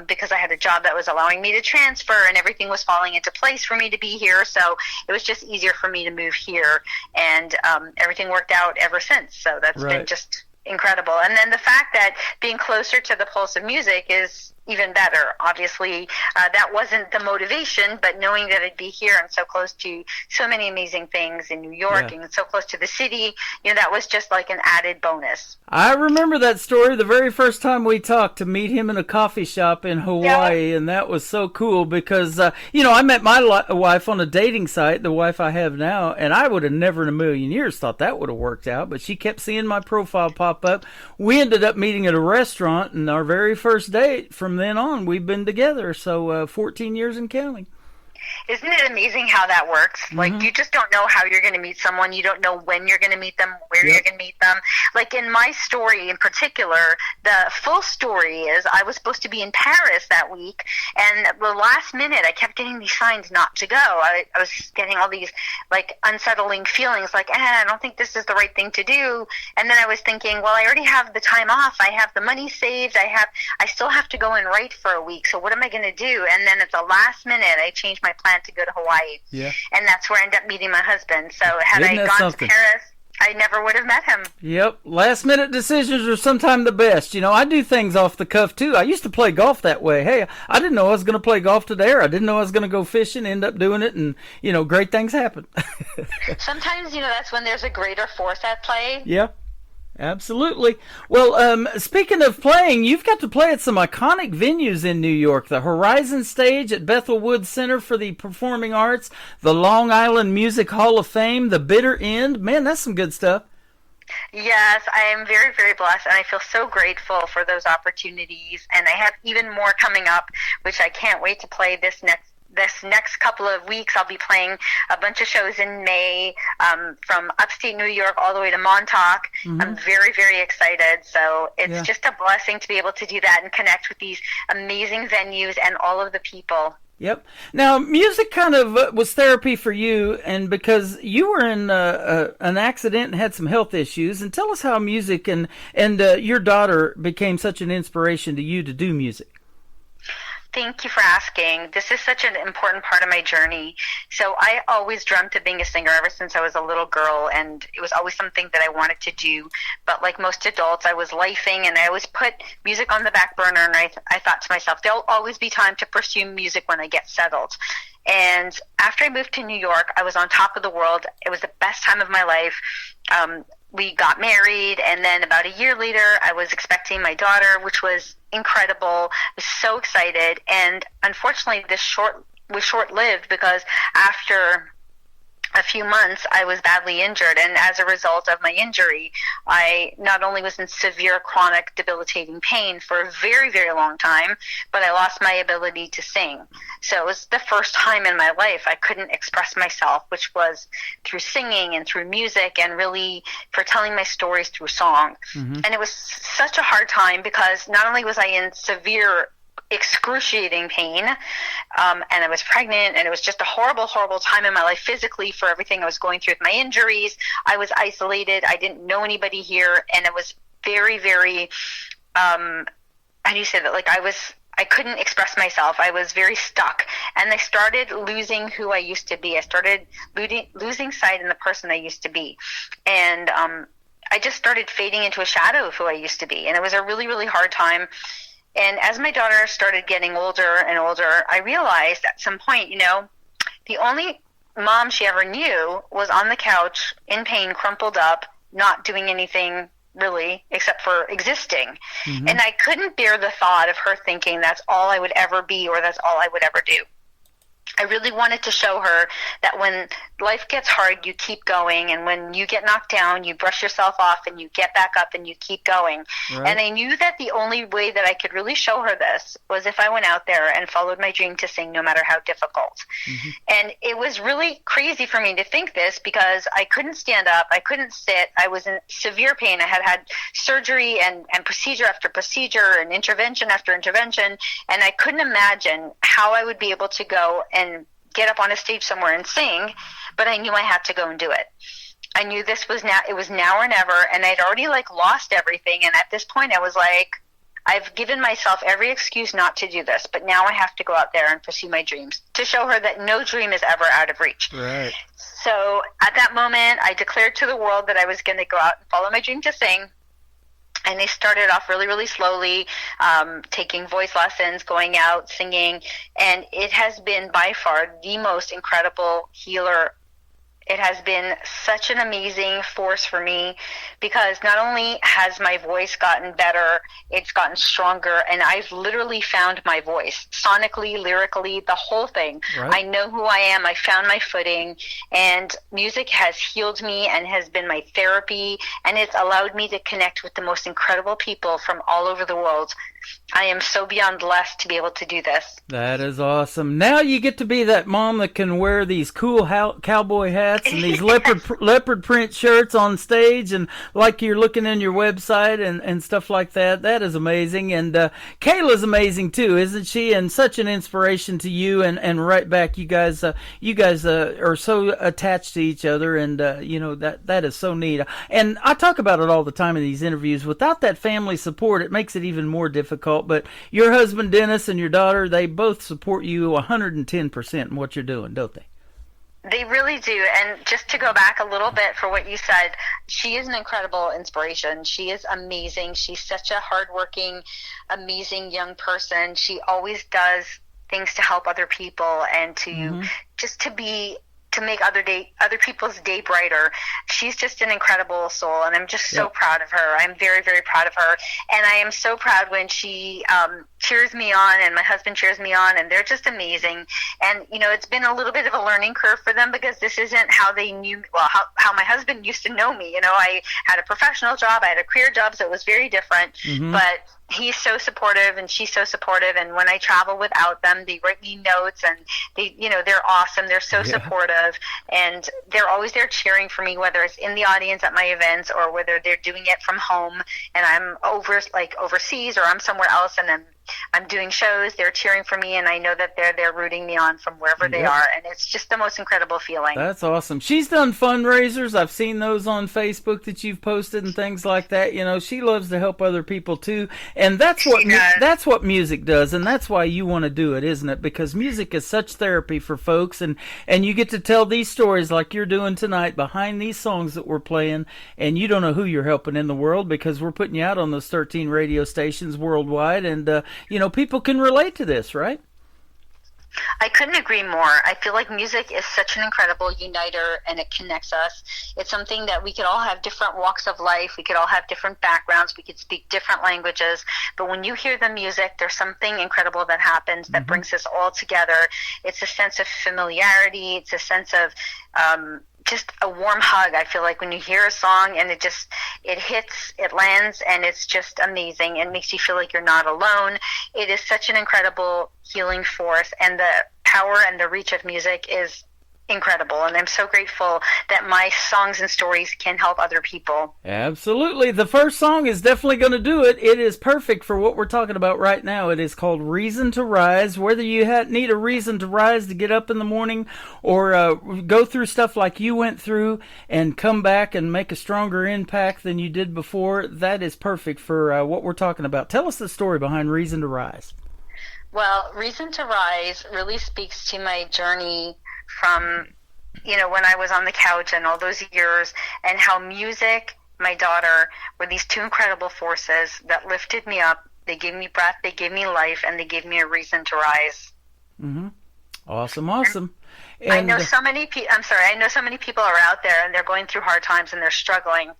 because I had a job that was allowing me to transfer and everything was falling into place for me to be here. So it was just easier for me to move here, and everything worked out ever since. So that's been just incredible. And then the fact that being closer to the pulse of music is even better. Obviously, that wasn't the motivation, but knowing that I'd be here and so close to so many amazing things in New York and so close to the city, you know, that was just like an added bonus. I remember that story the very first time we talked, to meet him in a coffee shop in Hawaii, and that was so cool because, you know, I met my wife on a dating site, the wife I have now, and I would have never in a million years thought that would have worked out, but she kept seeing my profile pop up. We ended up meeting at a restaurant, and our very first date, from then on, we've been together, so 14 years and counting. Isn't it amazing how that works? Like, you just don't know how you're going to meet someone. You don't know when you're going to meet them, where you're going to meet them. Like, in my story in particular, the full story is I was supposed to be in Paris that week, and the last minute, I kept getting these signs not to go. I was getting all these, like, unsettling feelings, like, I don't think this is the right thing to do. And then I was thinking, well, I already have the time off. I have the money saved. I still have to go and write for a week. So what am I going to do? And then at the last minute, I changed my plan to go to Hawaii. Yeah. And that's where I ended up meeting my husband. So had I gone to Paris, I never would have met him. Yep. Last minute decisions are sometimes the best. You know, I do things off the cuff too. I used to play golf that way. Hey, I didn't know I was going to play golf today, or I didn't know I was going to go fishing, end up doing it, and, you know, great things happen. Sometimes, you know, that's when there's a greater force at play. Yeah. Absolutely. Well, speaking of playing, you've got to play at some iconic venues in New York. The Horizon Stage at Bethel Woods Center for the Performing Arts, the Long Island Music Hall of Fame, the Bitter End. Man, that's some good stuff. Yes, I am very, very blessed, and I feel so grateful for those opportunities. And I have even more coming up, which I can't wait to play this next couple of weeks. I'll be playing a bunch of shows in May, from upstate New York all the way to Montauk. I'm very, very excited. So it's just a blessing to be able to do that and connect with these amazing venues and all of the people. Yep. Now, music kind of was therapy for you, and because you were in an accident and had some health issues. And tell us how music and your daughter became such an inspiration to you to do music. Thank you for asking. This is such an important part of my journey. So I always dreamt of being a singer ever since I was a little girl, and it was always something that I wanted to do. But like most adults, I was lifing, and I always put music on the back burner, and I thought to myself, there'll always be time to pursue music when I get settled. And after I moved to New York, I was on top of the world. It was the best time of my life. We got married, and then about a year later, I was expecting my daughter, which was incredible. I was so excited, and unfortunately, this was short-lived because after a few months, I was badly injured. And as a result of my injury, I not only was in severe, chronic, debilitating pain for a very, very long time, but I lost my ability to sing. So it was the first time in my life I couldn't express myself, which was through singing and through music and really for telling my stories through song. And it was such a hard time because not only was I in severe, excruciating pain, and I was pregnant, and it was just a horrible, horrible time in my life physically for everything I was going through with my injuries. I was isolated. I didn't know anybody here, and it was very, very, how do you say that? Like I couldn't express myself. I was very stuck, and I started losing who I used to be. I started losing sight in the person I used to be, and I just started fading into a shadow of who I used to be, and it was a really, really hard time. And as my daughter started getting older and older, I realized at some point, the only mom she ever knew was on the couch in pain, crumpled up, not doing anything really except for existing. And I couldn't bear the thought of her thinking that's all I would ever be or that's all I would ever do. I really wanted to show her that when life gets hard, you keep going, and when you get knocked down, you brush yourself off and you get back up and you keep going. Right. And I knew that the only way that I could really show her this was if I went out there and followed my dream to sing, no matter how difficult. And it was really crazy for me to think this because I couldn't stand up, I couldn't sit, I was in severe pain. I had surgery and procedure after procedure and intervention after intervention, and I couldn't imagine how I would be able to go and get up on a stage somewhere and sing, but I knew I had to go and do it. I knew this was it was now or never, and I'd already lost everything, and at this point I was like, I've given myself every excuse not to do this, but now I have to go out there and pursue my dreams to show her that no dream is ever out of reach. Right. So at that moment, I declared to the world that I was going to go out and follow my dream to sing. And they started off really, really slowly, taking voice lessons, going out, singing. And it has been by far the most incredible healer. It has been such an amazing force for me because not only has my voice gotten better, it's gotten stronger, and I've literally found my voice, sonically, lyrically, the whole thing. Right. I know who I am. I found my footing, and music has healed me and has been my therapy, and it's allowed me to connect with the most incredible people from all over the world. I am so beyond blessed to be able to do this. That is awesome. Now you get to be that mom that can wear these cool cowboy hats and these leopard print shirts on stage, and like you're looking in your website and stuff like that. That is amazing. And Kayla's amazing too, isn't she? And such an inspiration to you. And right back, you guys are so attached to each other, and that is so neat. And I talk about it all the time in these interviews. Without that family support, it makes it even more difficult. But your husband Dennis and your daughter, they both support you 110% in what you're doing, don't they? They really do. And just to go back a little bit for what you said, she is an incredible inspiration. She is amazing. She's such a hardworking, amazing young person. She always does things to help other people and to just to make other people's day brighter. She's just an incredible soul, and I'm just so proud of her. I'm very, very proud of her, and I am so proud when she cheers me on, and my husband cheers me on, and they're just amazing. And it's been a little bit of a learning curve for them because this isn't how they knew, how my husband used to know me. I had a professional job, I had a career job, so it was very different. But he's so supportive and she's so supportive, and when I travel without them, they write me notes, and they're awesome. They're so supportive, and they're always there cheering for me, whether it's in the audience at my events or whether they're doing it from home and I'm overseas or I'm somewhere else and I'm doing shows. They're cheering for me, and I know that they're rooting me on from wherever they are, and it's just the most incredible feeling. That's awesome. She's done fundraisers. I've seen those on Facebook that you've posted and things like that. She loves to help other people too, and that's what music does, and that's why you want to do it, isn't it? Because music is such therapy for folks, and you get to tell these stories like you're doing tonight behind these songs that we're playing, and you don't know who you're helping in the world because we're putting you out on those 13 radio stations worldwide, and people can relate to this, right? I couldn't agree more. I feel like music is such an incredible uniter, and it connects us. It's something that we could all have different walks of life. We could all have different backgrounds. We could speak different languages. But when you hear the music, there's something incredible that happens that brings us all together. It's a sense of familiarity. It's a sense of just a warm hug. I feel like when you hear a song and it hits, it lands, and it's just amazing. It makes you feel like you're not alone. It is such an incredible healing force, and the power and the reach of music is incredible, and I'm so grateful that my songs and stories can help other people. Absolutely. The first song is definitely going to do it. It is perfect for what we're talking about right now. It is called Reason to Rise. Whether you need a reason to rise to get up in the morning, or go through stuff like you went through and come back and make a stronger impact than you did before, that is perfect for what we're talking about. Tell us the story behind Reason to Rise. Well, Reason to Rise really speaks to my journey from, when I was on the couch and all those years, and how music, my daughter, were these two incredible forces that lifted me up. They gave me breath, they gave me life, and they gave me a reason to rise. Mm-hmm. Awesome. And I know so many people are out there, and they're going through hard times, and they're struggling,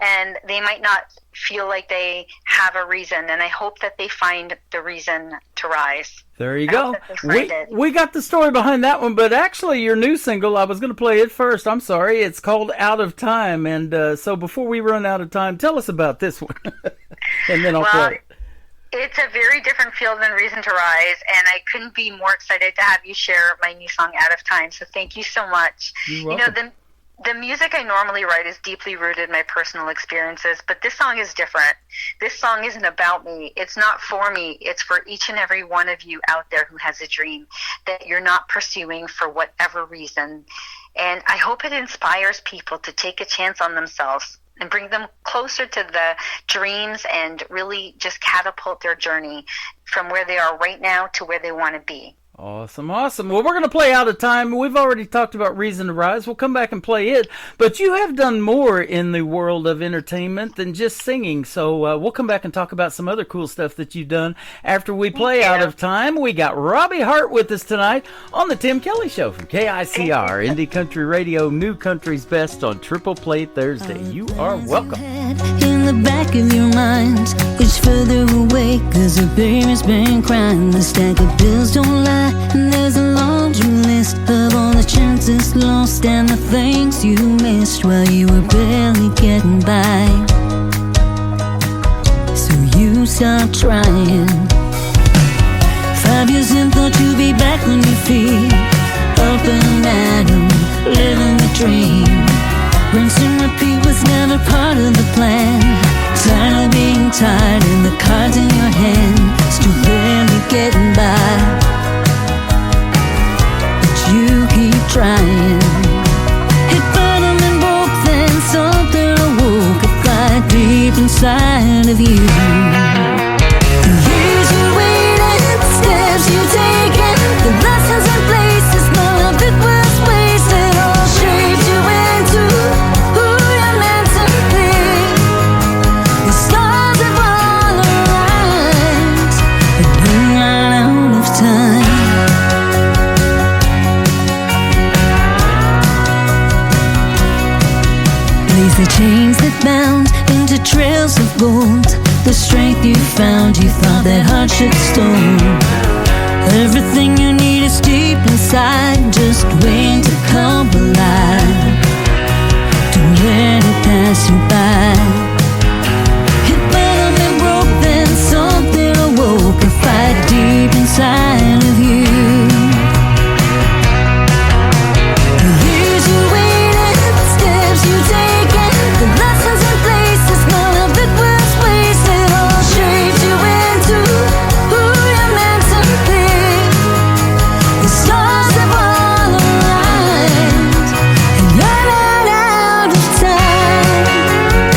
and they might not feel like they have a reason, and I hope that they find the reason to rise. There you go. We got the story behind that one, but actually your new single, I was going to play it first. I'm sorry. It's called Out of Time, and so before we run out of time, tell us about this one, and then I'll play it. It's a very different feel than Reason to Rise, and I couldn't be more excited to have you share my new song, Out of Time, so thank you so much. You're welcome. The music I normally write is deeply rooted in my personal experiences, but this song is different. This song isn't about me. It's not for me. It's for each and every one of you out there who has a dream that you're not pursuing for whatever reason. And I hope it inspires people to take a chance on themselves and bring them closer to the dreams, and really just catapult their journey from where they are right now to where they want to be. Awesome. Well, we're going to play Out of Time. We've already talked about Reason to Rise. We'll come back and play it. But you have done more in the world of entertainment than just singing. So we'll come back and talk about some other cool stuff that you've done after we play Out of Time. We got Robbie Hart with us tonight on The Tim Kelly Show from KICR, Indie Country Radio, New Country's Best on Triple Play Thursday. You are welcome. In the back of your mind, it's further away, 'cause a baby's been crying. The stack of bills don't lie, and there's a laundry list of all the chances lost and the things you missed while you were barely getting by. So you start trying. 5 years in, thought you'd be back on your feet, up and at 'em, living the dream. Rinse and repeat was never part of the plan. Tired of being tired, and the cards in your hand, still barely getting by. But you keep trying. Hit bottom and broke, then something awoke, a fire deep inside of you. The years you waited, the steps you taken, the lessons and places, none of it was wasted. All shaped you into who you're meant to be. The stars have all aligned, and we're not out of time. Release the chains that bound into trails of gold. The strength you found, you thought that hardship stole. Everything you need is deep inside, just waiting to come alive. Don't let it pass you by. Hit bottom and broke, then something awoke, a fight deep inside of you. The years you waited, the steps you taken, the lessons and places, none of it was wasted. All shaped you into who you're meant to be. The stars have all aligned, and you're not out of time.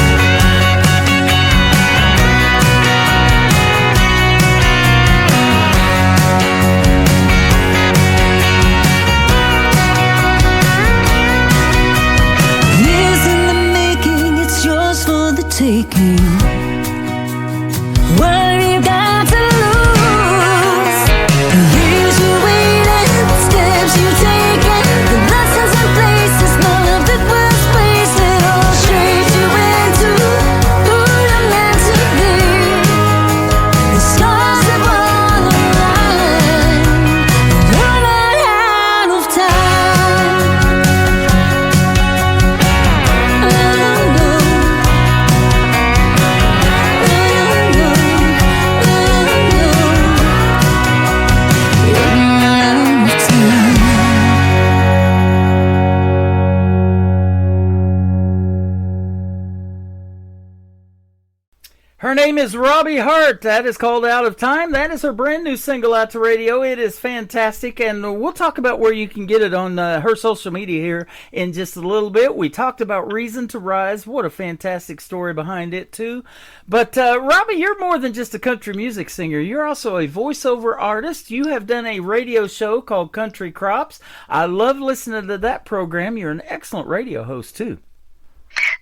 name is Robbie Hart. That is called Out of Time. That is her brand new single out to radio. It is fantastic, and we'll talk about where you can get it on her social media here in just a little bit. We talked about Reason to Rise. What a fantastic story behind it, too. But, Robbie, you're more than just a country music singer. You're also a voiceover artist. You have done a radio show called Country Crops. I love listening to that program. You're an excellent radio host, too.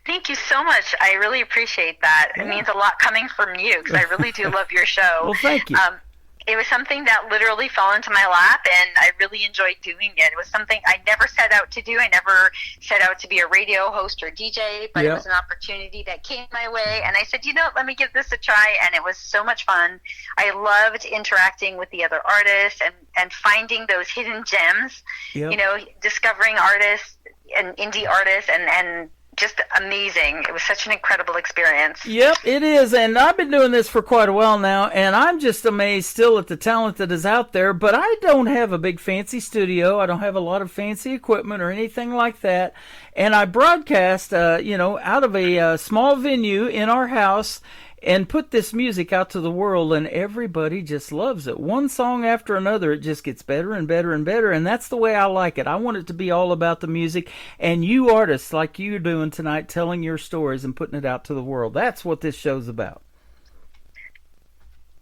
Thank you so much. I really appreciate that. Yeah. It means a lot coming from you because I really do love your show. Well, thank you. It was something that literally fell into my lap, and I really enjoyed doing it. It was something I never set out to do. I never set out to be a radio host or DJ, but it was an opportunity that came my way, and I said, let me give this a try, and it was so much fun. I loved interacting with the other artists and finding those hidden gems, discovering artists and indie artists and just amazing. It was such an incredible experience. Yep, it is. And I've been doing this for quite a while now, and I'm just amazed still at the talent that is out there. But I don't have a big fancy studio. I don't have a lot of fancy equipment or anything like that. And I broadcast, out of a small venue in our house and put this music out to the world, and everybody just loves it. One song after another, it just gets better and better and better, and that's the way I like it. I want it to be all about the music, and you artists like you're doing tonight, telling your stories and putting it out to the world. That's what this show's about.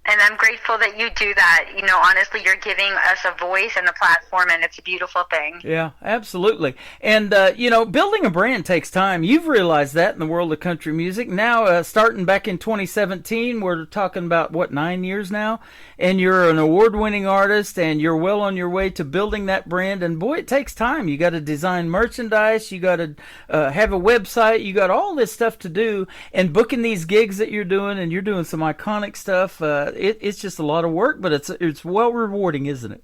And I'm grateful that you do that. Honestly, you're giving us a voice and a platform, and it's a beautiful thing. Yeah, absolutely. And, building a brand takes time. You've realized that in the world of country music. Now, starting back in 2017, we're talking about, 9 years now? And you're an award-winning artist, and you're well on your way to building that brand. And, boy, it takes time. You got to design merchandise. You got to have a website. You got all this stuff to do. And booking these gigs that you're doing, and you're doing some iconic stuff. It's just a lot of work, but it's well rewarding, isn't it?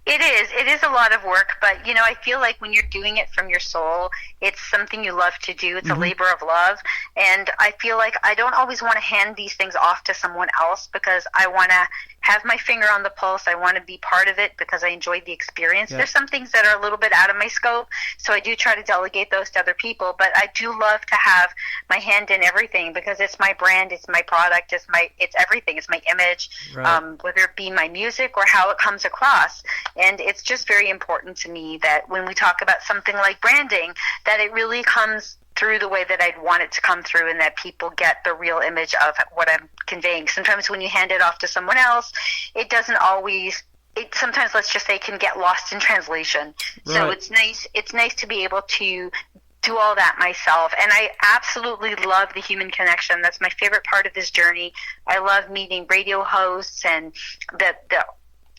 It is. It is a lot of work, but, I feel like when you're doing it from your soul, it's something you love to do. It's a labor of love, and I feel like I don't always want to hand these things off to someone else because I want to have my finger on the pulse. I want to be part of it because I enjoyed the experience. Yeah. There's some things that are a little bit out of my scope, so I do try to delegate those to other people, but I do love to have my hand in everything because it's my brand, it's my product, it's everything. It's my image, right. Whether it be my music or how it comes across. And it's just very important to me that when we talk about something like branding, that it really comes through the way that I'd want it to come through and that people get the real image of what I'm conveying. Sometimes when you hand it off to someone else, it doesn't always... sometimes, let's just say, can get lost in translation. Right. So it's nice to be able to do all that myself. And I absolutely love the human connection. That's my favorite part of this journey. I love meeting radio hosts and the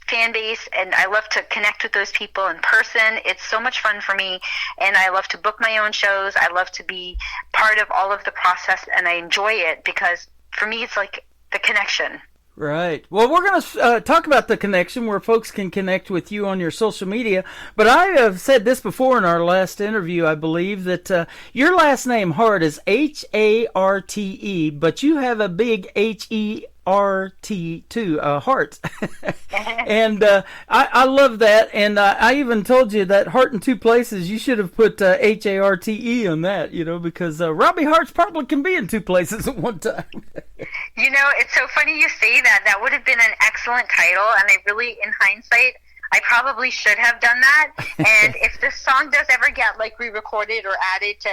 fan base, and I love to connect with those people in person. It's so much fun for me, and I love to book my own shows. I love to be part of all of the process, and I enjoy it because for me it's like the connection. Right. Well, we're going to talk about the connection where folks can connect with you on your social media. But I have said this before in our last interview, I believe, that your last name, Hart, is H-A-R-T-E, but you have a big H-E-R-T too, Hart. And I love that. And I even told you that Hart in two places, you should have put H-A-R-T-E on that, because Robbie Hart's probably can be in two places at one time. It's so funny you say that. That would have been an excellent title, and I really, in hindsight, I probably should have done that. And if this song does ever get re-recorded or added to,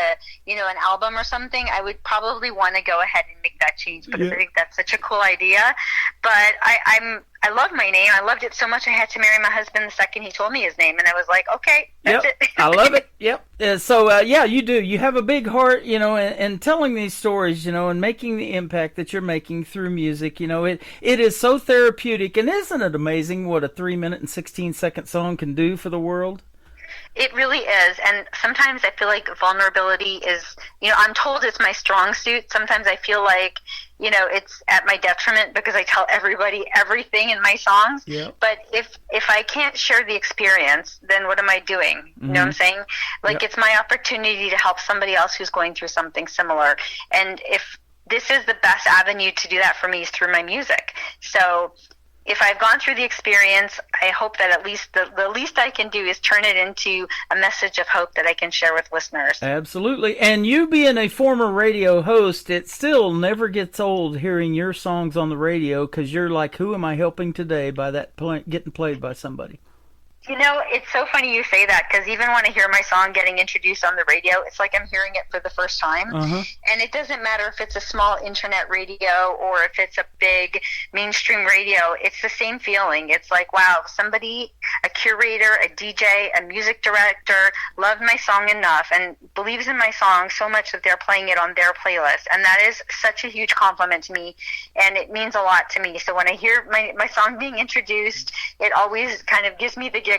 an album or something, I would probably want to go ahead and make that change because I think that's such a cool idea. But I love my name. I loved it so much I had to marry my husband the second he told me his name, and I was like, okay, that's it. I love it. Yep. So you do. You have a big heart, and telling these stories, and making the impact that you're making through music. It is so therapeutic, and isn't it amazing what a 3-minute and 16-second song can do for the world? It really is, and sometimes I feel like vulnerability is, I'm told it's my strong suit. Sometimes I feel like, it's at my detriment because I tell everybody everything in my songs. Yep. But if I can't share the experience, then what am I doing? You know what I'm saying? It's my opportunity to help somebody else who's going through something similar. And if this is the best avenue to do that for me is through my music. So if I've gone through the experience, I hope that at least the least I can do is turn it into a message of hope that I can share with listeners. Absolutely. And you being a former radio host, it still never gets old hearing your songs on the radio, because you're like, who am I helping today by that getting played by somebody? You know, it's so funny you say that, because even when I hear my song getting introduced on the radio, it's like I'm hearing it for the first time. And it doesn't matter if it's a small internet radio or if it's a big mainstream radio. It's the same feeling. It's like, wow, somebody, a curator, a DJ, a music director, loved my song enough and believes in my song so much that they're playing it on their playlist. And that is such a huge compliment to me, and it means a lot to me. So when I hear my song being introduced, it always kind of gives me the giggles.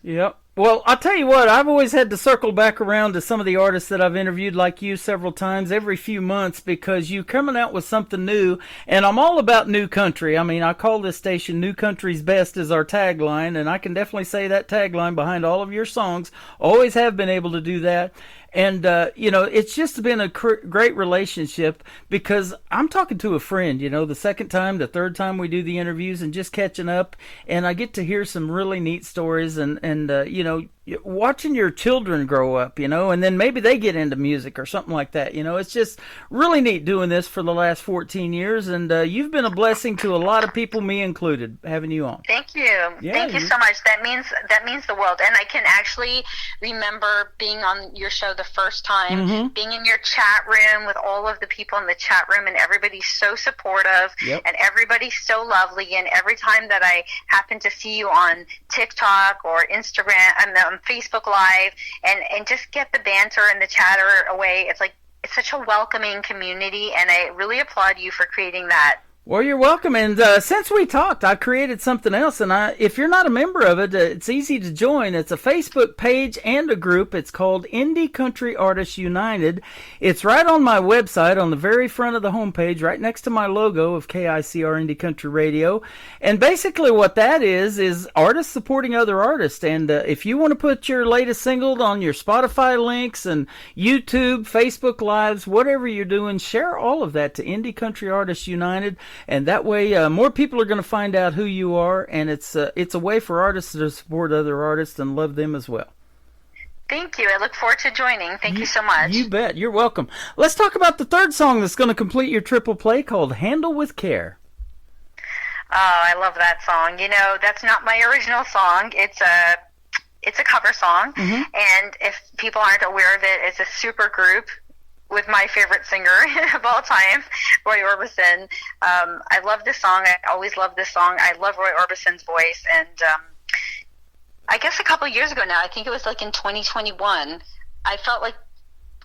Yep. Well, I'll tell you what, I've always had to circle back around to some of the artists that I've interviewed, like you, several times every few months, because you coming out with something new, and I'm all about new country. I mean, I call this station New Country's Best is our tagline, and I can definitely say that tagline behind all of your songs. Always have been able to do that. And, you know, it's just been a great relationship, because I'm talking to a friend, you know, the second time, the third time we do the interviews, and just catching up, and I get to hear some really neat stories, and you know, watching your children grow up, you know, and then maybe they get into music or something like that. You know, it's just really neat doing this for the last 14 years, and you've been a blessing to a lot of people, me included, having you on. Thank you. Thank you so much. That means the world. And I can actually remember being on your show the first time, being in your chat room with all of the people in the chat room, and everybody's so supportive, and everybody's so lovely. And every time that I happen to see you on TikTok or Instagram and Facebook Live, and just get the banter and the chatter away, it's like, it's such a welcoming community, and I really applaud you for creating that. Well, you're welcome. And since we talked, I created something else. And if you're not a member of it, it's easy to join. It's a Facebook page and a group. It's called Indie Country Artists United. It's right on my website, on the very front of the homepage, right next to my logo of KICR Indie Country Radio. And basically what that is artists supporting other artists. And if you want to put your latest single on your Spotify links and YouTube, Facebook Lives, whatever you're doing, share all of that to Indie Country Artists United. And that way, more people are going to find out who you are, and it's a way for artists to support other artists and love them as well. Thank you. I look forward to joining. Thank you so much. You bet. You're welcome. Let's talk about the third song that's going to complete your triple play, called Handle with Care. Oh, I love that song. You know, that's not my original song. It's a cover song, and if people aren't aware of it, it's a super group with my favorite singer of all time, Roy Orbison. I love this song. I always love this song. I love Roy Orbison's voice. And I guess a couple of years ago now, I think it was like in 2021, I felt like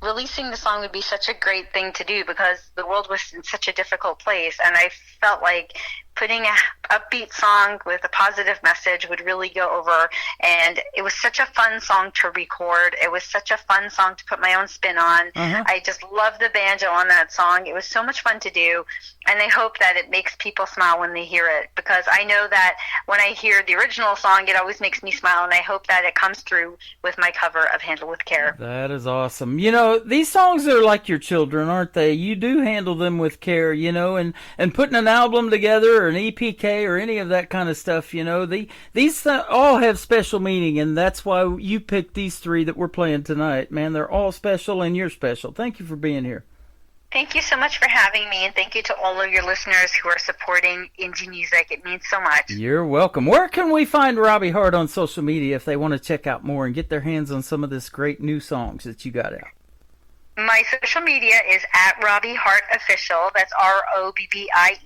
releasing the song would be such a great thing to do, because the world was in such a difficult place. And I felt like putting an upbeat song with a positive message would really go over. And it was such a fun song to record. It was such a fun song to put my own spin on. I just love the banjo on that song. It was so much fun to do. And I hope that it makes people smile when they hear it, because I know that when I hear the original song, it always makes me smile. And I hope that it comes through with my cover of Handle with Care. That is awesome. You know, these songs are like your children, aren't they? You do handle them with care, you know, and putting an album together, or an EPK, or any of that kind of stuff, you know, these all have special meaning, and that's why you picked these three that we're playing tonight. Man, they're all special, and you're special. Thank you for being here. Thank you so much for having me, and thank you to all of your listeners who are supporting indie music. It means so much. You're welcome. Where can we find Robbie Hart on social media if they want to check out more and get their hands on some of this great new songs that you got out? My social media is at Robbie Hart Official. That's ROBBIEHARTE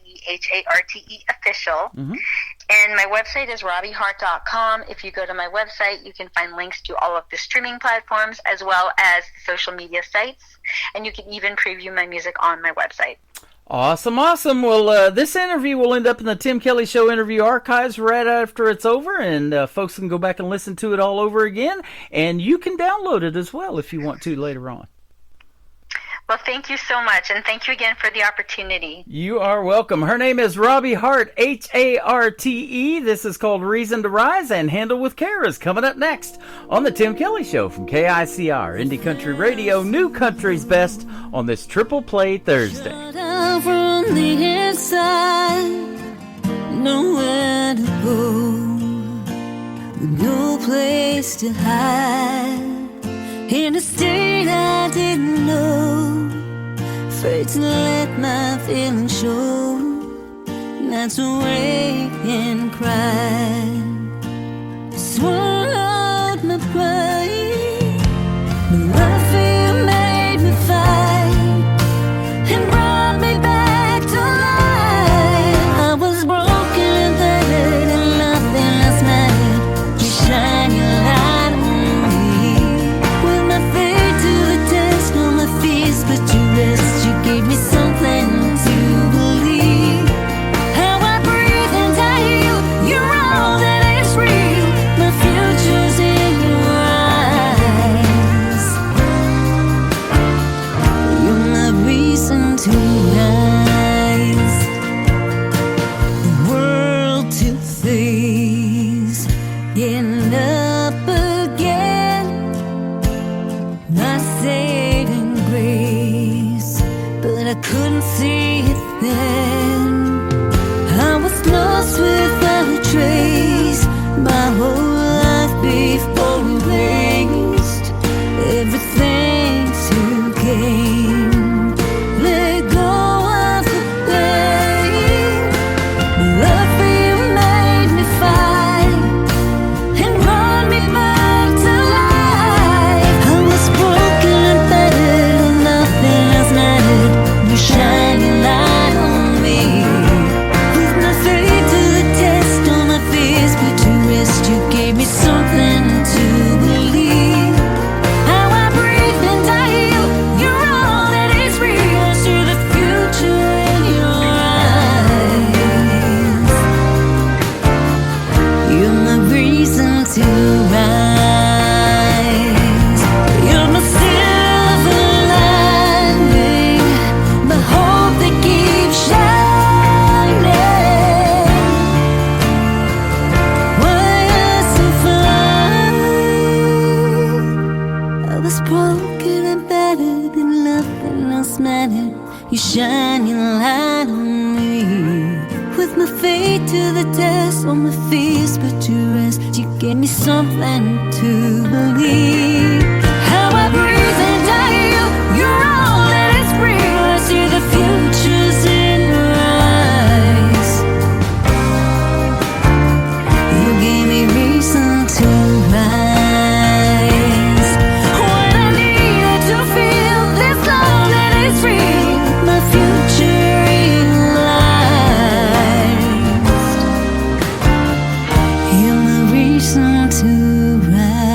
Official. And my website is RobbieHart.com. If you go to my website, you can find links to all of the streaming platforms as well as social media sites. And you can even preview my music on my website. Awesome, awesome. Well, this interview will end up in the Tim Kelly Show interview archives right after it's over, and folks can go back and listen to it all over again. And you can download it as well if you want to later on. Well, thank you so much, and thank you again for the opportunity. You are welcome. Her name is Robbie Hart, Harte. This is called Reason to Rise, and Handle with Care is coming up next on The Tim Kelly Show from KICR, Indie Country Radio, New Country's Best, on this Triple Play Thursday. Shut down from the inside. nowhere to go, with no place to hide, in a state I didn't know, afraid to let my feelings show, not to wake and cry, swallowed my pride, but love for you made me fight, and brought me back to life. I was broken and battered and nothing else mattered. You shine your light on me, with my fate to the test, all my fears put to rest. You gave me something to believe. How I breathe and I heal, you're all that is real. My future's in your eyes. You're my reason to rise, the world to face, getting up again, my saving grace. But I couldn't see it then. I was lost without a trace, my whole life before erased, everything to gain. Let go of the pain. Love for you made me fight, and brought me back to life. I was broken and battered, and nothing else mattered. You shine your light on me, with my fate to the test, all my fears put to rest. You gave me something to believe. How I breathe and I heal, you're all that is real. See the future in your eyes. You're my reason to rise. You're my silver lining, my hope that keeps shining. Why you're so fine. I was broken and battered and nothing else mattered. You shine your light on me, with my fate to the test, all my fears put to rest. You gave me something to believe. How I breathe and I heal, you're all that is real. I see the future's in your eyes. You gave me reason to rise, when I needed to feel this love that is real. My future realized. You're my reason to rise.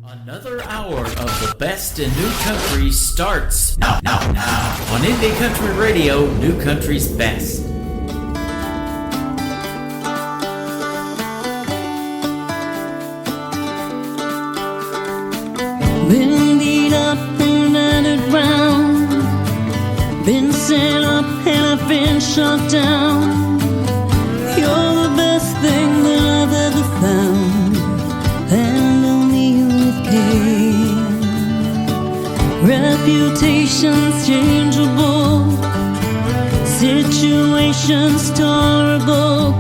Another hour of the best in new country starts now on Indie Country Radio, New Country's best. Been beat up and battered round, been set up and I've been shot down. You're the best thing that I've ever found, and only with care. Reputations changeable, situations tolerable.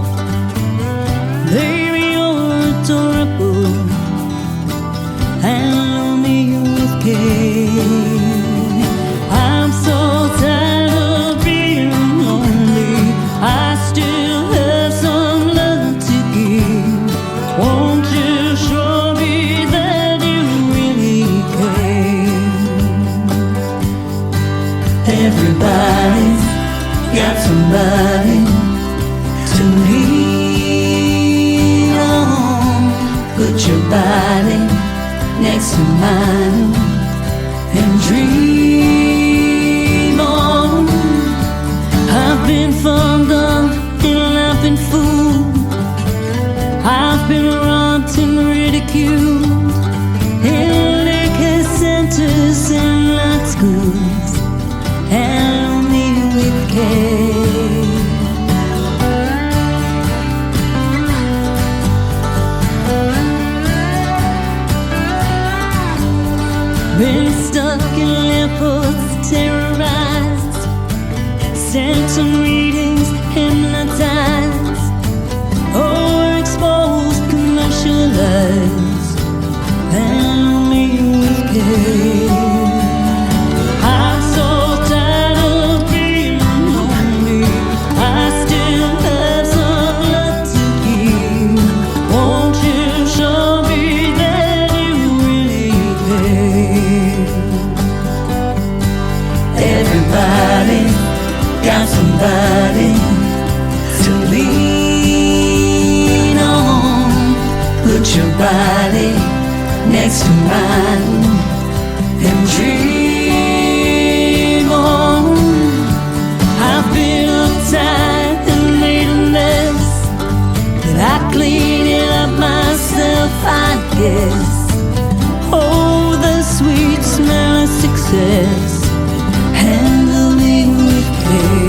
Baby, you're adorable, and only with care. I'm so tired of being lonely, I still have some love to give. Won't you show me that you really care? Everybody's got somebody to lean on. Put your body next to mine and dream on. I've been fond of and I've been fooled, I've been robbed and ridiculed in liquor centers and night schools, and only with care. Been stuck in some readings, hypnotized, overexposed, commercialized, and me with care. I'm so tired of being lonely. I still have some love to give. Won't you show me that you really care? Everybody got somebody to lean on. Put your body next to mine and dream on. I've been uptight and made a mess, but I clean it up myself, I guess. Oh, the sweet smell of success. Handle me with care.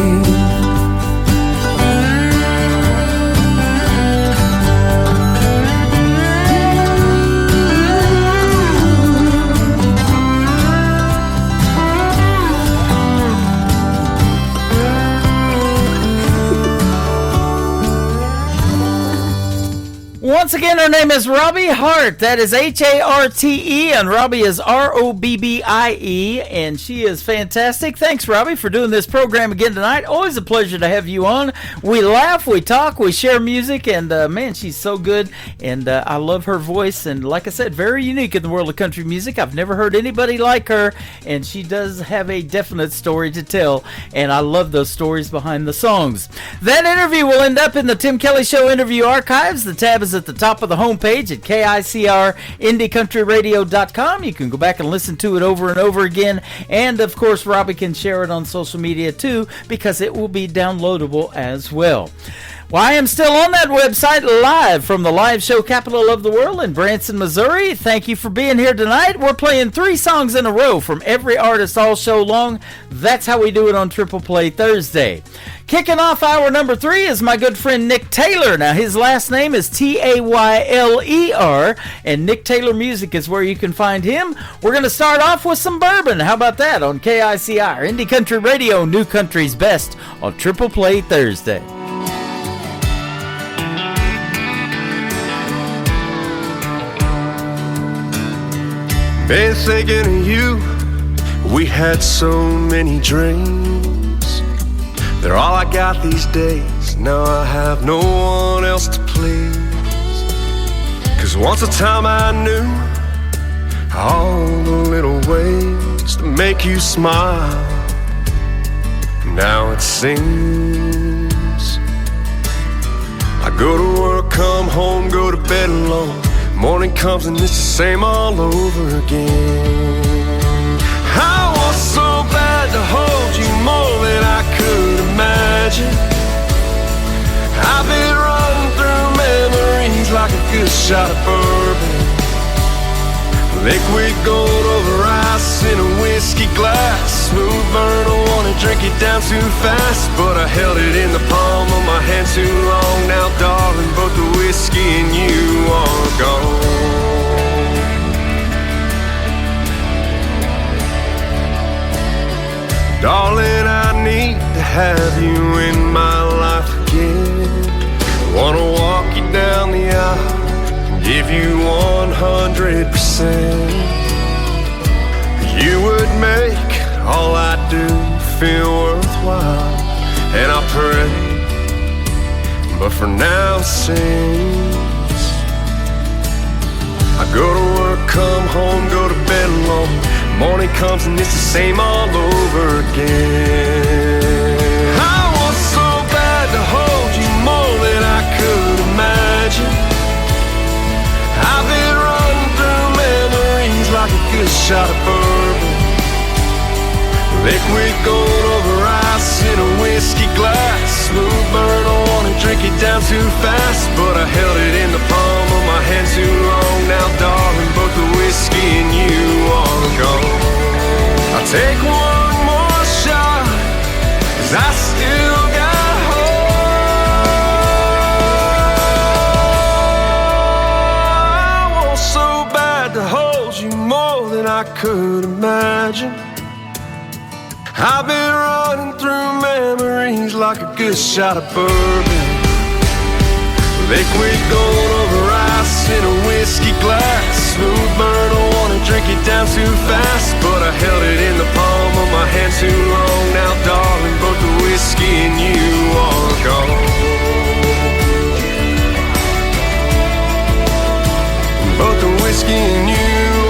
Once again, her name is Robbie Hart. That is H-A-R-T-E, and Robbie is R-O-B-B-I-E, and she is fantastic. Thanks, Robbie, for doing this program again tonight. Always a pleasure to have you on. We laugh, we talk, we share music, and man, she's so good, and I love her voice, and like I said, very unique in the world of country music. I've never heard anybody like her, and she does have a definite story to tell, and I love those stories behind the songs. That interview will end up in the Tim Kelly Show interview archives. The tab is at the top of the homepage at KICRIndieCountryRadio.com. You can go back and listen to it over and over again. And, of course, Robbie can share it on social media, too, because it will be downloadable as well. Well, I am still on that website live from the live show capital of the world in Branson, Missouri. Thank you for being here tonight. We're playing 3 songs in a row from every artist all show long. That's how we do it on Triple Play Thursday. Kicking off hour number 3 is my good friend Nick Taylor. Now, his last name is Tayler, and Nick Taylor Music is where you can find him. We're going to start off with some bourbon. How about that on KICR, Indie Country Radio, New Country's Best on Triple Play Thursday. Been thinking of you, we had so many dreams. They're all I got these days, now I have no one else to please. 'Cause once a time I knew all the little ways to make you smile. Now it seems I go to work, come home, go to bed alone. Morning comes and it's the same all over again. I want so bad to hold you more than I could imagine. I've been running through memories like a good shot of bourbon. Liquid gold over ice in a whiskey glass. Smooth burn, I wanna drink it down too fast, but I held it in the palm of my hand too long. Now, darling, both the whiskey and you are gone. Darling, I need to have you in my life again. Wanna walk you down the aisle, give you 100%. You would make all I do feel worthwhile, and I pray, but for now it seems I go to work, come home, go to bed alone. Morning comes and it's the same all over again. I want so bad to hold you more than I could imagine. I've been running through memories like a good shot of bourbon. Liquid gold over ice in a whiskey glass. Smooth burn, I wanna drink it down too fast, but I held it in the palm of my hand too long. Now, darling, both the whiskey and you are gone. I'll take one more shot, 'cause I still got hope. I want so bad to hold you more than I could imagine. I've been running through memories like a good shot of bourbon. Liquid gold over ice in a whiskey glass. Smooth burn, I wanna drink it down too fast, but I held it in the palm of my hand too long. Now darling, both the whiskey and you are gone. Both the whiskey and you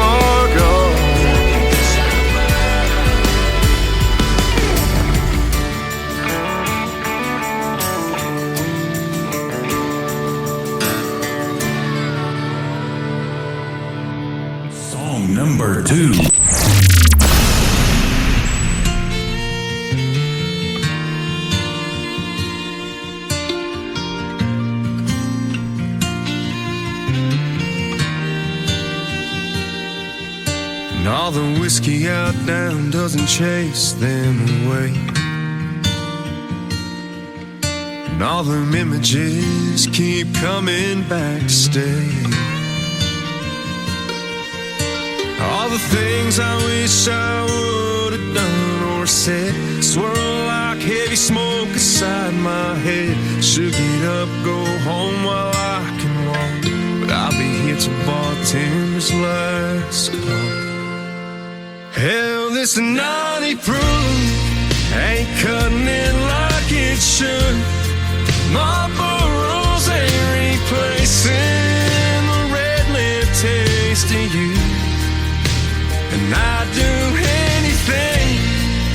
are gone. Song number 2. And all the whiskey out down doesn't chase them away. And all them images keep coming back to stay. All the things I wish I would have done or said swirl like heavy smoke inside my head. Should get up, go home while I can walk, but I'll be here till bartender's last call. Hell, this naughty proof ain't cutting it like it should. Marlboro's ain't replacing the red lip taste of you. And I'd do anything,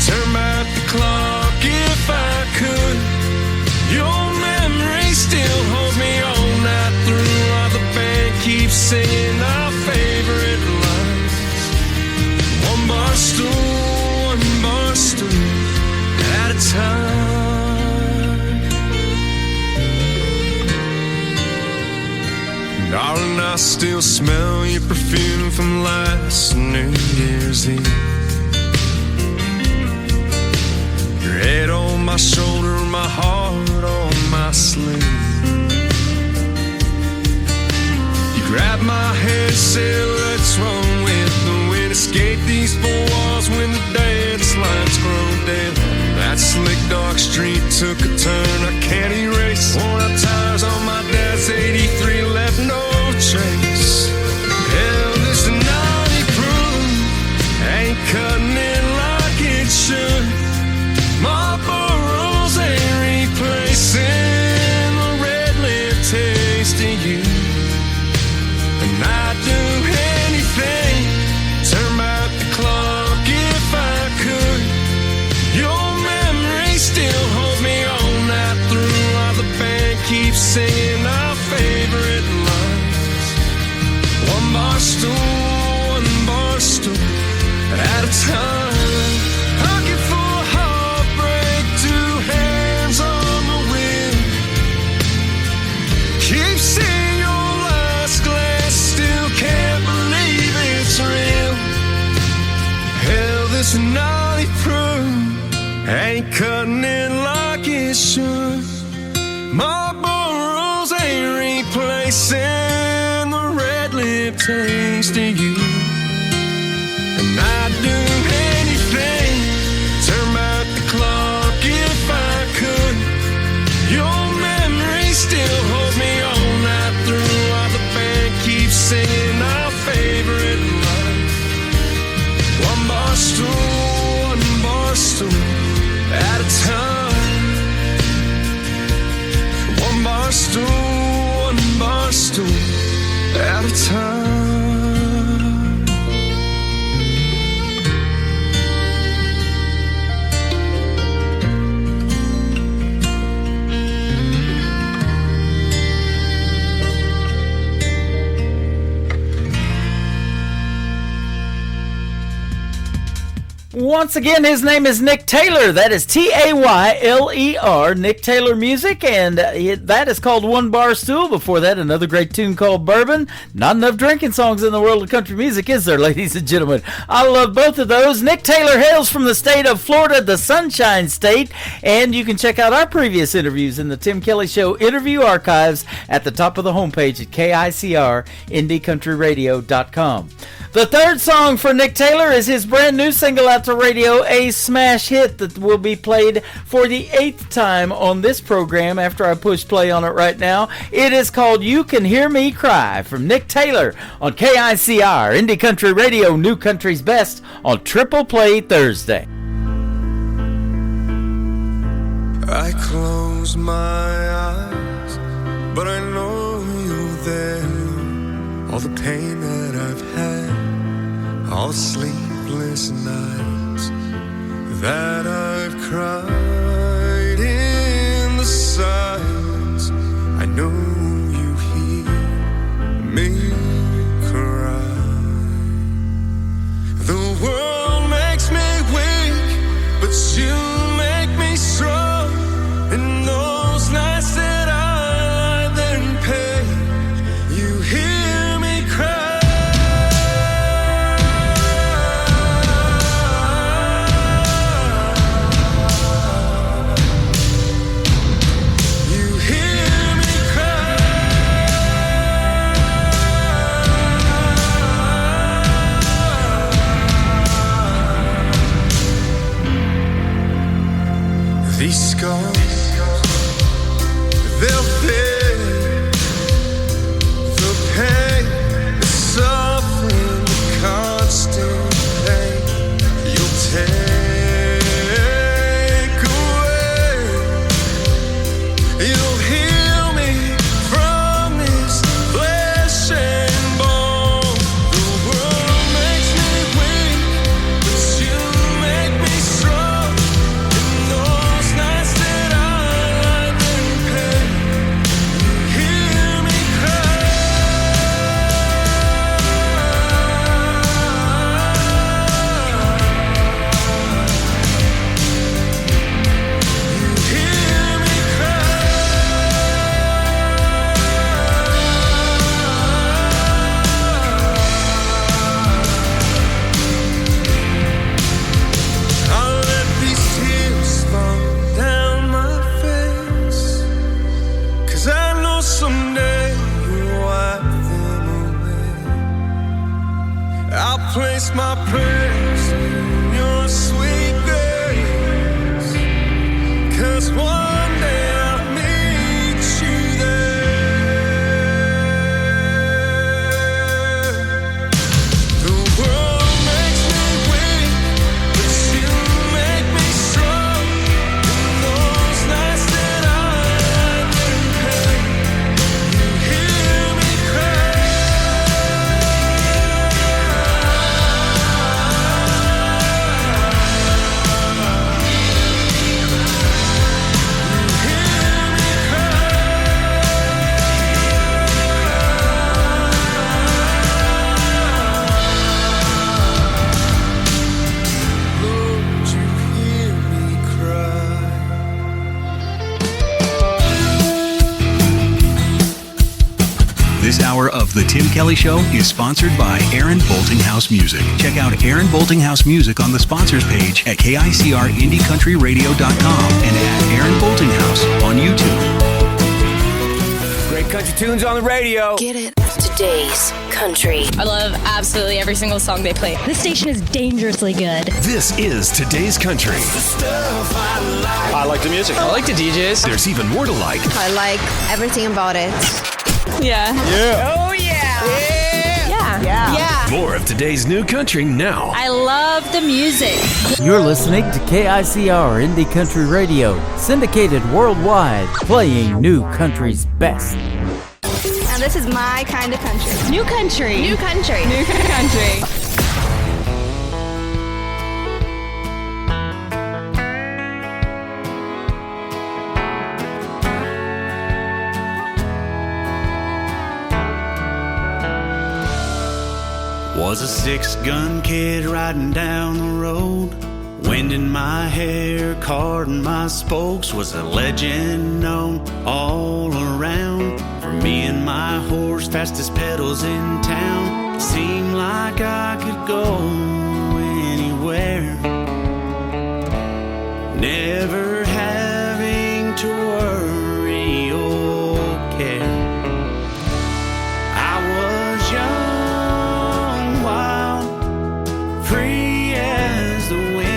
turn back the clock if I could. Your memory still holds me all night through, while the band keeps singing our favorite lines. One bar stool at a time. Darling, I still smell your perfume from last New Year's Eve. Your head on my shoulder, my heart on my sleeve. You grabbed my hand, said, what's wrong with the wind? Escape these four walls when the dance lights grow dim. That slick dark street took a turn I can't erase. Worn out tires on my dad's 83 left no trace. Hell, this naughty proof ain't cutting it like it should. Marlboro's ain't replacing the red lip taste of you. And I'd do anything, turn back the clock if I could. Your memory still holds me all night through, while the band keeps singing our favorite lines. One bar stool at a time. Pocket full of heartbreak, two hands on the wheel. Keep seeing your last glass, still can't believe it's real. Hell, this naughty proof ain't cutting it like it should. Marlboro's ain't replacing the red lip taste of you. And I'd do anything, turn back the clock if I could. Your memory still holds me all night through, while the band keeps singing our favorite line. One bar stool at a time. One bar stool at a time. Once again, his name is Nick Taylor. That is Tayler, Nick Taylor Music, and that is called One Bar Stool. Before that, another great tune called Bourbon. Not enough drinking songs in the world of country music, is there, ladies and gentlemen? I love both of those. Nick Taylor hails from the state of Florida, the Sunshine State, and you can check out our previous interviews in the Tim Kelly Show interview archives at the top of the homepage at KICR, IndieCountryRadio.com. The third song for Nick Taylor is his brand new single out to radio, a smash hit that will be played for the 8th time on this program after I push play on it right now. It is called You Can Hear Me Cry from Nick Taylor on KICR, Indie Country Radio, New Country's Best on Triple Play Thursday. I close my eyes, but I know you're there. All the pain that I've had, all the sleepless nights that I've cried in the silence, I know you hear me cry. The world makes me weak, but you make me strong. In those nights that I lie there in pain, you hear me cry. You hear me cry. These scars, they'll fade. The pain, the suffering, the constant pain you'll take away. You'll heal me from this flesh and bone. The world makes me weak, but you make me strong. In those nights that I lie there in pain, you hear me cry. You hear me cry. I'll let these tears fall down my face, 'cause I know someday you'll wipe them away. I'll place my prayers in your sweet grace, 'cause one day I'll meet you there. The world makes me weak, but you make me strong. In those nights that I lie there in pain, you hear me cry. Lord, you hear me cry. This hour of The Tim Kelly Show is sponsored by Aaron Boltinghouse Music. Check out Aaron Boltinghouse Music on the sponsors page at KICRIndieCountryRadio.com and at Aaron Boltinghouse on YouTube. Great country tunes on the radio. Get it. Today's country. I love absolutely every single song they play. This station is dangerously good. This is Today's Country. I like the music. I like the DJs. There's even more to like. I like everything about it. Yeah. Yeah. Oh, yeah. Yeah. Yeah. More of today's new country now. I love the music. You're listening to KICR Indie Country Radio, syndicated worldwide, playing New Country's best. And this is my kind of country. New country. New country. New country. Was a six-gun kid riding down the road, wind in my hair, carding my spokes. Was a legend known all around for me and my horse, fastest pedals in town. Seemed like I could go anywhere, never having to worry or care. I was young, wild, free as the wind.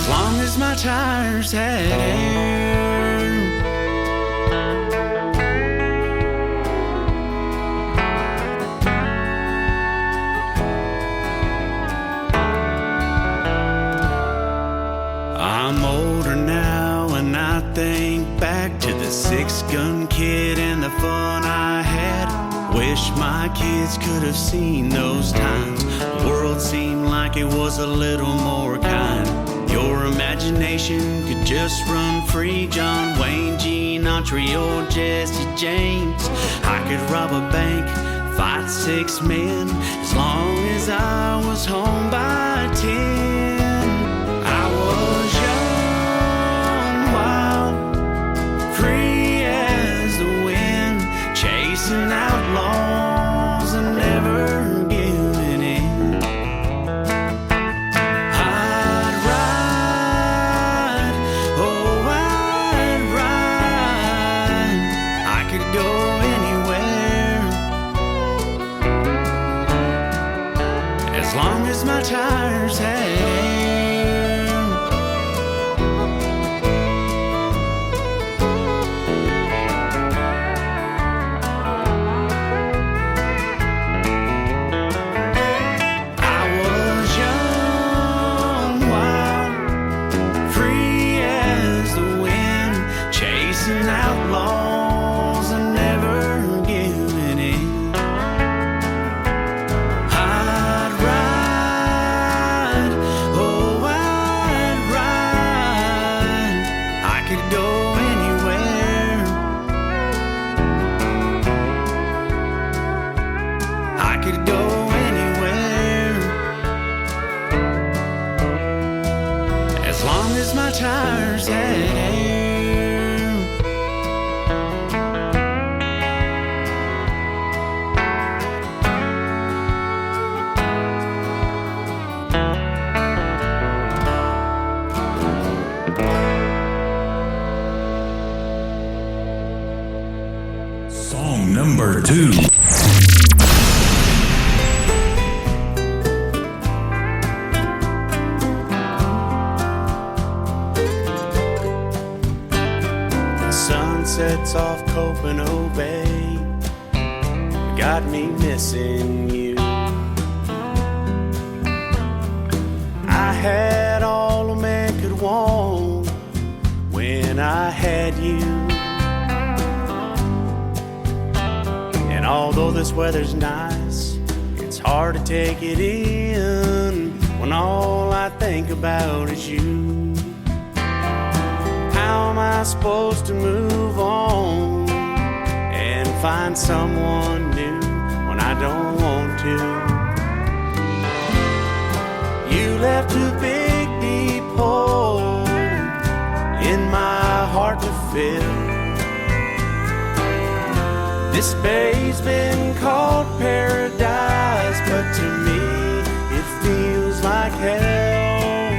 as long as my tires had air. I'm older now and I think back to the 6-gun kid and the fun I had. Wish my kids could have seen those times. The world seemed like it was a little more kind. Your imagination could just run free. John Wayne, Gene Autry, or Jesse James. I could rob a bank, fight 6 men, as long as I was home by 10. I was young, wild, free as the wind, chasing outlaws and never giving in. I'd ride, oh I'd ride, I could go anywhere, as long as my tires had air. Outlaws and never giving in. I'd ride, oh I'd ride, I could go anywhere, I could go anywhere, as long as my tires had air. Number 2. The sun sets off Copano Bay, got me missing you. I had all a man could want when I had you. Although this weather's nice, it's hard to take it in when all I think about is you. How am I supposed to move on and find someone new when I don't want to? You left a big deep hole in my heart to fill. This bay's been called paradise, but to me it feels like hell.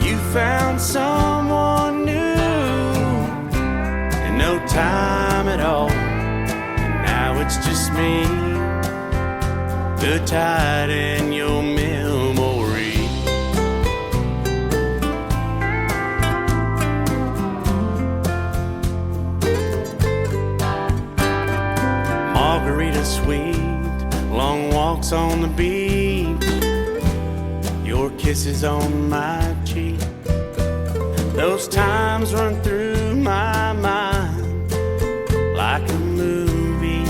You found someone new in no time at all, and now it's just me, the tide in your memory. Margarita sweet, long walks on the beach, your kisses on my cheek. Those times run through my mind like a movie,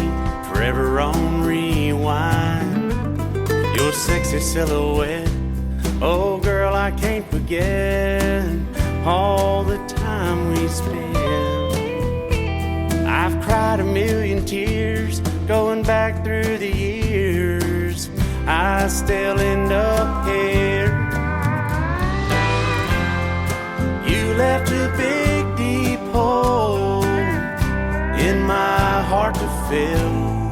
forever on rewind. Your sexy silhouette, oh girl, I can't forget all the time we spent. I've cried a million tears going back through the years. I still end up here. You left a big deep hole in my heart to fill.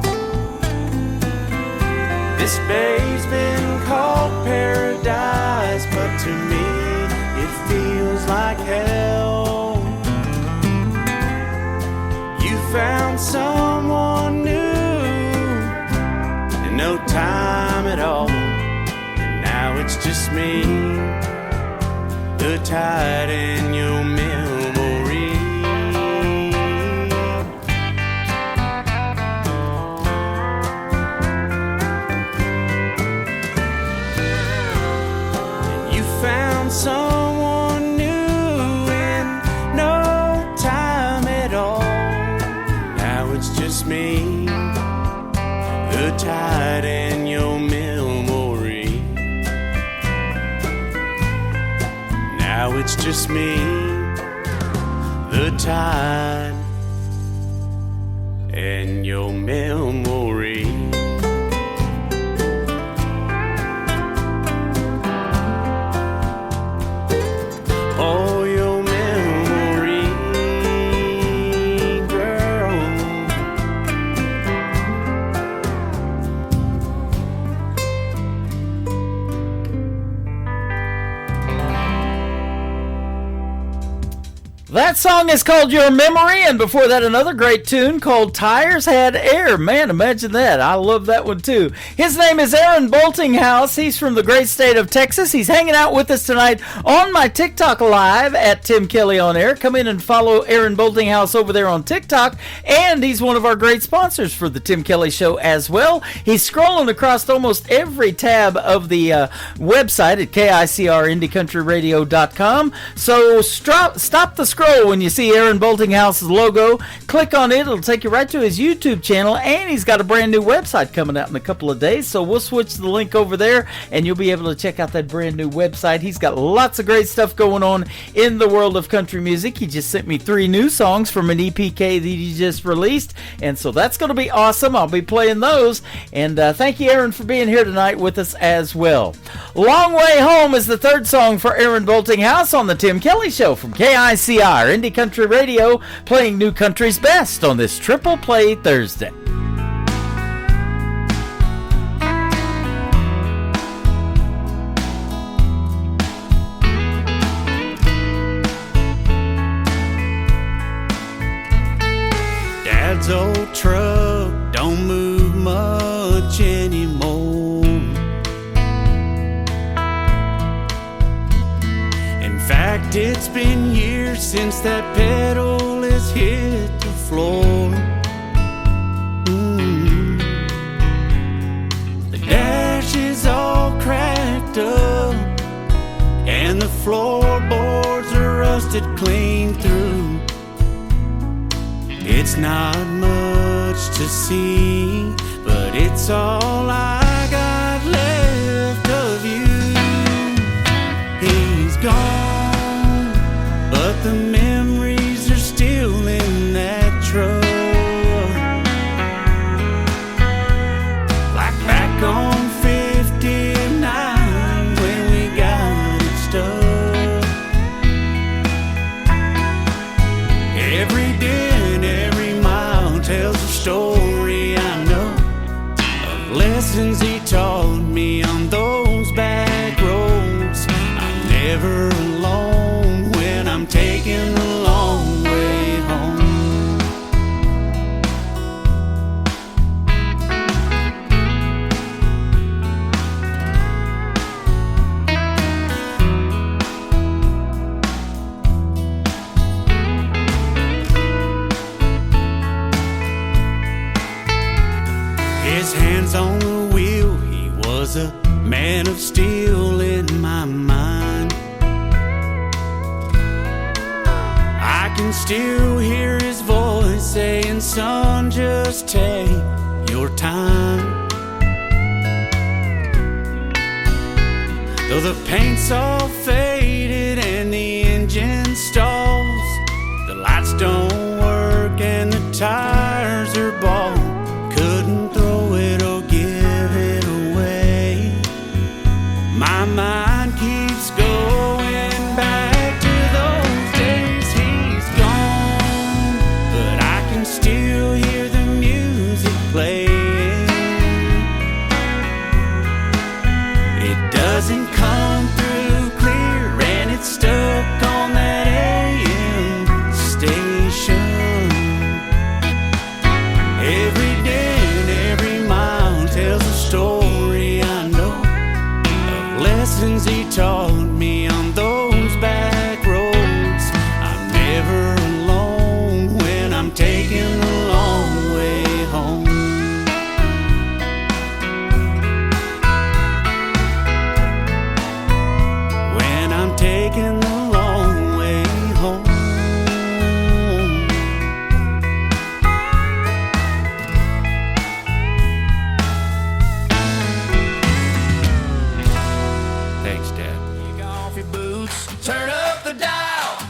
This bay's been called paradise, but to me it feels like hell. You found someone new in no time at all, and now it's it's just me, the tide in your memory. You found someone new in no time at all. Now it's just me, the tide in your memory. Now it's just me, the tide in your memory. Oh, your memory, girl. That song is called Your Memory, and before that, another great tune called Tires Had Air. Man, imagine that. I love that one, too. His name is Aaron Boltinghouse. He's from the great state of Texas. He's hanging out with us tonight on my TikTok Live at Tim Kelly On Air. Come in and follow Aaron Boltinghouse over there on TikTok, and he's one of our great sponsors for the Tim Kelly Show as well. He's scrolling across almost every tab of the website at KICRIndieCountryRadio.com. So stop the scroll when you see Aaron Boltinghouse's logo. Click on it. It'll take you right to his YouTube channel, and he's got a brand new website coming out in a couple of days. So we'll switch the link over there, and you'll be able to check out that brand new website. He's got lots of great stuff going on in the world of country music. He just sent me 3 new songs from an EPK that he just released, and so that's going to be awesome. I'll be playing those, and thank you, Aaron, for being here tonight with us as well. Long Way Home is the third song for Aaron Boltinghouse on the Tim Kelly Show from KICR Indie Country Radio, playing new country's best on this Triple Play Thursday. Dad's old truck don't move much anymore. In fact, it's been years since that pedal has hit the floor. The dash is all cracked up, and the floorboards are rusted clean through. It's not much to see, but it's all I got left of you. He's gone, but the memories are still in that truck. Like back on 59 when we got it stuck. Every day and every mile tells a story I know of lessons he taught me on those back roads. I'm never alone when I'm taking the long way home. His hands on the wheel, he was a man of steel in my mind. I can still hear his voice saying, son, just take your time. Though the paint's all faded and the engine stalls, the lights don't work and the tires are bald. Couldn't throw it or give it away. My mind keeps going back to those days. He's gone, but I can still hear the music playing. It doesn't come through clear, and it's stuck on that AM station. Every day and every mile tells a story I know of lessons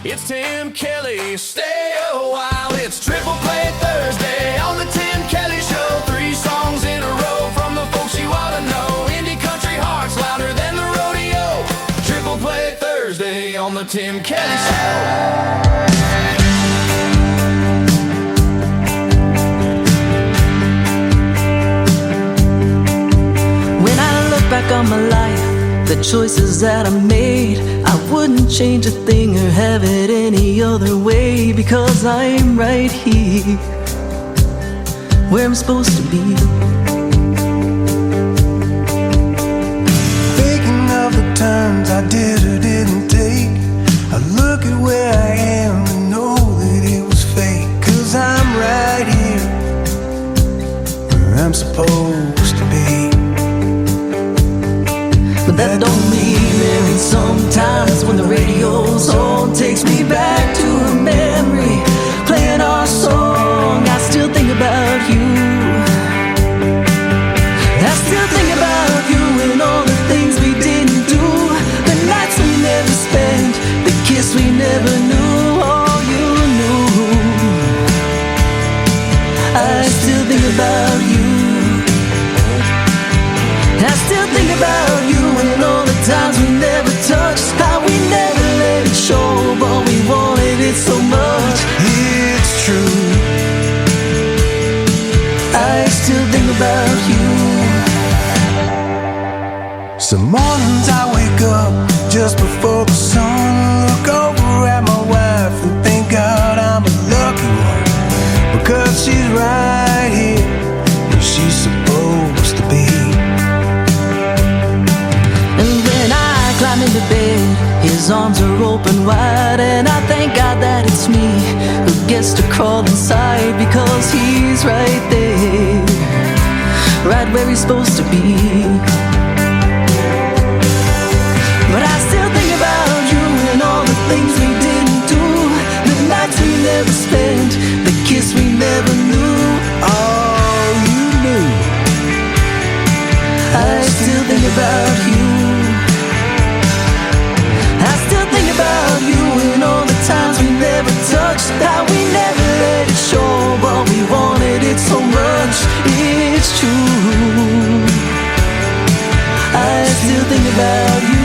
It's Tim Kelly, stay a while. It's Triple Play Thursday on the Tim Kelly Show. 3 songs in a row from the folks you ought to know. Indie country hearts louder than the rodeo. Triple Play Thursday on the Tim Kelly Show. When I look back on my life, the choices that I made, I wouldn't change a thing or have it any other way, because I'm right here where I'm supposed to be. Thinking of the turns I did or didn't take, I look at where I am and know that it was fake. 'Cause I'm right here where I'm supposed to be. But that don't mean there ain't sometimes when the radio's on, takes me back to a memory, playing our song. I still think about you. I still think about you and all the things we didn't do, the nights we never spent, the kiss we never knew, all you knew. I still think about you. I still think about you and all the times we never touched, how we never let it show, but we wanted it so much. It's true, I still think about you. some mornings I wake up just before the sun, look over at my wife and thank God I'm a lucky one, because she's right here where she's supposed to be. Climb into bed, his arms are open wide, and I thank God that it's me who gets to crawl inside, because he's right there, right where he's supposed to be. But I still think about you and all the things we didn't do, the nights we never spent, the kiss we never knew, all you knew. I still think about you. I still think about you and all the times we never touched, how we never let it show, but we wanted it so much. It's true, I still think about you.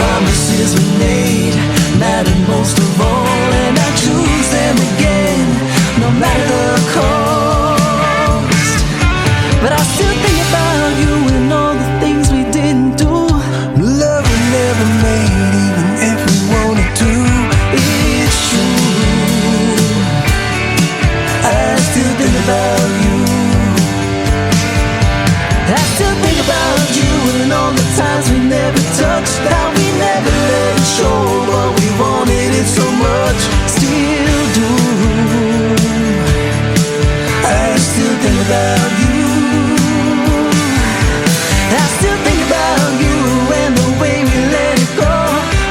Promises we made mattered most of all, and I choose them again, no matter the cost. But I still think about you and all the things we didn't do, love we never made, even if we wanted to. It's true, I still think about you. I still think about you and all the times we never touched, how we never let it show, but we wanted it so much. Still do, I still think about you. I still think about you and the way we let it go,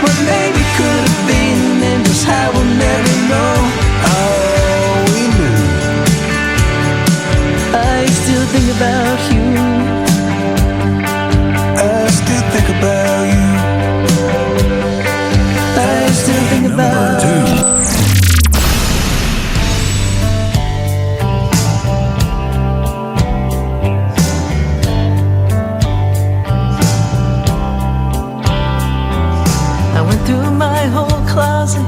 what maybe could have been and just how we'll never know. All we knew. I still think about you. I still think about you. I still think about you. I went through my whole closet,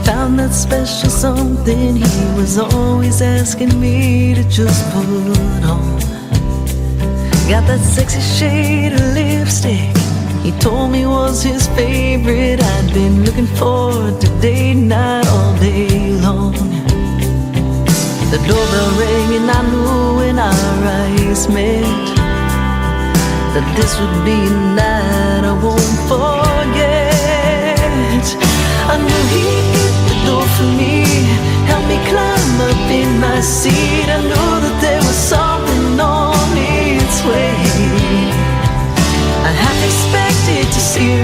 found that special something he was always asking me to just put on. Got that sexy shade of lipstick he told me was his favorite. I'd been looking forward to date night all day long. The doorbell rang and I knew when our eyes met that this would be a night I won't forget. I knew he'd get the door for me, help me climb up in my seat. I knew that there was something on its way. I half expected to see a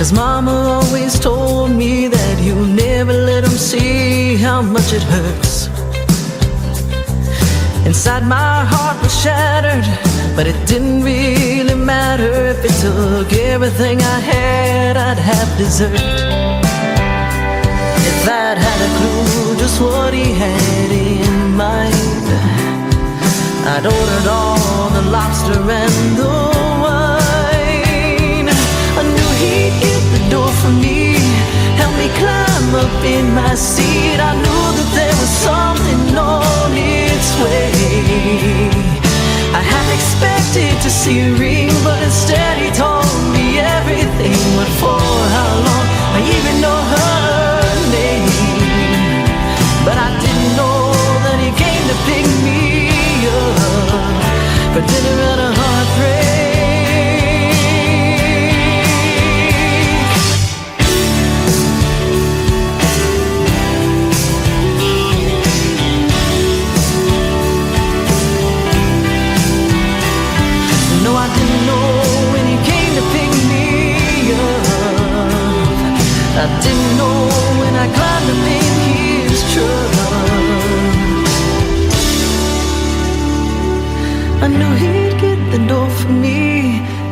'Cause Mama always told me that you never let them see how much it hurts. Inside my heart was shattered, but it didn't really matter. If it took everything I had, I'd have dessert. If I'd had a clue just what he had in mind, I'd ordered all the lobster and the wine. I knew he'd get the door for me, help me climb up in my seat. I knew that there was something on its way. I half expected to see a ring, but instead he told me everything. But for how long I even know her name. But I didn't know that he came to pick me up for dinner at a heartbreak. No, I didn't know when he came to pick me up. I didn't know when I climbed up in his truck. I knew he'd get the door for me,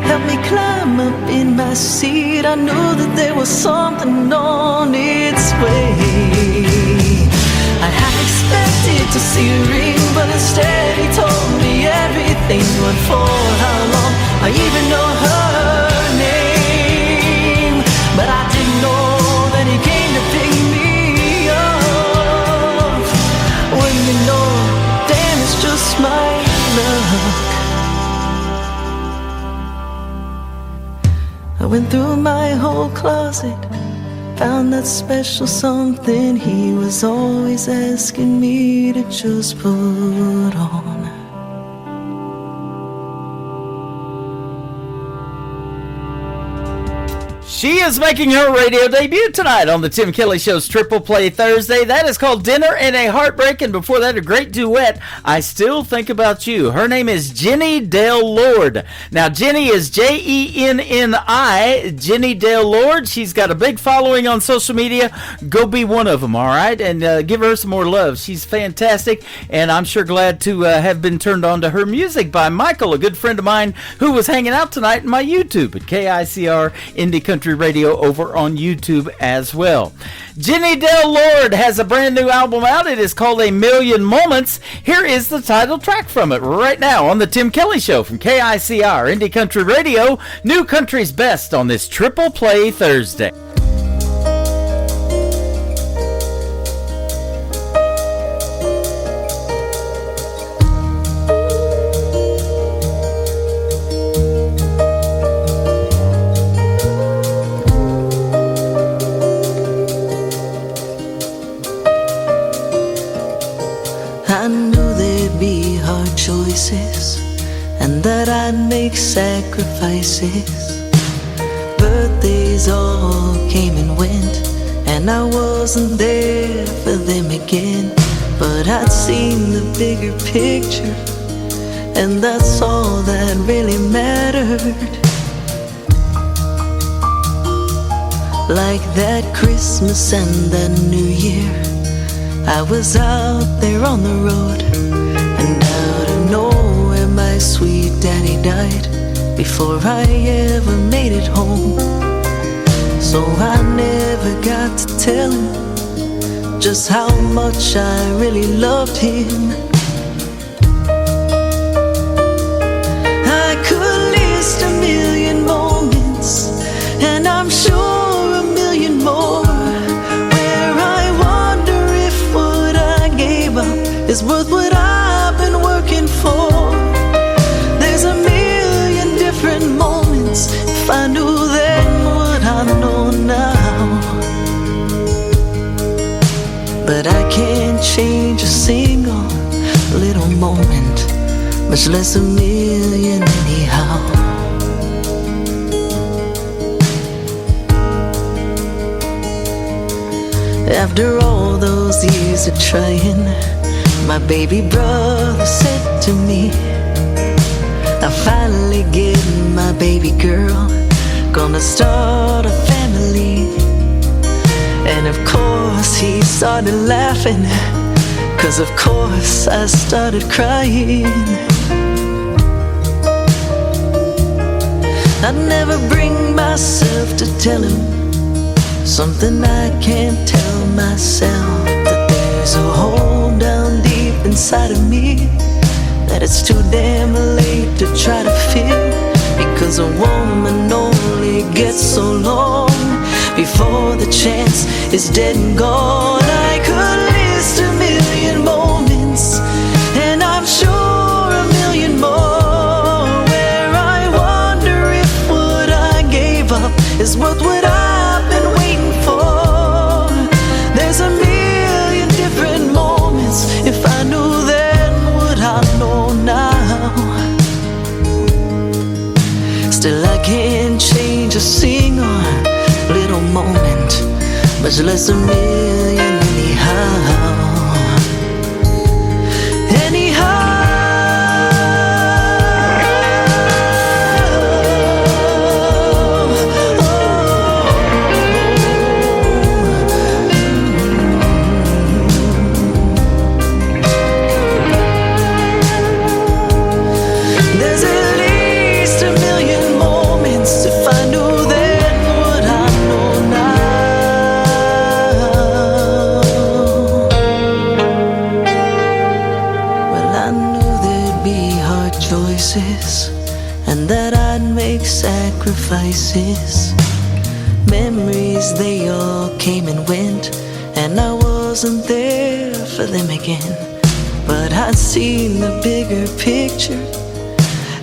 help me climb up in my seat. I knew that there was something on its way. I had expected to see a ring, but instead he told me everything. But for how long I even know her name. But I didn't know that he came to pick me up. When you know, damn, it's just my luck. I went through my whole closet, found that special something he was always asking me to just put on. She is making her radio debut tonight on the Tim Kelly Show's Triple Play Thursday. That is called Dinner and a Heartbreak, and before that, a great duet, I Still Think About You. Her name is Jenny Dale Lord. Now, Jenny is Jenni, Jenny Dale Lord. She's got a big following on social media. Go be one of them, all right? And give her some more love. She's fantastic, and I'm sure glad to have been turned on to her music by Michael, a good friend of mine who was hanging out tonight in my YouTube at KICR Indie Country Radio over on YouTube as well. Jenny Dale Lord has a brand new album out. It is called A Million Moments. Here is the title track from it right now on the Tim Kelly Show from KICR Indie Country Radio, New Country's Best on this Triple Play Thursday. I knew there'd be hard choices and that I'd make sacrifices. Birthdays all came and went, and I wasn't there for them again. But I'd seen the bigger picture, and that's all that really mattered. Like that Christmas and that New Year, I was out there on the road, and out of nowhere my sweet daddy died before I ever made it home. So I never got to tell him just how much I really loved him. I could list a million moments, and I'm sure a million more, is worth what I've been working for. There's a million different moments. If I knew then what I know now, but I can't change a single little moment, much less a million anyhow. After all those years of trying, my baby brother said to me, I finally get my baby girl, gonna start a family family. And of course he started laughing, 'cause of course I started crying. I'd never bring myself to tell him something I can't tell myself, that there's a hole down deep inside of me that it's too damn late to try to fill, because a woman only gets so long before the chance is dead and gone. I could list a million moments, and I'm sure a million more, where I wonder if what I gave up is worth what I've been waiting for. There's a million different moments. If I knew then what I know now, still I can't change a single little moment, much less a million anyhow. And that I'd make sacrifices. Memories, they all came and went, and I wasn't there for them again. But I'd seen the bigger picture,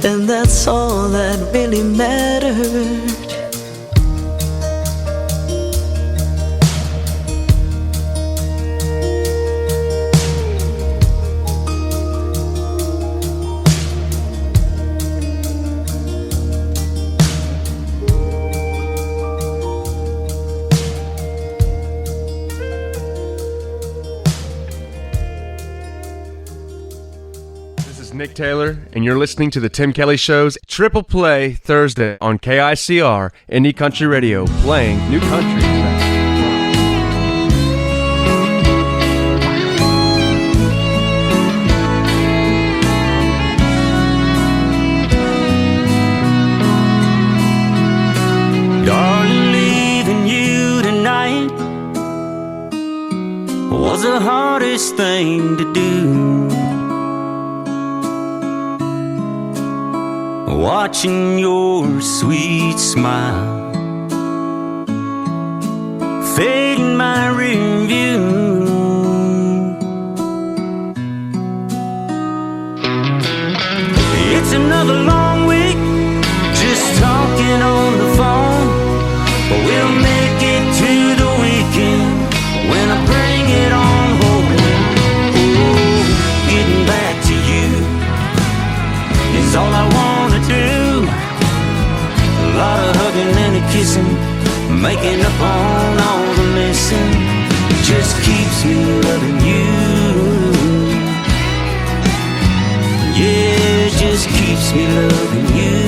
and that's all that really mattered. Nick Taylor, and you're listening to the Tim Kelly Show's Triple Play Thursday on KICR, Indie Country Radio, playing new country. Darling, leaving you tonight was the hardest thing to do. Watching your sweet smile fade in my rear view. It's another long week just talking on the phone, but we'll make it to the weekend when I bring it on home. Oh, getting back to you is all I want. A lot of hugging and a kissing, making up on all the missing. Just keeps me loving you. Yeah, just keeps me loving you.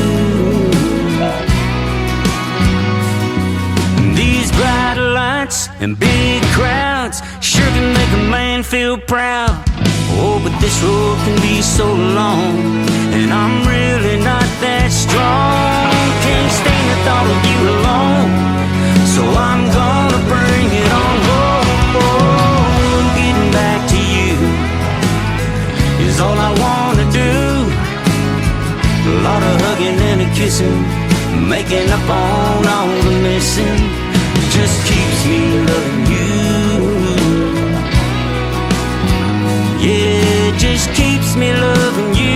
These bright lights and big crowds sure can make a man feel proud. Oh, but this road can be so long, and I'm really not that strong. Can't stand the thought of you alone, so I'm gonna bring it on home. Getting back to you is all I wanna do. A lot of hugging and a kissing, making up on all the missing. Just keeps me loving you. Yeah, it just keeps me loving you.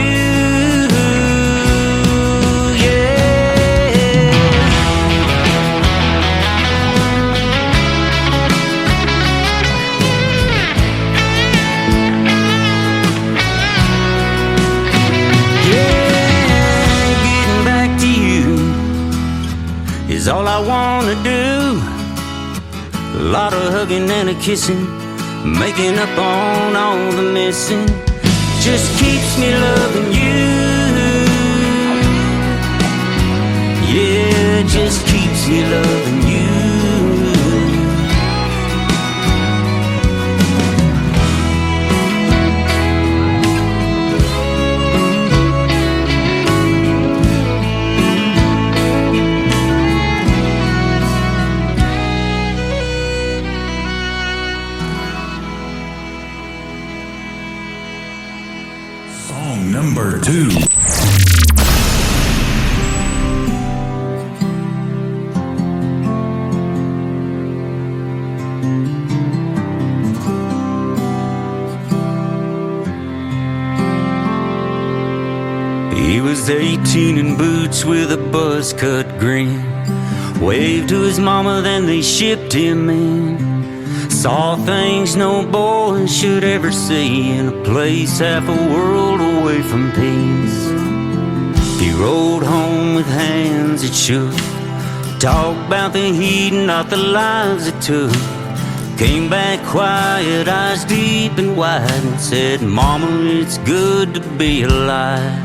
Is all I wanna do. A lot of hugging and a kissing, making up on all the missing. Just keeps me loving you. Yeah, just keeps me loving you. number 2. He was 18 in boots with a buzz-cut grin. Waved to his mama, then they shipped him in. Saw things no boy should ever see in a place half a world away from peace. He rode home with hands that shook. Talked about the heat and not the lives it took. Came back quiet, eyes deep and wide, and said, Mama, it's good to be alive.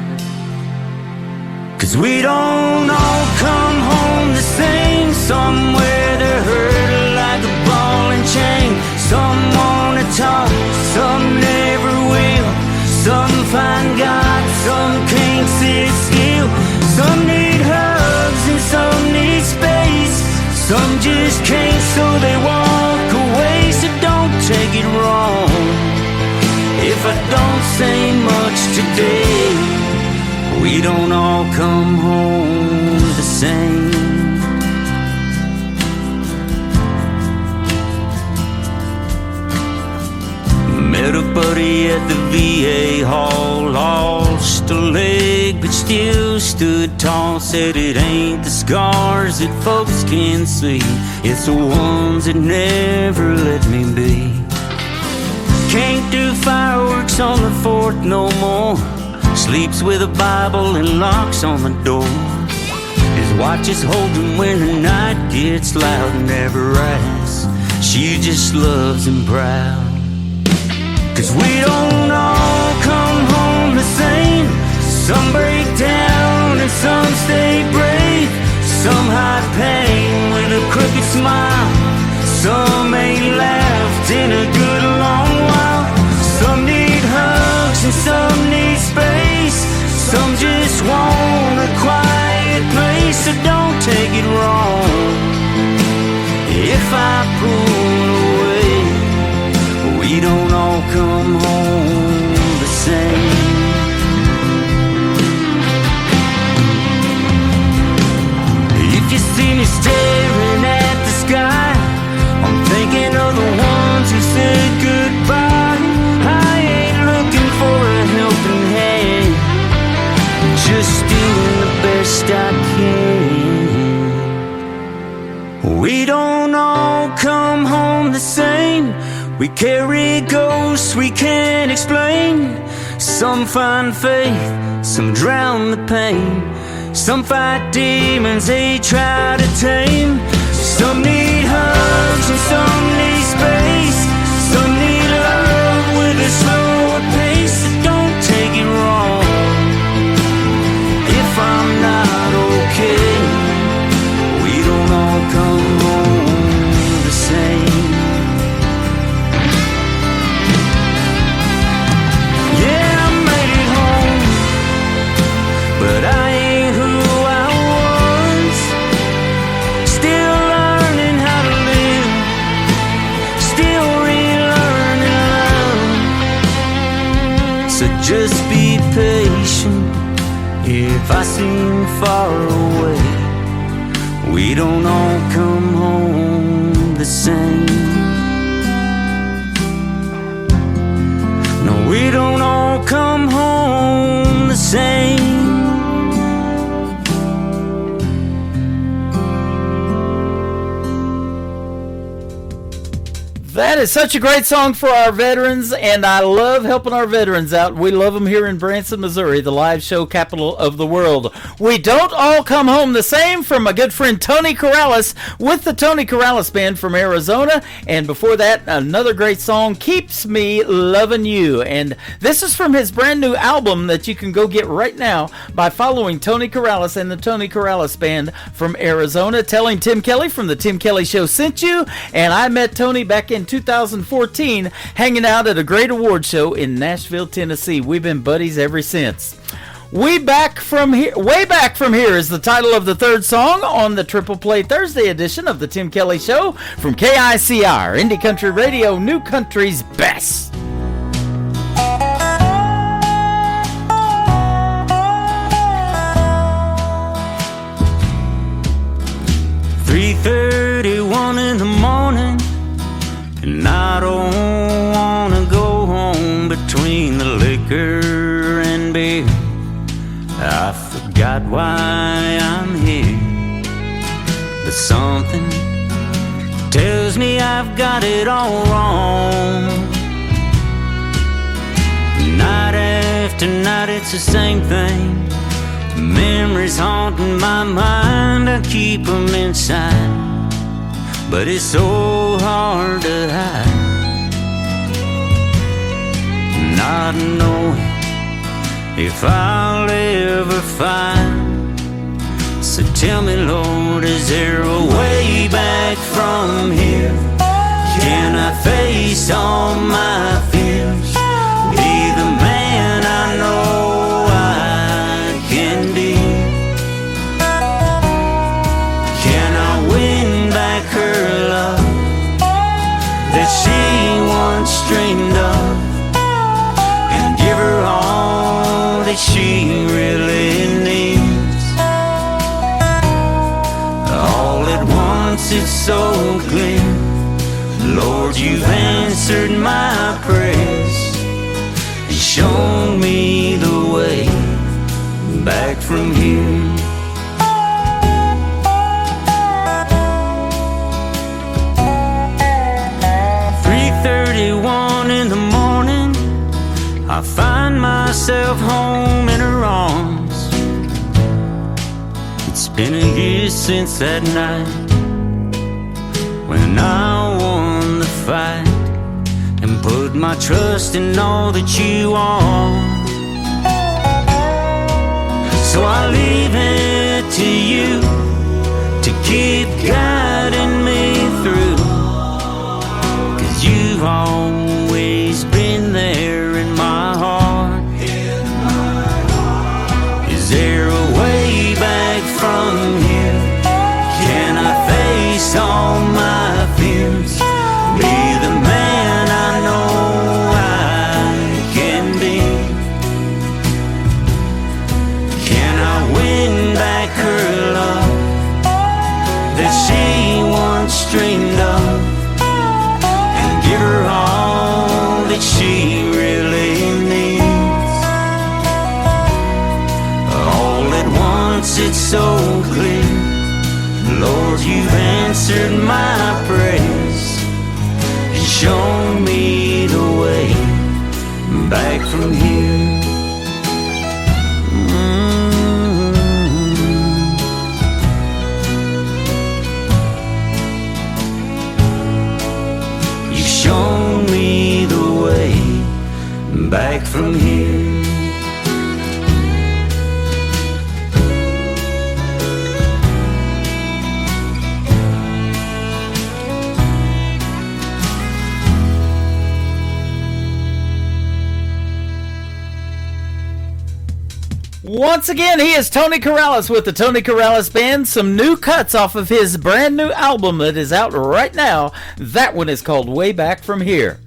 'Cause we don't all come home the same. Somewhere they're hurt like a ball and chain. Some wanna talk, some never will. Some find God, some can't sit still. Some need hugs and some need space. Some just can't, so they walk away. So don't take it wrong if I don't say much today. We don't all come home the same. Met a buddy at the VA hall, lost a leg but still stood tall. Said it ain't the scars that folks can see, it's the ones that never let me be. Can't do fireworks on the 4th no more. Sleeps with a Bible and locks on the door. His watch is holding when the night gets loud. Never asks, she just loves him proud. 'Cause we don't all come home the same. Some break down and some stay brave. Some hide pain with a crooked smile. Some ain't laughed in a good long while. Some need hugs and some need space. Some just want a quiet place. So don't take it wrong if I pull away. We don't all come home the same. If you see me staring at the sky, I'm thinking of the ones who said goodbye. I ain't looking for a helping hand, just doing the best I can. We don't all come home the same. We carry ghosts we can't explain. Some find faith, some drown the pain. Some fight demons they try to tame. Some need hugs and some need space. Some need love with a slower pace. So don't take it wrong if I'm not okay. We don't all come home the same. Yeah, I made it home, but I ain't who I was. Still learning how to live, still relearning love. So just be patient if I seem far away. We don't all come home the same. No, we don't all come home the same. That is such a great song for our veterans, and I love helping our veterans out. We love them here in Branson, Missouri, the live show capital of the world. We don't all come home the same, from my good friend Tony Corrales with the Tony Corrales Band from Arizona. And before that, another great song, Keeps Me Loving You. And this is from his brand new album that you can go get right now by following Tony Corrales and the Tony Corrales Band from Arizona, telling Tim Kelly from the Tim Kelly Show sent you. And I met Tony back in 2014 hanging out at a great award show in Nashville, Tennessee. We've been buddies ever since. Way Back From Here is the title of the third song on the Triple Play Thursday edition of the Tim Kelly Show from KICR, Indie Country Radio, New Country's best. 3:31 in the morning, and I don't wanna go home between the liquor and beer. I forgot why I'm here, but something tells me I've got it all wrong. Night after night it's the same thing. Memories haunting my mind, I keep them inside, but it's so hard to hide. Not knowing if I'll ever find. So tell me, Lord, is there a way back from here? Can I face all my fears? Be the man I know I can be. Can I win back her love that she once dreamed of, and give her all that she really needs? All at once it's so clear, Lord, you've answered my prayers and shown me the way back from here. In the morning, I find myself home in her arms. It's been a year since that night when I won the fight and put my trust in all that you are. So I leave it to you to keep guiding me through, 'cause you've always been there in my heart. Is there a way back from here? Can I face all my fears? Be the man I know I can be. Can I win back her love that she once dreamed of, and give her all that she really needs? All at once it's so clear, Lord, you've answered my prayers and shown me the way back from here. You've shown me the way back from here. Once again, he is Tony Corrales with the Tony Corrales Band. Some new cuts off of his brand new album that is out right now. That one is called Way Back From Here.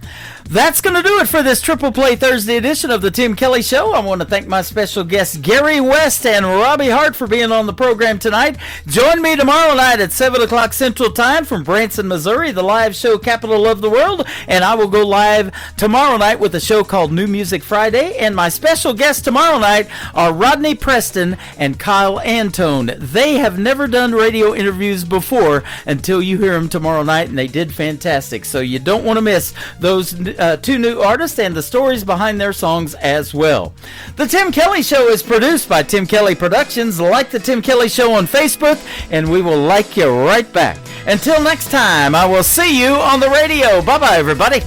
That's going to do it for this Triple Play Thursday edition of the Tim Kelly Show. I want to thank my special guests Gary West and Robbie Hart for being on the program tonight. Join me tomorrow night at 7 o'clock Central Time from Branson, Missouri, the live show capital of the world. And I will go live tomorrow night with a show called New Music Friday. And my special guests tomorrow night are Rodney Preston and Kyle Antone. They have never done radio interviews before until you hear them tomorrow night, and they did fantastic. So you don't want to miss those two new artists and the stories behind their songs as well. The Tim Kelly Show is produced by Tim Kelly Productions. Like the Tim Kelly Show on Facebook, and we will like you right back. Until next time, I will see you on the radio. Bye-bye, everybody.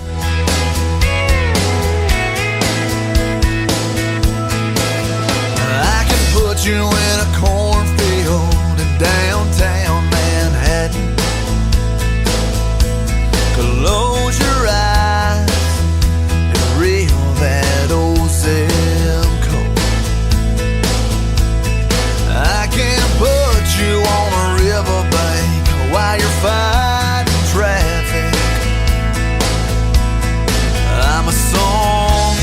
I can put you in a cornfield in downtown Manhattan. Close your eyes and reel that old zip code. I can put you on a riverbank while you're fighting traffic. I'm a song,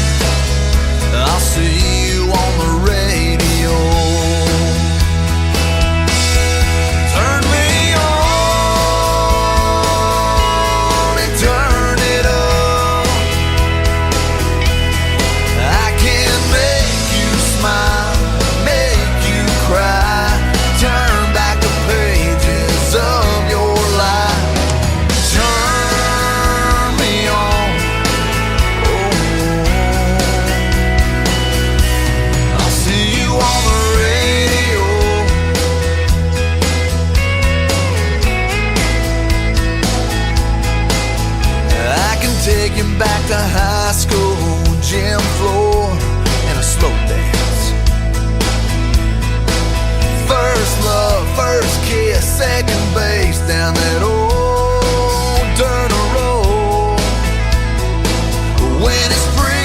I'll see you on the radio. Thinking back to high school, gym floor, and a slow dance. First love, first kiss, second base down that old dirt road. When it's free.